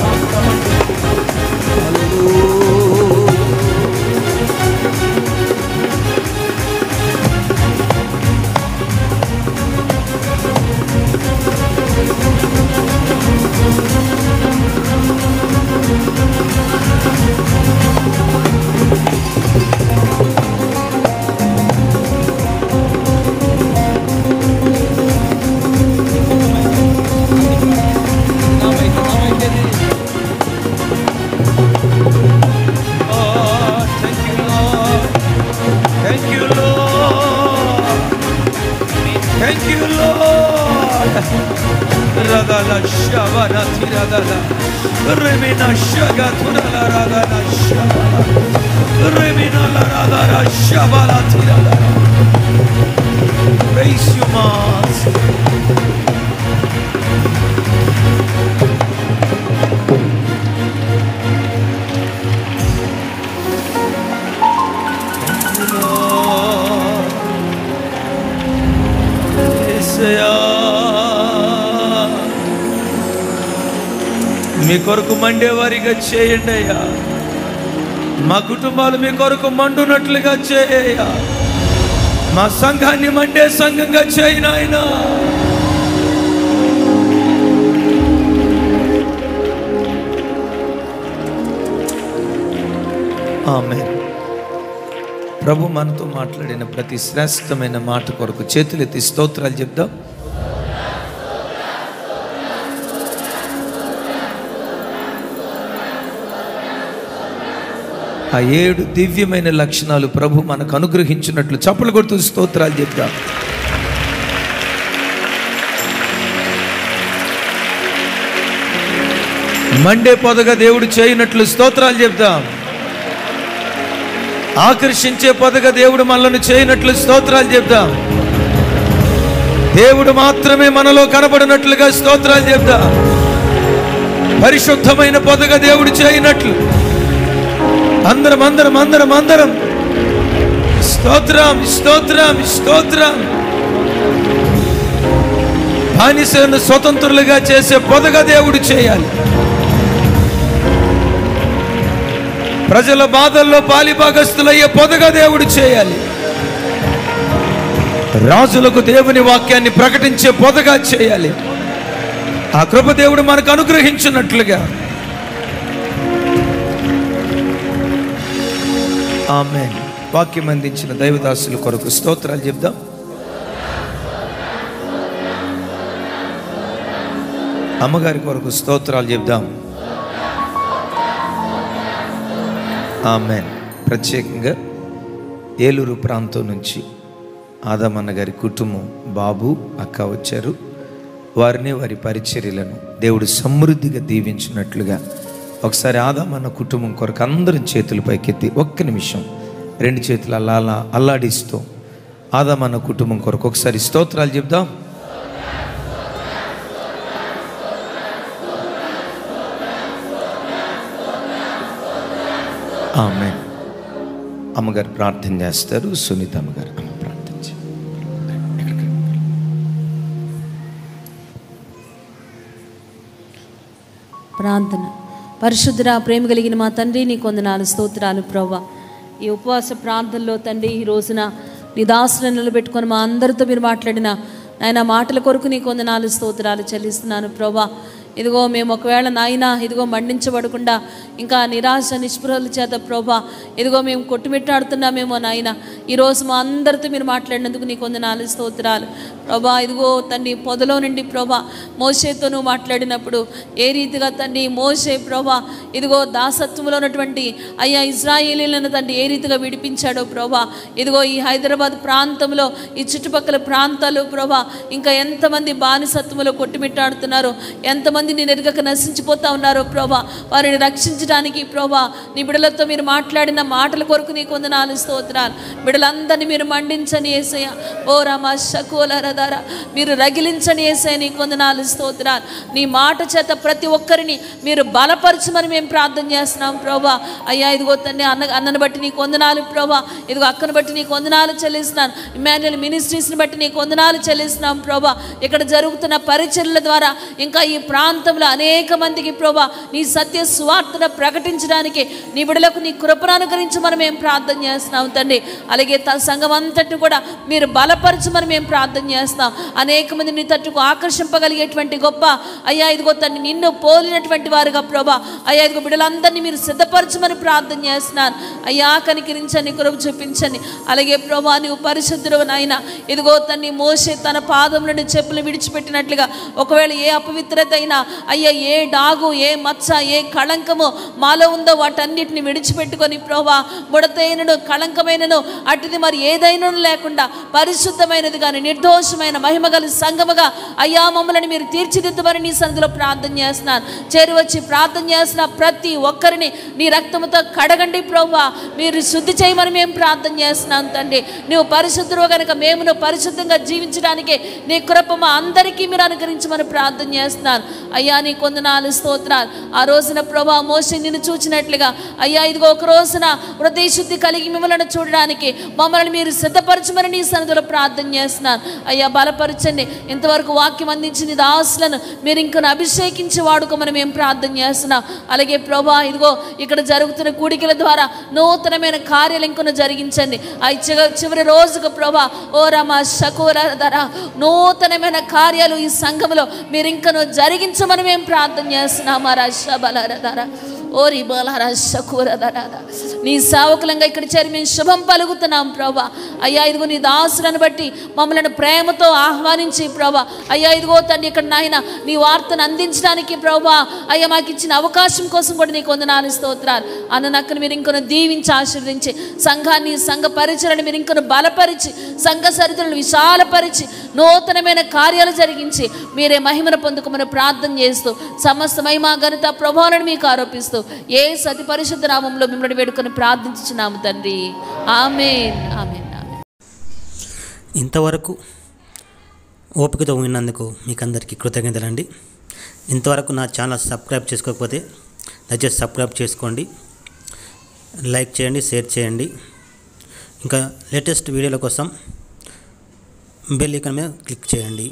Praise you, Master. మీ కొరకు మండేవారిగా చేయండి అయ్యా. మా కుటుంబాలు మీ కొరకు మండునట్లుగా చేయ్యా. మా సంఘాన్ని మండే సంఘంగా చేయి నాయనా. ఆమేన్. ప్రభు మనతో మాట్లాడిన ప్రతి శ్రేష్టమైన మాట కొరకు చేతులెత్తి స్తోత్రాలు చెప్దాం. ఆ 7 దివ్యమైన లక్షణాలు ప్రభు మనకు అనుగ్రహించినట్లు చప్పలు కొడుతూ స్తోత్రాలు చెప్దాం. మండే పొదగా దేవుడు చేయనట్లు స్తోత్రాలు చెప్దాం. ఆకర్షించే పొదగా దేవుడు మనల్ని చేయనట్లు స్తోత్రాలు చెప్దాం. దేవుడు మాత్రమే మనలో కనబడినట్లుగా స్తోత్రాలు చెప్దాం. పరిశుద్ధమైన పొదగా దేవుడు చేయనట్లు అందరం అందరం అందరం అందరం స్తోత్రం స్తోత్రం స్తోత్రం. బానిసలను స్వతంత్రులుగా చేసే పొదగా దేవుడు చేయాలి. ప్రజల బాధల్లో పాలిభాగస్తులయ్యే పొదగా దేవుడు చేయాలి. రాజులకు దేవుని వాక్యాన్ని ప్రకటించే పొదగా చేయాలి. ఆ కృప దేవుడు మనకు అనుగ్రహించినట్లుగా. ఆమేన్. వాక్యం అందించిన దైవదాసుల కొరకు స్తోత్రాలు చెప్దాం. అమ్మగారి కొరకు స్తోత్రాలు చెప్దాం. ఆమేన్. ప్రత్యేకంగా ఏలూరు ప్రాంతం నుంచి ఆదామన్న గారి కుటుంబం బాబు అక్క వచ్చారు. వారిని వారి పరిచర్యలను దేవుడు సమృద్ధిగా దీవించినట్లుగా ఒకసారి ఆదామన్న కుటుంబం కొరకు అందరం చేతులు పైకెత్తి ఒక్క నిమిషం 2 చేతులు అల్లాడిస్తూ ఆదామన్న కుటుంబం కొరకు ఒకసారి స్తోత్రాలు చెప్దాం. ఆమేన్. అమ్మగారు ప్రార్థన చేస్తారు. సునీత అమ్మగారు ప్రార్థించి ప్రార్థన. పరిశుద్ధుడా, ప్రేమ కలిగిన మా తండ్రి, నీకు వందనాలు స్తోత్రాలు ప్రభువా. ఈ ఉపవాస ప్రార్థనలో తండ్రి ఈ రోజున నీ దాసులను నిలబెట్టుకొని మా అందరితో మీరు మాట్లాడిన నాయన మాటల కొరకు నీకు వందనాలు స్తోత్రాలు చెల్లిస్తున్నాను ప్రభువా. ఇదిగో మేము ఒకవేళ నాయన ఇదిగో మండించబడకుండా ఇంకా నిరాశ నిస్పృహల చేత ప్రభా ఇదిగో మేము కొట్టుమిట్టాడుతున్నామేమో నాయన. ఈరోజు మా అందరితో మీరు మాట్లాడినందుకు నీకు వందనాలు స్తోత్రాలు ప్రభా. ఇదిగో తండ్రి పొదలో నుండి ప్రభా మోషేతో నువ్వు మాట్లాడినప్పుడు ఏ రీతిగా తండ్రి మోషే ప్రభా ఇదిగో దాసత్వంలో ఉన్నటువంటి అయ్యా ఇజ్రాయేలీలను తండ్రి ఏ రీతిగా విడిపించాడో ప్రభా. ఇదిగో ఈ హైదరాబాద్ ప్రాంతంలో ఈ చుట్టుపక్కల ప్రాంతాలు ప్రభా ఇంకా ఎంతమంది బానిసత్వంలో కొట్టుమిట్టాడుతున్నారో, ఎంతమంది నేను ఎరగక నశించిపోతా ఉన్నారో ప్రభా. వారిని రక్షించడానికి ప్రభా నీ బిడ్డలతో మీరు మాట్లాడిన మాటల కొరకు నీకు వందనాలు స్తోత్రాలు. బిడ్డలందరినీ మీరు మండించని యేసయ్య, ఓ రామ శకోలరదారా మీరు రగిలించని యేసయ్య నీకు వందనాలు స్తోత్రాలు. నీ మాట చేత ప్రతి ఒక్కరిని మీరు బలపరచమని మేము ప్రార్థన చేస్తున్నాం ప్రభా. అయ్యా ఇదిగో తండ్రి అన్నను బట్టి నీకు వందనాలు ప్రభా. ఇదిగో అక్కను బట్టి నీకు వందనాలు చెల్లిస్తున్నాను. ఇమ్మాన్యుయల్ మినిస్ట్రీస్ని బట్టి నీకు వందనాలు చెల్లిస్తున్నాం ప్రభా. ఇక్కడ జరుగుతున్న పరిచర్యల ద్వారా ఇంకా ఈ ప్రాంతంలో అనేక మందికి ప్రభా నీ సత్య సువార్తను ప్రకటించడానికి నీ బిడ్డలకు నీ కృపను అనుగ్రహించమని మేము ప్రార్థన చేస్తున్నాం తండ్రి. అలాగే సంఘం అంతటిని కూడా మీరు బలపరచమని మేము ప్రార్థన చేస్తాం. అనేక మంది నీ తట్టుకు ఆకర్షింపగలిగేటువంటి గొప్ప అయ్యా ఇదిగో తండ్రి నిన్ను పోలినటువంటి వారుగా ప్రభా అయ్యా ఇదిగో బిడ్డలందరినీ మీరు సిద్ధపరచమని ప్రార్థన చేస్తున్నాను. అయ్యా కనికరించండి, కృప చూపించండి. అలాగే ప్రభా నువ్వు పరిశుద్ధుడు నాయన. ఇదిగో తండ్రి మోషే తన పాదములను చెప్పులు విడిచిపెట్టినట్లుగా ఒకవేళ ఏ అపవిత్రత అయినా అయ్యా ఏ డాగు ఏ మచ్చ ఏ కళంకము మాలో ఉందో వాటన్నిటిని విడిచిపెట్టుకొని ప్రభా ముడతైనను కళంకమైనను అటుది మరి ఏదైనా లేకుండా పరిశుద్ధమైనది కానీ నిర్దోషమైన మహిమగల సంఘముగా అయ్యా మమ్మల్ని మీరు తీర్చిదిద్దమని నీ సన్నిధిలో ప్రార్థన చేస్తున్నాను. చేరువచ్చి ప్రార్థన చేసిన ప్రతి ఒక్కరిని నీ రక్తముతో కడగండి ప్రభా. మీరు శుద్ధి చేయమని మేము ప్రార్థన చేస్తున్నాం తండ్రి. నువ్వు పరిశుద్ధుడు కనుక మేము పరిశుద్ధంగా జీవించడానికి నీ కృప మా అందరికీ మీరు అనుగ్రహించమని ప్రార్థన చేస్తున్నాను. అయ్యా నీ కొందనాలు స్తోత్రాలు. ఆ రోజున ప్రభా మోషే నిన్ను చూచినట్లుగా అయ్యా ఇదిగో ఒక రోజున హృదయ శుద్ధి కలిగి మిమ్మల్ని చూడడానికి మమ్మల్ని మీరు సిద్ధపరచమని నీ సన్నిధిలో ప్రార్థన చేస్తున్నాను. అయ్యా బలపరచండి. ఇంతవరకు వాక్యం అందించిన దాసులను మీరు ఇంకొన్ని అభిషేకించి వాడుకోమని మేము ప్రార్థన చేస్తున్నాం. అలాగే ప్రభా ఇదిగో ఇక్కడ జరుగుతున్న కూడికల ద్వారా నూతనమైన కార్యాలు ఇంకొన్ని జరిగించండి. చివరి రోజుకు ప్రభా ఓ రమ శకుర ధర నూతనమైన కార్యాలు ఈ సంఘంలో మీరు ఇంకను జరిగించమని మేము ప్రార్థన చేస్తున్నాం. ఓరి బలరా శకురధర నీ సేవకులంగా ఇక్కడ చేరి మేము శుభం పలుకుతున్నాం ప్రభా. అయ్యా ఇదిగో నీ దాసులను బట్టి మమ్మల్ని ప్రేమతో ఆహ్వానించి ప్రభా అయ్యా ఇదిగో తండ్రి ఇక్కడ నాయన నీ వార్తను అందించడానికి ప్రభా అయ్యా మాకు ఇచ్చిన అవకాశం కోసం కూడా నీకు వందనాలు స్తోత్రాలు. అన్ననక్కను మీరు ఇంకొన్ని దీవించి ఆశీర్వదించి సంఘాన్ని సంఘ పరిచయను మీరు ఇంకొన్ని బలపరిచి సంఘ సరితులను విశాలపరిచి నూతనమైన కార్యాలు జరిగించి మీరే మహిమను పొందుకోమని ప్రార్థన చేస్తూ సమస్త మహిమ ఘనత ప్రభావాలను మీకు ఆరోపిస్తూ ఏ సతి పరిశుద్ధ నామంలో మిమ్మల్ని వేడుకొని ప్రార్థించుచున్నాము తండ్రి. ఆమేన్ ఆమేన్ ఆమేన్. ఇంతవరకు ఓపికతో విన్నందుకు మీకు అందరికీ కృతజ్ఞతలండి. ఇంతవరకు నా ఛానల్ సబ్స్క్రైబ్ చేసుకోకపోతే దయచేసి సబ్స్క్రైబ్ చేసుకోండి, లైక్ చేయండి, షేర్ చేయండి. ఇంకా లేటెస్ట్ వీడియోల కోసం బెల్ ఐకాన్ మీద క్లిక్ చేయండి.